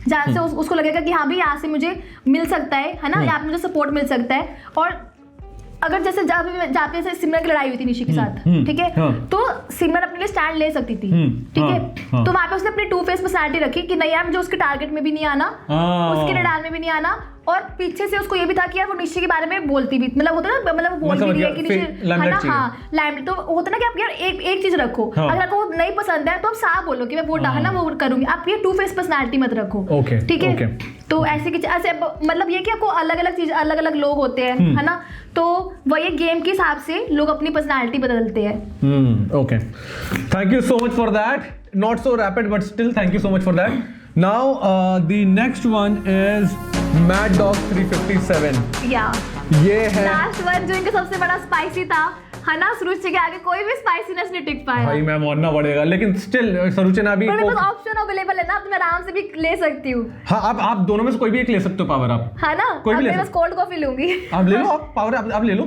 जहाँ से उसको लगेगा कि हाँ भाई यहाँ से मुझे मिल सकता है ना, यहाँ पे मुझे सपोर्ट मिल सकता है। और अगर जैसे जहाँ पे सिमरन की लड़ाई हुई थी निशी के साथ, ठीक है, तो सिमरन अपने लिए स्टैंड ले सकती थी, ठीक है। तो वहाँ पे उसने अपनी टू फेस पर्सनालिटी रखी कि नहीं यार मुझे उसके टारगेट में भी नहीं आना, उसके रडार में भी नहीं आना, और पीछे से उसको ये भी था कि यार वो निशी के बारे में बोलती भी, मतलब होता ना, मतलब वो बोल भी रही है कि निशी, है ना, हाँ लाइमलाइट। तो होता ना कि आप यार एक चीज रखो, अगर आपको नहीं पसंद है तो आप साफ बोलो कि मैं वो है ना वो करूंगी, आप ये टू फेस पर्सनालिटी मत रखो, ठीक है। तो ऐसे मतलब ये कि आपको अलग अलग चीज, अलग अलग लोग होते हैं, है ना, तो वही गेम के हिसाब से लोग अपनी पर्सनालिटी बदलते हैं। Okay, thank you so much for that, not so rapid but still thank you so much for that. Now the next one is mad dog 357। या ये है लास्ट वन जो इनका सबसे बड़ा स्पाइसी था, है ना। सरुचि के आगे कोई भी स्पाइसीनेस नहीं टिक पाया। भाई मैं मानना पड़ेगा, लेकिन स्टिल सरुचि ने अभी मेरे पास ऑप्शन अवेलेबल है ना, तो मैं आराम से भी ले सकती हूँ। हाँ, आप दोनों में से कोई भी एक ले सकते हो पावर आप, है ना। कोई भी ले, बस कोल्ड कॉफी लूंगी। आप ले लो, आप पावर आप ले लो।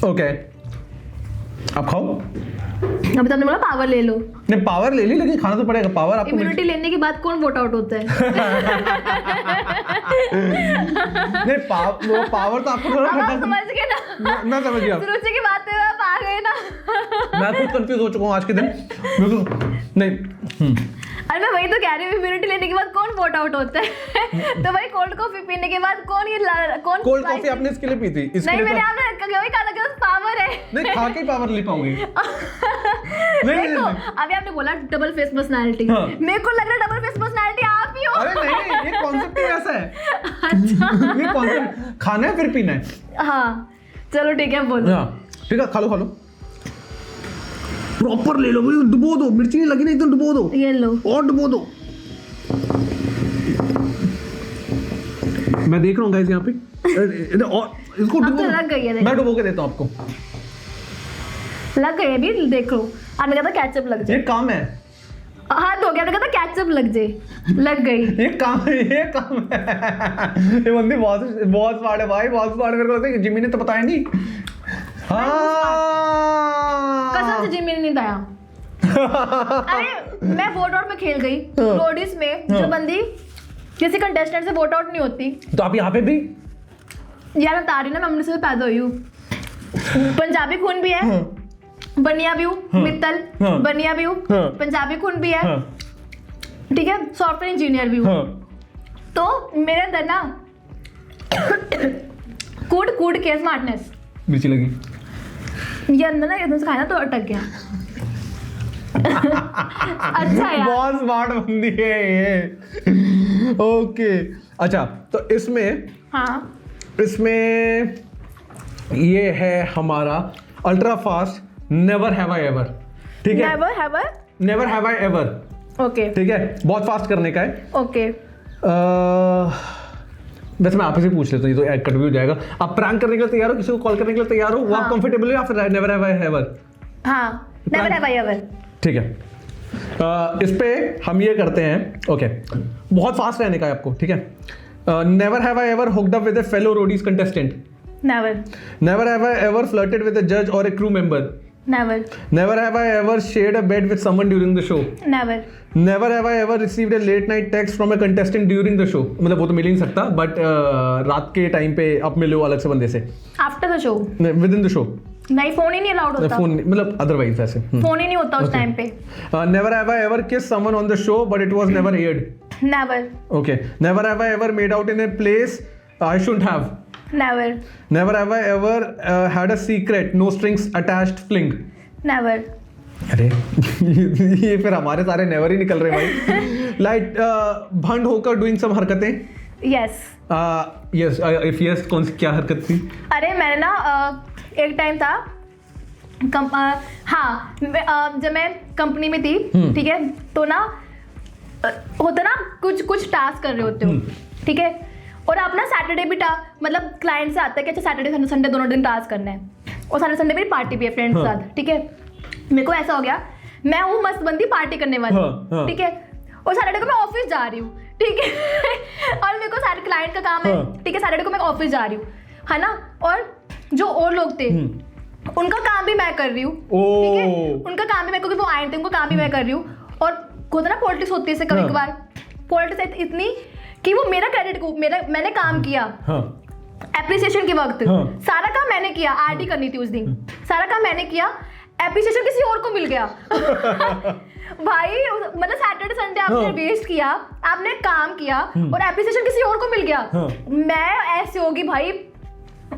ओके, आप खाओ। अभी तुमने बोला पावर ले लो। नहीं, पावर ले ली, लेकिन खाना तो पड़ेगा। पावर आपको इम्यूनिटी लेने के बाद कौन वोट आउट होता है? नहीं, वो पावर तो आपको थोड़ा आप समझ गए ना। मैं समझ गया। सुरुचि की बात में आप आ गए ना। मैं खुद कंफ्यूज हो चुका हूँ आज के दिन। नहीं, अरे मैं वही तो कह रही हूँ, इम्यूनिटी लेने के बाद कौन वोट आउट होता है? तो भाई कोल्ड कॉफी पीने के बाद कौन कोल्ड कॉफी आपने इसके लिए पी थी? नहीं, मैंने वही कहा था कि पावर है। नहीं, खा के पावर ले पाओगे। देखो, अभी आपने बोला डबल फेस पर्सनालिटी, मेरे को लग रहा है डबल फेस पर्सनालिटी आप ही हो। अरे नहीं, ये कॉन्सेप्ट ही ऐसा है। अच्छा, ये कॉन्सेप्ट खाना है फिर पीना है। हाँ चलो ठीक है, बोलो। ठीक है, खा लो। प्रॉपर ले लो, डुबो दो, मिर्ची नहीं लगी ना, एकदम डुबो दो। ये लो, और डुबो दो। मैं देख रहा हूँ गाइस यहाँ पे, और इसको डुबो। तो लग गई है, मैं डुबो के देता हूँ आपको। लग गई है अभी, देखो। आपने कहा था कैचअप लग जाए। ये काम है। हाँ तो क्या कहता कैचअप लग जाए, लग गई। ये काम है। ये बंदी बहुत स्मार्ट है भाई, बहुत स्मार्ट है। मेरे को लगता है जिमी ने तो बताया नहीं। कसम से जिमी ने नहीं बताया। अरे मैं वोट आउट में खेल गई रोडीज में, जो बंदी किसी कंटेस्टेंट से वोट आउट नहीं होती, तो आप यहाँ पे भी यार बता रही ना, मैं अमृतसर से पैदा हुई हूँ, पंजाबी खून भी है, बनिया भी हूँ, मित्तल बनिया भी हूँ, पंजाबी खून भी है, ठीक है, सॉफ्टवेयर इंजीनियर भी हूँ। तो मेरे अंदर ना कूट के स्मार्टनेस मिर्ची लगी, ये अंदर ना एकदम से खाया ना तो अटक गया। अच्छा यार, बहुत स्मार्ट बंदी है ये। ओके, अच्छा तो इसमें हाँ इसमें ये है हमारा ultra fast never have I ever, ठीक है? Never have I ever, okay, ठीक है? बहुत फास्ट करने का है। ओके, वैसे मैं आप से पूछ लेता हूँ, ये तो कट भी हो जाएगा। आप प्रैंक करने के लिए तैयार हो, किसी को कॉल करने के लिए तैयार हो, वो आप कंफर्टेबल हो या फिर नेवर हैव आई एवर? हाँ, नेवर हैव आई एवर, ठीक है। इस पे हम ये करते हैं, ओके, बहुत फास्ट रहने का है आपको, ठीक है? Never have I ever hooked up with a fellow Roadies contestant? Never. Never have I ever flirted with a जज और a crew member? Never. Never have I ever shared a bed with someone during the show? Never. Never have I ever received a late night text from a contestant during the show? मतलब वो तो मिल ही नहीं सकता, बट रात के टाइम पे आप मिले हो अलग से बंदे से? After the show? With in the show? नहीं, फोन ही नहीं अलाउड होता। फोन मतलब अदरवाइज ऐसे फोन ही नहीं होता उस टाइम पे। Never have I ever kissed someone on the show but it was never aired? Never. Okay. Never have I ever made out in a place I shouldn't have? Never. Never have I ever had a secret no strings attached fling? Never. अरे ये फिर हमारे सारे नेवर ही निकल रहे भाई। लाइक भंड होकर डूइंग सम हरकतें? यस। यस, इफ यस कौन सी क्या हरकत थी? अरे मैंने ना एक टाइम था हाँ, जब मैं कंपनी में थी, ठीक है, तो ना होता ना कुछ टास्क कर रहे होते हो, ठीक है, और आप ना सैटरडे भी मतलब क्लाइंट से आता है कि अच्छा सैटरडे संडे दोनों दिन टास्क करना है, और सारे संडे मेरी पार्टी भी है फ्रेंड्स के साथ, ठीक है। मेरे को ऐसा हो गया, मैं हूँ मस्त बंदी पार्टी करने वाली, ठीक है, और सैटरडे को मैं ऑफिस जा रही हूँ, ठीक है, और मेरे को सारे क्लाइंट का काम है, ठीक है, सैटरडे को मैं ऑफिस जा रही हूँ, है ना, और जो और लोग थे उनका काम भी मैं कर रही हूँ, ठीक है, उनका काम भी मैं, क्योंकि वो आए थे, उनका काम भी मैं कर रही हूँ, और होता ना पॉलिटिक्स होती है कभी कभार, पॉलिटिक्स इतनी कि वो मेरा क्रेडिट को मैंने काम किया, एप्रिसिएशन के वक्त सारा काम मैंने किया, आरटी करनी थी उस दिन, सारा काम मैंने किया, एप्रिसिएशन किसी और को मिल गया। भाई मतलब सैटरडे संडे आपने वेस्ट किया, आपने काम किया और एप्रिसिएशन किसी और को मिल गया। मैं ऐसे होगी भाई,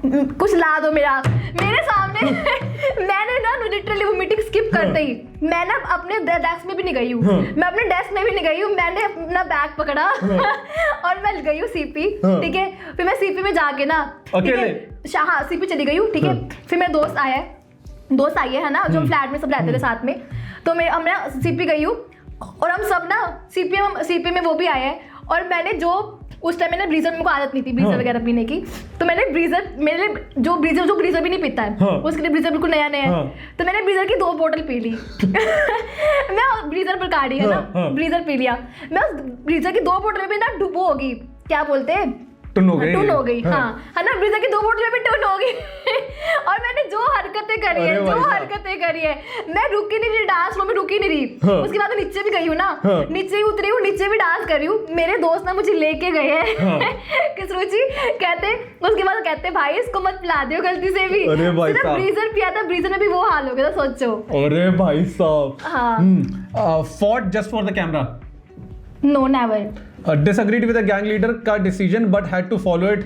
कुछ ला दो मेरे सामने। मैंने ना लिटरली वो मीटिंग स्किप करते ही मैं ना अपने डेस्क में भी नहीं गई हूँ, मैं अपने डेस्क में भी नहीं गई हूँ, मैंने अपना बैग पकड़ा और मैं गई हूँ सीपी, ठीक है, फिर मैं सीपी में जाके ना हाँ सीपी चली गई हूँ, ठीक है, फिर मेरा दोस्त आई है ना, जो फ्लैट में सब रहते थे साथ में, तो हम ना सीपी गई हूँ और हम सब ना सीपी में वो भी आए हैं, और मैंने जो उस टाइम मैंने ब्रीजर, मेरे को आदत नहीं थी ब्रीजर वगैरह पीने की, तो मैंने ब्रीजर, मेरे जो ब्रीजर भी नहीं पीता है, उसके लिए ब्रीजर बिल्कुल नया है, तो मैंने ब्रीजर की 2 बोतल पी ली। मैं ब्रीजर पर काढ़ी है ना, ब्रीजर पी लिया, मैं उस ब्रीजर की 2 बोतल में भी ना डुबो होगी, क्या बोलते हैं, टुन हो गई, हाँ, है ना, ब्रीजर की 2 बोतल में भी टुन हो गई। और मैंने जो हरकतें करी है, मैं रुकी नहीं रही, डांस फ्लोर में रुकी नहीं रही, उसके बाद नीचे भी गई हूँ ना, नीचे ही उतरी हूँ, नीचे भी डांस कर रही हूँ, मेरे दोस्त ना मुझे लेके गए हैं किस रुचि कहते, उसके बाद कहते भाई इसको मत पिला दियो गलती से भी, सिर्फ ब्रीजर पिया था, ब्रीजर में भी वो हाल हो गया था, सोचो। अरे भाई साहब, हाँ, fought just for the camera? No, never. Disagreed with a gang leader का decision but had to follow it?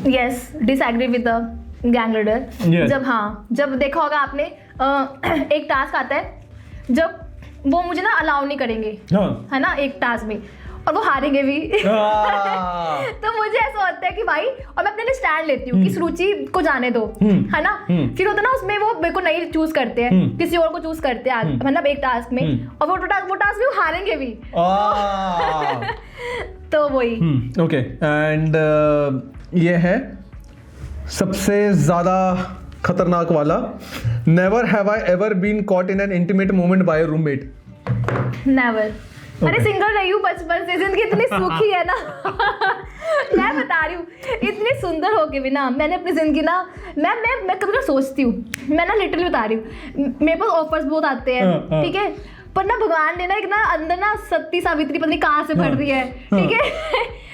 Yes, disagree with the gang leader. Yes. जब देखा होगा आपने एक टास्क आता है जब वो मुझे ना अलाउ नहीं करेंगे, है ना, एक टास्क में, और वो हारेंगे भी। तो मुझे ऐसा होता है कि भाई, और मैं अपने लिए स्टैंड लेती हूँ कि सुरुचि को जाने दो, है ना, फिर होता ना उसमें वो मेरे को नहीं चूज करते हैं, किसी और को चूज करते हैं, मतलब एक टास्क में, और वो टास्क भी वो हारेंगे भी। तो वही। ओके, एंड ये है सबसे ज्यादा खतरनाक वाला, never have I ever been caught in an intimate moment by a roommate? Never. अरे सिंगल रही हूँ बचपन से, जिंदगी इतनी सूखी है ना। मैं बता रही हूँ, इतनी सुंदर होके भी ना मैंने अपनी जिंदगी ना, मैं कभी सोचती हूँ, मैं ना लिटरली बता रही हूँ, मेरे पास ऑफर्स बहुत आते हैं, ठीक है, पर ना भगवान ने ना एक ना अंदर ना सती सावित्री पता नहीं कहाँ से पड़ रही है, ठीक है।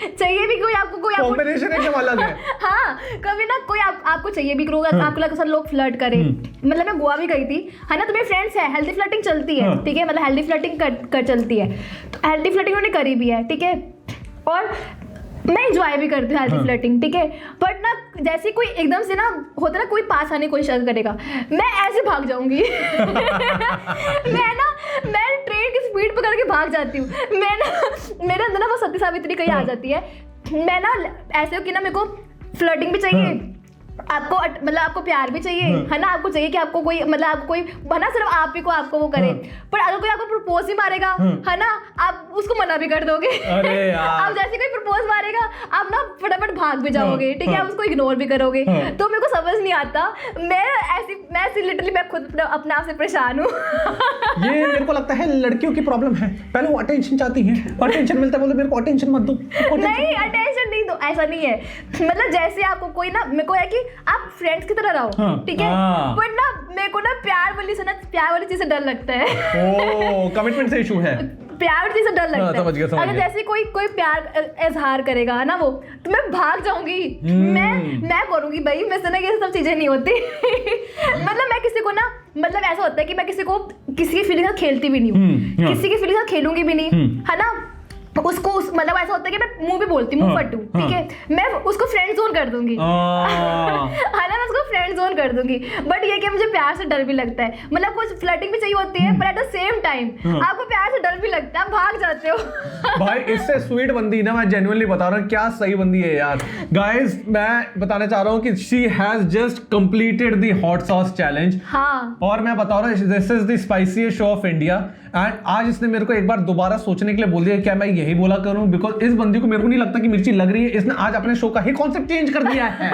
चाहिए भी कोई आपको, कोई कॉम्बिनेशन एकदम अलग है। हाँ, कभी ना कोई आपको चाहिए भी, आपको लगा सब लोग फ्लर्ट करें, मतलब मैं गोवा भी गई थी, है ना, तो मेरे फ्रेंड्स है, हेल्दी फ्लर्टिंग चलती है, ठीक है, मतलब हेल्दी फ्लर्टिंग कर चलती है, तो हेल्दी फ्लर्टिंग उन्होंने करी भी है, ठीक है, और मैं इंजॉय भी करती हूँ हेल्दी फ्लर्टिंग, ठीक है, बट ना जैसे कोई एकदम से ना होता ना कोई पास आने की कोशिश करेगा, मैं ऐसे भाग जाऊंगी। मैं ट्रेन की स्पीड पकड़ के भाग जाती हूँ, मैं ना मेरे अंदर ना वो सती सावित्री कहीं आ जाती है, मैं ना ऐसे हो कि ना मेरे को फ्लर्टिंग भी चाहिए, आपको मतलब आपको प्यार भी चाहिए, है ना, आपको चाहिए कि आपको कोई मतलब आपको कोई है ना, सिर्फ आप ही को आपको वो करे, पर अगर कोई आपको प्रपोज ही मारेगा, है ना, आप उसको मना भी कर दोगे। अरे यार, आप जैसे कोई प्रपोज मारेगा आप ना फटाफट भाग भी जाओगे, ठीक है, आप उसको इग्नोर भी करोगे। तो मेरे को समझ नहीं आता, मैं ऐसी लिटरली मैं खुद अपने आप से परेशान हूँ। ये मेरे को लगता है लड़कियों की प्रॉब्लम है, पहले वो अटेंशन चाहती हैं, अटेंशन मिलता है बोले मेरे को अटेंशन मत दो। नहीं, अटेंशन नहीं दो, ऐसा नहीं है, मतलब जैसे आपको कोई ना, मेरे को है कि आप फ्रेंड्स की तरह रहो, ठीक है, बट ना मेरे को ना प्यार वाली चीज से डर लगता है। ओह, कमिटमेंट से इशू है, प्यार वाली चीज से डर लगता है। समझ गया। अगर जैसे कोई प्यार इजहार करेगा, है ना, वो तो मैं भाग जाऊंगी, मैं करूंगी भाई, मैं से ना ये सब चीजें नहीं होती। मतलब मैं किसी को ना, मतलब ऐसा होता है कि मैं किसी की फीलिंग से खेलती भी नहीं हूँ, किसी की फीलिंग से खेलूंगी भी नहीं, है ना, उसको मतलब ऐसा होता है कि मैं मुंह भी बोलती हूँ, मुंह फटू, ठीक है, मैं उसको फ्रेंड जोन कर दूंगी, है ना, मैं उसको फ्रेंड जोन कर दूंगी। बट ये कि मुझे प्यार से डर भी लगता है, मतलब कुछ फ्लर्टिंग भी चाहिए होती है, पर एट द सेम टाइम आपको प्यार से डर भी लगता है, आप भाग जाते हो। भाई इससे स्वीट बंदी ना, मैं जेन्युइनली बता रहा हूँ, क्या सही बंदी है यार। गाइस मैं बताना चाह रहा हूँ कि she has just completed the hot sauce challenge. हाँ, और मैं बता रहा हूँ this is the spiciest show of India, and आज इसने मेरे को एक बार दोबारा सोचने के लिए बोल दिया क्या मैं यही बोला करूं, बिकॉज इस बंदी को मेरे को नहीं लगता कि मिर्ची लग रही है, इसने आज अपने शो का ही कॉन्सेप्ट चेंज कर दिया है।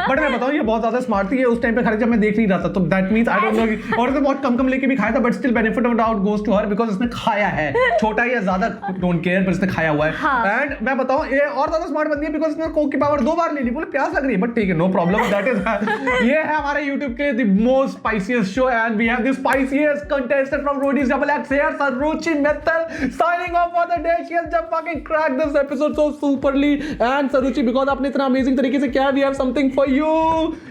बट मैं बताऊं ये बहुत ज्यादा स्मार्ट थी, ये उस टाइम पे खरीद जब मैं देख नहीं रहा था, तो that means I don't know, और इसने बहुत कम लेके भी खाया था, but still benefit of doubt goes to her, because इसने खाया है, छोटा या ज्यादा डोंट केयर, पर इसने खाया हुआ है। एंड मैं बताऊं ये और ज्यादा स्मार्ट बंदी है, बिकॉज इसने कोक की पावर 2 बार ले ली, बोले प्यास लग रही है, बट ठीक है, नो प्रॉब्लम, दैट इज ये है हमारे YouTube के the most spiciest show, and we have the spiciest contestant from Roadies double X here, Saruchi Mittal signing off for the day. She has just fucking cracked this episode so superly. And Saruchi, because आपने इतना amazing तरीके से किया, we have something for you.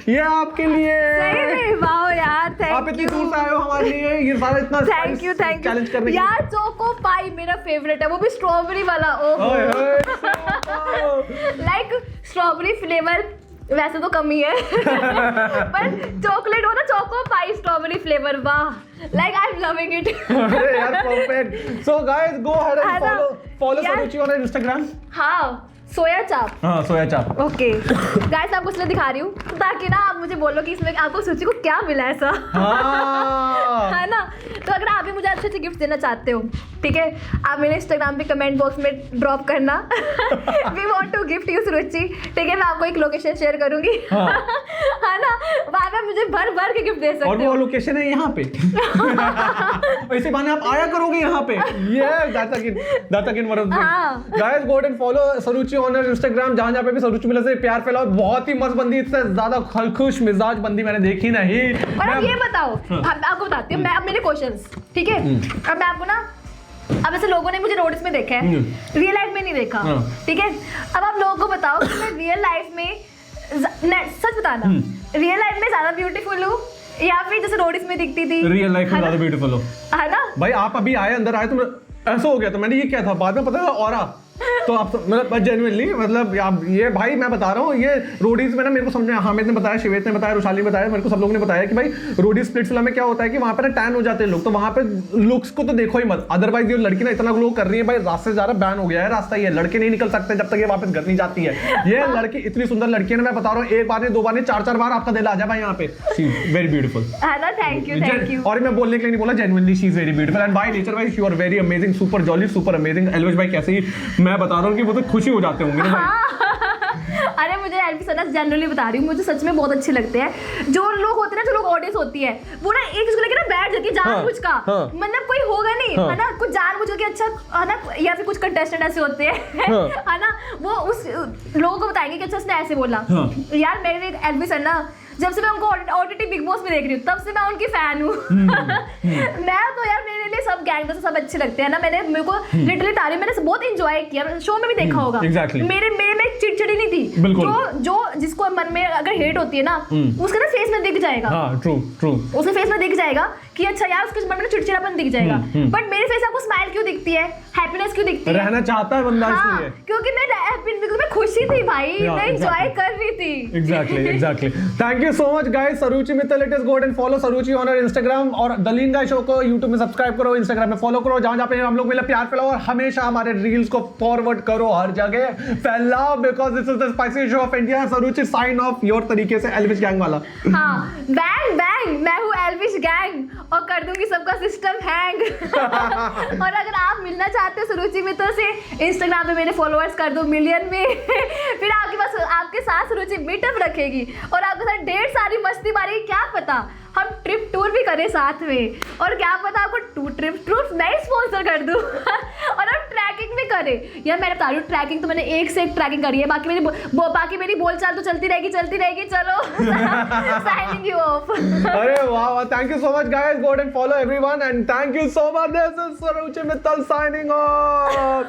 ये आपके लिए। सही में, वाओ यार, थैंक यू। आप इतनी दूर से आए हो हमारे लिए, ये सारा इतना थैंक यू चैलेंज करने के लिए। यार चोको पाई मेरा फेवरेट है, वो भी स्ट्रॉबेरी वाला। ओह, लाइक स्ट्रॉबेरी फ्लेवर वैसे तो कम ही है, पर चॉकलेट हो ना, चोको पाई स्ट्रॉबेरी फ्लेवर, वाह, like I am loving it. अरे यार perfect. So guys go ahead and follow Saruchi on Instagram. हाँ, सोया चाप। हाँ, सोया चाप। ओके गाइस, आपको इसलिए दिखा रही हूँ ताकि ना आप मुझे बोलो कि इसमें आपको सुचि को क्या मिला ऐसा। है ना, तो अगर आप भी मुझे अच्छे अच्छे गिफ्ट देना चाहते हो, ठीक है, आप मेरे इंस्टाग्राम पे कमेंट बॉक्स में ड्रॉप करना, we want to gift you Suruchi, ठीक है, मैं आपको एक लोकेशन शेयर करूंगी, है ना, वहाँ पे मुझे भर के गिफ्ट दे सकते हो। और वो लोकेशन है यहाँ पे। ऐसे बहाने आप आया करोगे यहाँ पे। ये that's again one of the guys, go and follow Saruchi on Instagram, जहाँ पे भी सरुचि मिले से प्यार फैलाओ, बहुत ही मस्त बंदी, इससे ज्यादा खुश मिजाज बंदी मैंने देखी नहीं। और अब ये बताओ, आपको बताती हूँ मैं, अब मेरे क्वेश्चंस, ठीक है, अब मैं आपको ना, अब ऐसे लोगों ने मुझे रोड्स में देखा है, रियल लाइफ में नहीं देखा, ठीक है, अब आप लोगों को बताओ कि मैं रियल लाइफ में, सच बताना, रियल लाइफ में ज्यादा ब्यूटीफुल हूँ या फिर जैसे रोड्स में दिखती थी? रियल लाइफ में ज्यादा ब्यूटीफुल हो, है ना भाई। आप अभी आए, अंदर आए, तुम ऐसा हो गया, तो मैंने ये क्या था, बाद में पता था ऑरा, तो आप मतलब जेन्युइनली, मतलब ये भाई मैं बता रहा हूँ, ये रोडीज में ना मेरे को समझ में, हामिद ने बताया, शिवेत ने बताया, रुशाली ने बताया, मेरे को सब लोगों ने बताया कि भाई रोडीज स्प्लिट्सविला में क्या होता है कि वहाँ पे ना टैन हो जाते हैं लोग, तो वहाँ पे लुक्स को तो देखो ही मत, अदरवाइज ये लड़की ना इतना ग्लो कर रही है भाई, रास्ते से जा रहा बैन हो गया है रास्ता, ये लड़के नहीं निकल सकते जब तक ये वापस घर नहीं जाती है। ये लड़की इतनी सुंदर लड़की है ना, मैं बता रहा हूँ, एक बार नहीं, 2 बार नहीं, 4 बार आपका दिल आ जाए भाई यहाँ पे। शी इज वेरी ब्यूटीफुल, है ना, थैंक यू। और मैं बोलने के लिए नहीं बोला, genuinely she is very beautiful, and by nature भाई you are very amazing, super jolly, super amazing. Elvish भाई कैसे ही, मैं बता रहा हूँ कि वो तो खुशी हो जाते होंगे ना भाई। अरे मुझे एल्विश सना जनरली बता रही हूँ, मुझे सच में बहुत अच्छे लगते हैं जो लोग होते हैं ना, जो लोग ऑडियंस होती है, वो ना एक चीज को लेकर ना बैठ जाती है जानबूझ का, मतलब कोई होगा नहीं, है ना, कुछ जानबूझ के, अच्छा, है ना, या फिर कुछ कंटेस्टेंट ऐसे होते हैं, है ना, वो उस लोगों को बताएंगे कि अच्छा उसने ऐसे बोला। यार मेरे एल्विश सना, जब से मैं उनको OTT बिग बॉस में देख रही हूँ, तब से मैं उनकी फैन हूँ। मैं तो यार, मेरे लिए सब गैंगस्टर सब अच्छे लगते हैं ना, मेरे को लिटरली तारीफ, मैंने बहुत एंजॉय किया, शो में भी देखा होगा। मेरे में चिड़चिड़ी नहीं थी, जो जिसको मन में अगर हेट होती है ना, उसके ना फेस में दिख जाएगा, ट्रू, उसके फेस में दिख जाएगा कि अच्छा यार उसके मन में चिड़चिड़ापन दिख जाएगा, बट मेरे फेस आपको स्माइल क्यों दिखती है, हैप्पीनेस क्यों दिखती है? रहना चाहता है बंदा इसलिए। क्योंकि मैं खुशी थी भाई, मैं एंजॉय कर रही थी। Exactly. Thank you so much guys. Saruchi Mittal, let us go ahead and follow Saruchi on our Instagram और दलीन गाय शो को YouTube में सब्सक्राइब करो, Instagram में फॉलो करो, जहां पे हम लोग मिले प्यार फैलाओ और हमेशा हमारे रील्स को फॉरवर्ड करो, हर जगह फैलाओ, because this is the spicy show of India. Saruchi sign off your तरीके से एल्विश गैंग वाला। हाँ, बैंग बैंग, मैं हूँ एल्विश गैंग और कर दूंगी सबका सिस्टम हैंग। और अगर आप मिलना चाहते हो सरुचि मित्तल से, इंस्टाग्राम पे मेरे फॉलोअर्स कर दो मिलियन में। फिर आपके पास आपके साथ सरुचि मीटअप रखेगी और आपके साथ ढेर सारी मस्ती मारेगी, क्या पता हम ट्रिप टूर भी करें साथ में, और क्या पता आपको ट्रिप मैं स्पॉन्सर कर दूं। और हम ट्रैकिंग भी करें। यार मैं बता रही हूँ, ट्रैकिंग तो मैंने एक से एक ट्रैकिंग करी है, बाकी मेरी बोलचाल तो चलती रहेगी। चलो साइनिंग यू ऑफ। अरे वाह, thank you so much guys, go and follow everyone and thank you so much. This is Saruchi Mittal signing of.